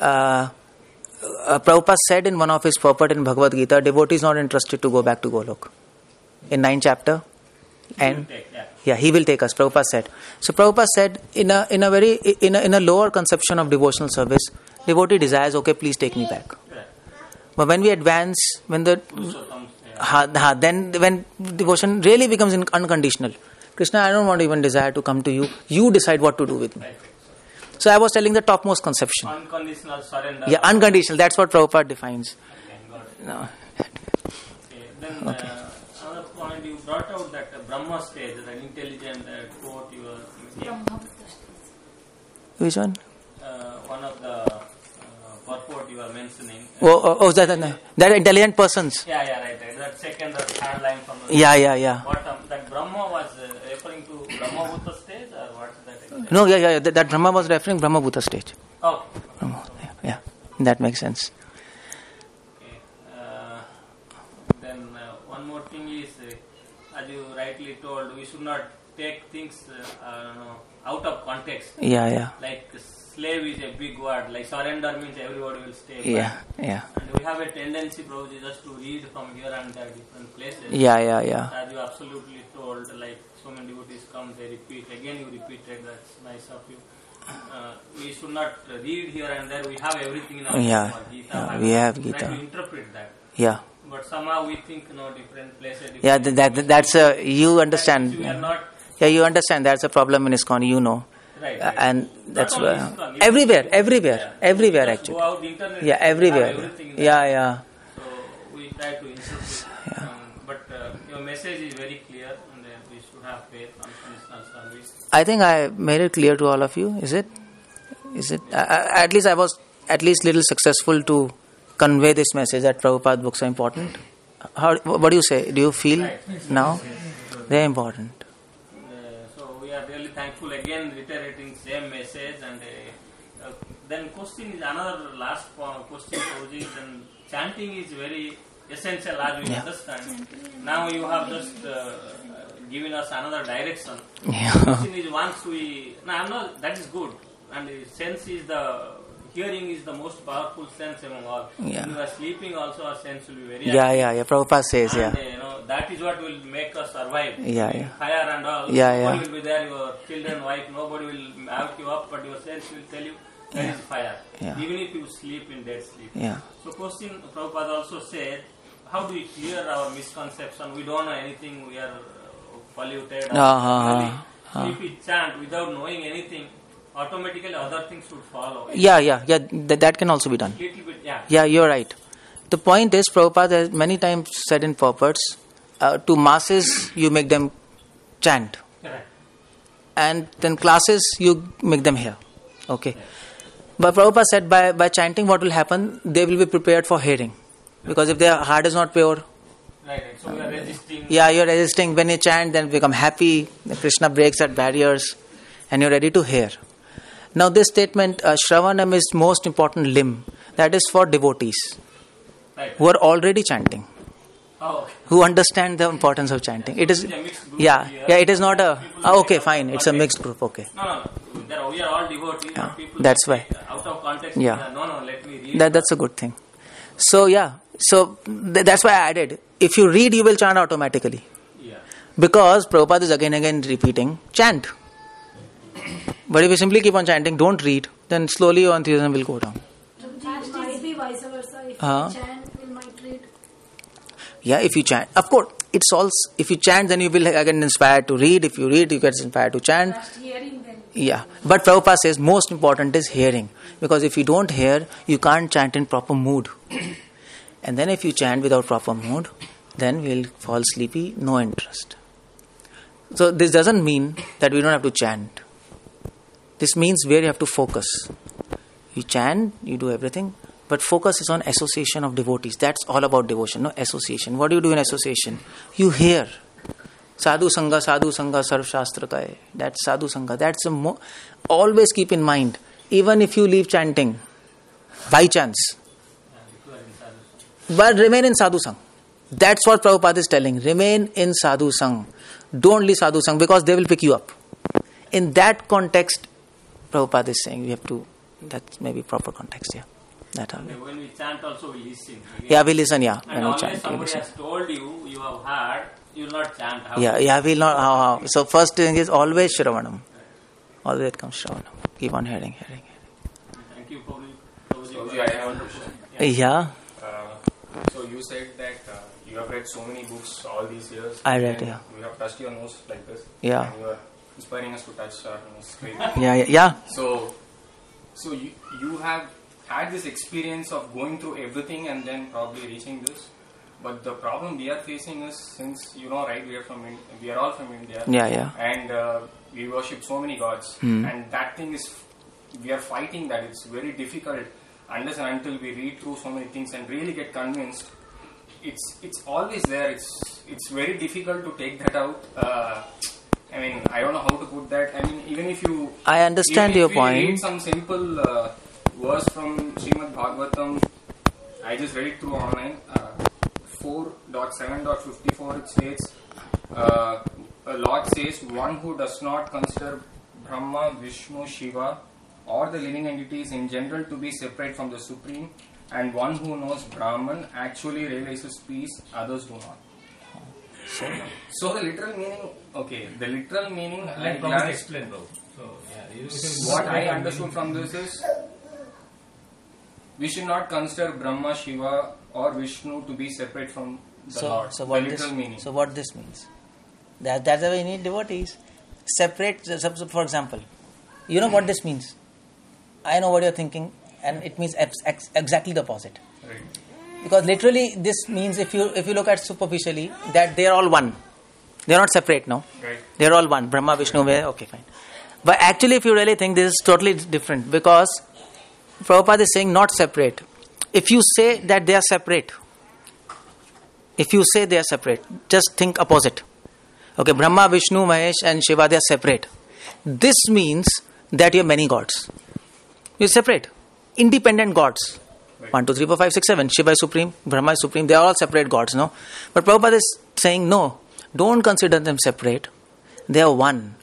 Prabhupada said in one of his purport in Bhagavad Gita, devotee is not interested to go back to Golok. In 9th chapter, and he will take us. Prabhupada said. So Prabhupada said in a lower conception of devotional service, devotee desires, okay, please take me back. But when we advance, when devotion really becomes unconditional. Krishna, I don't want to even desire to come to you. You decide what to do with me. So I was telling the topmost conception. Unconditional surrender. Yeah, unconditional. That's what Prabhupada defines. No. Then another point, you brought out that Brahma stage, the intelligent quote you were. Which one? One of the purport you were mentioning. That intelligent persons. Yeah, right. That second or third line from the bottom. That Brahma was referring to Brahma Bhuta stage, or what is that? No, that Brahma was referring Brahma Bhuta stage. Oh. Yeah, that makes sense. Okay. Then one more thing is, as you rightly told, we should not take things out of context. Yeah. Like slave is a big word. Like surrender means everybody will stay. Yeah. And we have a tendency, Prabhuji, just to read from here and there different places. Yeah. As you absolutely told, like so many devotees come, they repeat. Again you repeated, that's nice of you. We should not read here and there. We have everything in our Gita. We have Gita. Try to interpret that. Yeah. But somehow we think, different places. That's you understand. We are not. Yeah, you understand. That's a problem in ISKCON, Right. And that's why everywhere actually. Go out internet. Yeah, everywhere. Yeah. So we try to interpret. But your message is very clear, and we should have faith on unconditional service. I think I made it clear to all of you. Is it? At least I was little successful to convey this message that Prabhupada books are important. What do you say? Do you feel now? They're important. So we are really thankful again, reiterating same message. And then question is another last question. Then chanting is very essential as we understand. Now you have just given us another direction. Question is once we that is good, and sense is hearing is the most powerful sense among all. Yeah. If you are sleeping also, our sense will be very Yeah. Prabhupada says, and, that is what will make us survive. Fire and all. Nobody will be there, your children, wife, nobody will have you up, but your sense will tell you there is fire. Even if you sleep in dead sleep. So question, Prabhupada also said, how do we clear our misconception? We don't know anything, we are polluted. So if we chant without knowing anything, automatically other things should follow. That can also be done. Little bit, Yeah, you're right. The point is, Prabhupada has many times said in purports, to masses you make them chant. Correct. And then classes you make them hear. Okay. But Prabhupada said by chanting what will happen, they will be prepared for hearing. Because if their heart is not pure, Right. So we are resisting. You're resisting. When you chant, then become happy. Krishna breaks that barriers and you're ready to hear. Now this statement, Shravanam is most important limb. That is for devotees who are already chanting. Who understand the importance of chanting. It is, it is not a, okay, fine, it's a mixed group, okay. No. We are all devotees. People that's why. Out of context, let me read. That's a good thing. So, that's why I added, if you read, you will chant automatically. Because Prabhupada is again repeating, chant. But if you simply keep on chanting, don't read, then slowly your enthusiasm will go down. It might be vice versa. If we chant, we might read. Yeah, if you chant. Of course, it's also, if you chant, then you will get inspired to read. If you read, you get inspired to chant. Just hearing then. Yeah, but Prabhupada says most important is hearing. Because if you don't hear, you can't chant in proper mood. And then if you chant without proper mood, then we'll fall sleepy, no interest. So this doesn't mean that we don't have to chant. This means where you have to focus. You chant, you do everything, but focus is on association of devotees. That's all about devotion, no association. What do you do in association? You hear. Sadhu Sangha, Sarv Shastra ka hai. That's Sadhu Sangha. That's always keep in mind. Even if you leave chanting, by chance, but remain in Sadhu Sangha. That's what Prabhupada is telling. Remain in Sadhu Sangha. Don't leave Sadhu Sangha because they will pick you up. In that context, Prabhupada is saying we have to, that's maybe proper context, yeah. That when we chant also we listen. Yeah, we listen, yeah. And when we always chant, somebody we listen. has told you, you have heard, you will not chant. Yeah, we'll not. So first thing is always Shravanam. Always it comes Shravanam. Keep on hearing. Thank you, Prabhuji, I have a question. Yeah. So you said that you have read so many books all these years. I read, yeah. You have touched your nose like this. Yeah. And you are inspiring us to touch our nose. Yeah. So you have had this experience of going through everything and then probably reaching this. But the problem we are facing is, since we are all from India. Yeah. And we worship so many gods. And that thing is, we are fighting that. It's very difficult unless and until we read through so many things and really get convinced. It's always there. It's very difficult to take that out. I don't know how to put that. Even if you... I understand your point. Read some simple verse from Srimad Bhagavatam. I just read it through online. 4.7.54 it states, Lord says, one who does not consider Brahma, Vishnu, Shiva or the living entities in general to be separate from the Supreme, and one who knows Brahman actually realizes peace, others do not. So the literal meaning, Let Prabhupada explain, bro. What I understood from this is, we should not consider Brahma, Shiva or Vishnu to be separate from the Lord. So what this means? That's why we need devotees. Separate, for example, you know what this means? I know what you're thinking, and it means exactly the opposite. Right. Because literally this means, if you look at superficially, that they are all one. They are not separate now. Right. They are all one. Brahma, Vishnu, okay, fine. But actually, if you really think, this is totally different, because Prabhupada is saying not separate. If you say that they are separate, just think opposite. Okay, Brahma, Vishnu, Mahesh and Shiva, they are separate. This means that you have many gods. You are separate. Independent gods. Right. 1, 2, 3, 4, 5, 6, 7. Shiva is supreme, Brahma is supreme. They are all separate gods, no? But Prabhupada is saying, no, don't consider them separate. They are one.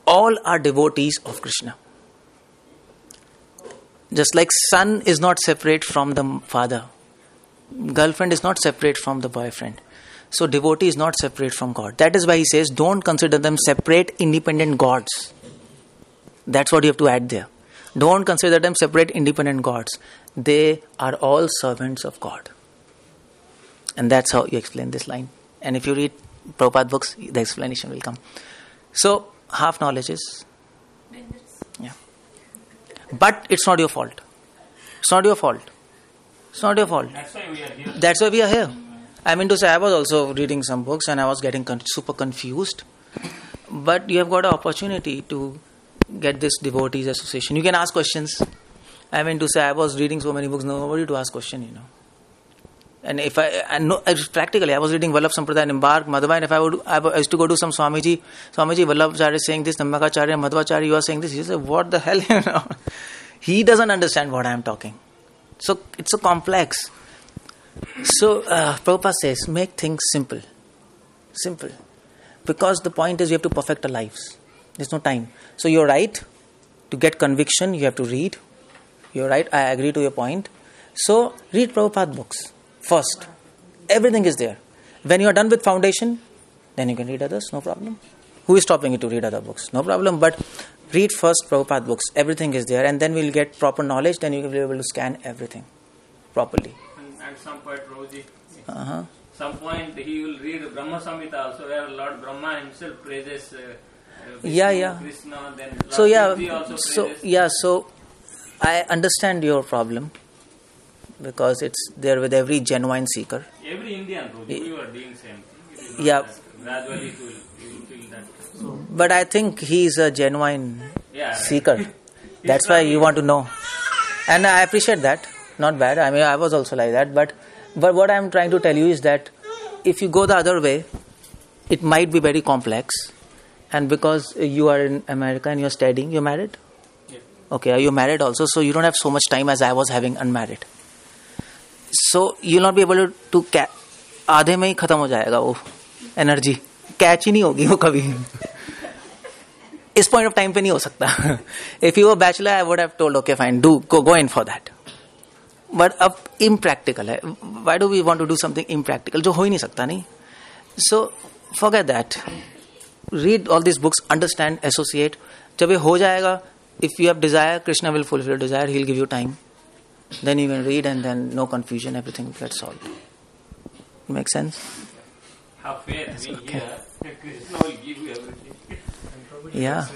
All are devotees of Krishna. Just like son is not separate from the father. Girlfriend is not separate from the boyfriend. So devotee is not separate from God. That is why he says, don't consider them separate, independent gods. That's what you have to add there. Don't consider them separate, independent gods. They are all servants of God. And that's how you explain this line. And if you read Prabhupada books, the explanation will come. So, half knowledge is... Yeah. But it's not your fault. That's why we are here. That's why we are here. I mean to say, I was also reading some books and I was getting super confused. But you have got an opportunity to get this devotees association. You can ask questions. I mean to say, I was reading so many books, nobody to ask question, And if practically, I was reading Vallabh Sampradaya and Embark, Madhava, and if I used to go to some Swamiji Vallabhacharya is saying this, Namakacharya, Madhvacharya, you are saying this. He said, what the hell, He doesn't understand what I am talking. So, it's so complex. So, Prabhupada says, make things simple. Simple. Because the point is, we have to perfect our lives. There's no time. So, you're right. To get conviction, you have to read. You're right. I agree to your point. So, read Prabhupada books. First, everything is there. When you are done with foundation, then you can read others, no problem. Who is stopping you to read other books? No problem. But read first Prabhupada books. Everything is there. And then we'll get proper knowledge. Then you will be able to scan everything properly. And some point, Roji. some point he will read Brahma Samhita also, where Lord Brahma himself praises Yeah. Krishna. Then So Lord yeah, Shiva also praises. so I understand your problem because it's there with every genuine seeker. Every Indian, you are doing same thing. Yeah. Gradually you will feel that. But I think he's a genuine Yeah. seeker. That's why you want to know. And I appreciate that. Not bad. I mean, I was also like that. But what I'm trying to tell you is that if you go the other way, it might be very complex. And because you are in America and you're studying, you're married? Yeah. Okay, are you married also? So you don't have so much time as I was having unmarried. So you'll not be able to आधे में ही खत्म हो जाएगा वो energy catch ही नहीं होगी वो कभी इस पॉइंट ऑफ टाइम पे नहीं हो सकता if you were bachelor I would have told okay fine do go in for that but अब इम्प्रैक्टिकल है why do we want to do something impractical जो हो ही नहीं सकता नहीं so forget that read all this books understand associate जब ये हो जाएगा if you have desire Krishna will fulfil desire he will give you time then you can read and then no confusion, everything gets solved. Make sense? Have faith in here, Krishna will give you everything. Yeah.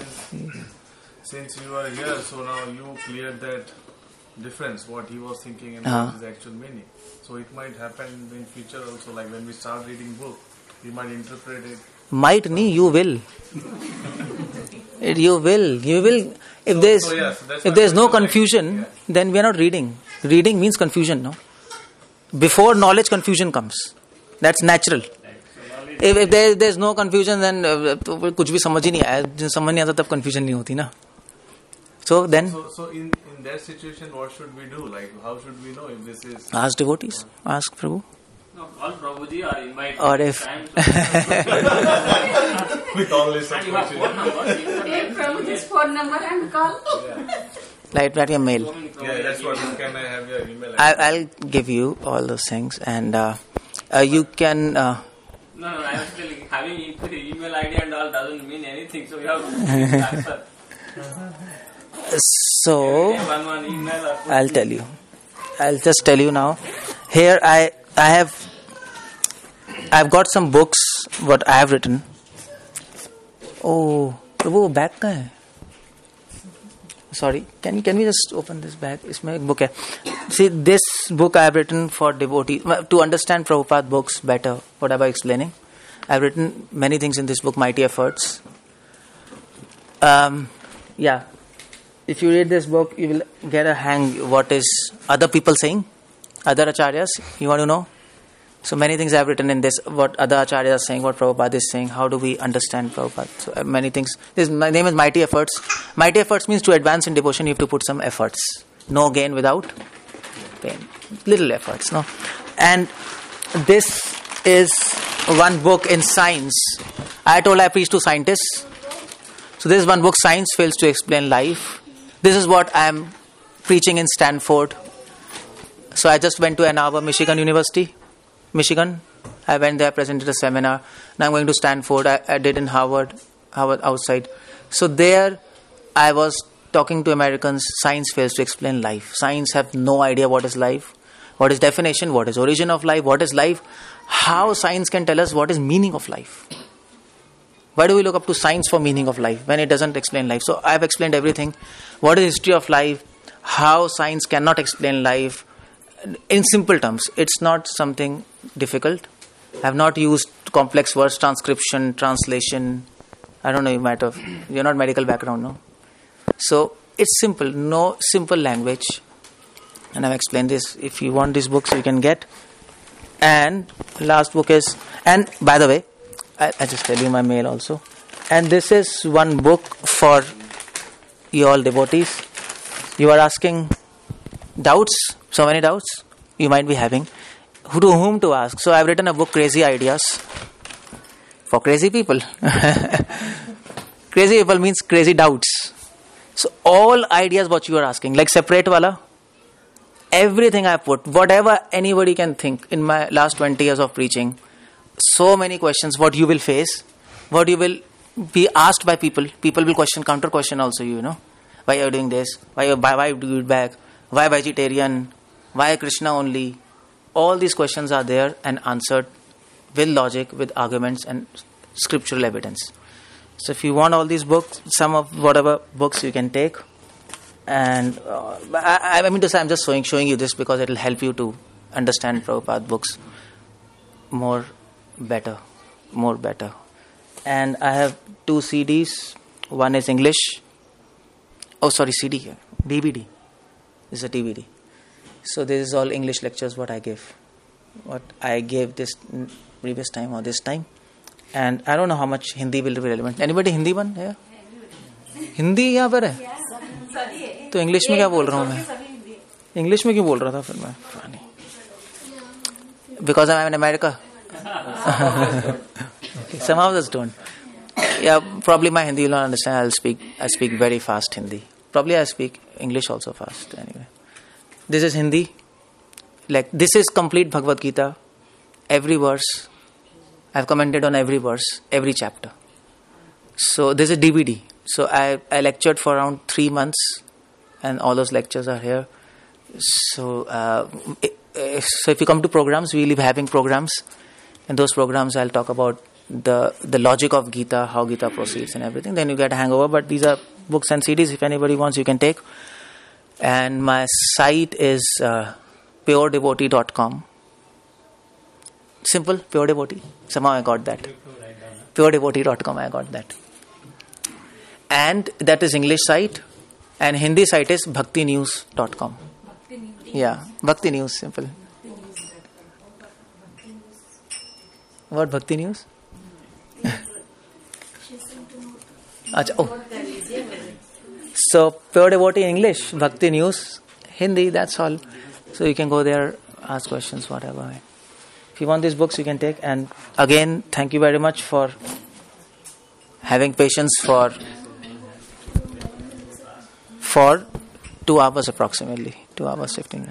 Since you are here, so now you cleared that difference, what he was thinking and what is the actual meaning. So it might happen in future also, like when we start reading book, we might interpret it. Might nahi, you will. You will. If there's no confusion, then we are not reading. Reading means confusion, no? Before knowledge, confusion comes. That's natural. If there's no confusion, then कुछ भी समझ ही नहीं आया. जब समझ नहीं आता तब confusion नहीं होती ना. So then. So in that situation, what should we do? Like, how should we know if this is? Ask devotees. Ask Prabhu. No, all Prabhuji are invited. Or if. With all this And you have phone number. Take Prabhuji's phone number and call. Write your mail. Yeah, that's what. Can I have your email? I'll give you all those things, and you can. No, I was telling having email ID and all doesn't mean anything. So you have to answer. So One email. I'll tell you. I'll just tell you now. Here I've got some books what I have written. Oh, वो bag का है? Sorry, can we just open this bag? इसमें एक book है. See, this book I have written for devotees to understand Prabhupada books better. What am I explaining? I have written many things in this book, Mighty Efforts. Yeah. If you read this book, you will get a hang what is other people saying, other acharyas. You want to know? So many things I have written in this, what other acharyas are saying, what Prabhupada is saying, how do we understand Prabhupada. So many things. My name is Mighty Efforts. Mighty Efforts means to advance in devotion, you have to put some efforts. No gain without pain. Little efforts, no? And this is one book in science. I told I preach to scientists. So this is one book, Science Fails to Explain Life. This is what I am preaching in Stanford. So I just went to Ann Arbor, Michigan. I went there, presented a seminar. Now I'm going to Stanford. I did in Harvard outside. So there I was talking to Americans. Science fails to explain life. Science have no idea what is life, what is definition, what is origin of life, what is life, how science can tell us what is meaning of life. Why do we look up to science for meaning of life when it doesn't explain life? So I've explained everything. What is history of life, how science cannot explain life, in simple terms. It's not something difficult. I have not used complex words, transcription, translation. I don't know, you're not medical background, no? So it's simple, no simple language. And I've explained this. If you want these books, you can get. And last book is, and by the way, I just tell you my mail also. And this is one book for you all devotees. You are asking doubts, so many doubts you might be having. To whom to ask? So I've written a book, Crazy Ideas, for crazy people. Crazy people means crazy doubts. So all ideas what you are asking, like separate wala, everything I put, whatever anybody can think in my last 20 years of preaching, so many questions, what you will face, what you will be asked by people. People will question, counter question also, you know. Why are you doing this? Why do you eat back? Why vegetarian? Why Krishna only? All these questions are there and answered with logic, with arguments and scriptural evidence. So if you want all these books, some of whatever books you can take, and I mean to say, I'm just showing you this because it will help you to understand Prabhupada books more better. And I have 2 CDs. One is English. Oh, sorry, CD here. DVD. This is a DVD. So this is all English lectures what I give. What I gave this previous time or this time. And I don't know how much Hindi will be relevant. Anybody Hindi one? Yeah? Hindi यहाँ पर है तो English में क्या बोल रहा हूँ मैं इंग्लिश में क्यों बोल रहा था फिर मैं because I'm in America. Some of us don't. Yeah, probably my Hindi you'll not understand. I speak very fast Hindi. Probably I speak English also fast. Anyway, this is Hindi. Like this is complete Bhagavad Gita. Every verse, I've commented on every verse, every chapter. So this is a DVD. So I lectured for around 3 months, and all those lectures are here. So so if you come to programs, we'll be having programs. In those programs, I'll talk about the logic of Gita, how Gita proceeds and everything. Then you get a hangover. But these are books and CDs. If anybody wants, you can take. And my site is puredevotee.com. Simple, pure devotee. Somehow I got that. Puredevotee.com, I got that. And that is English site. And Hindi site is bhaktinews.com. Yeah, Bhakti News, simple. What Bhakti News? So, Pure Devotee in English, Bhakti News, Hindi, that's all. So you can go there, ask questions, whatever. If you want these books, you can take. And again, thank you very much for having patience for 2 hours approximately, 2 hours 15 minutes.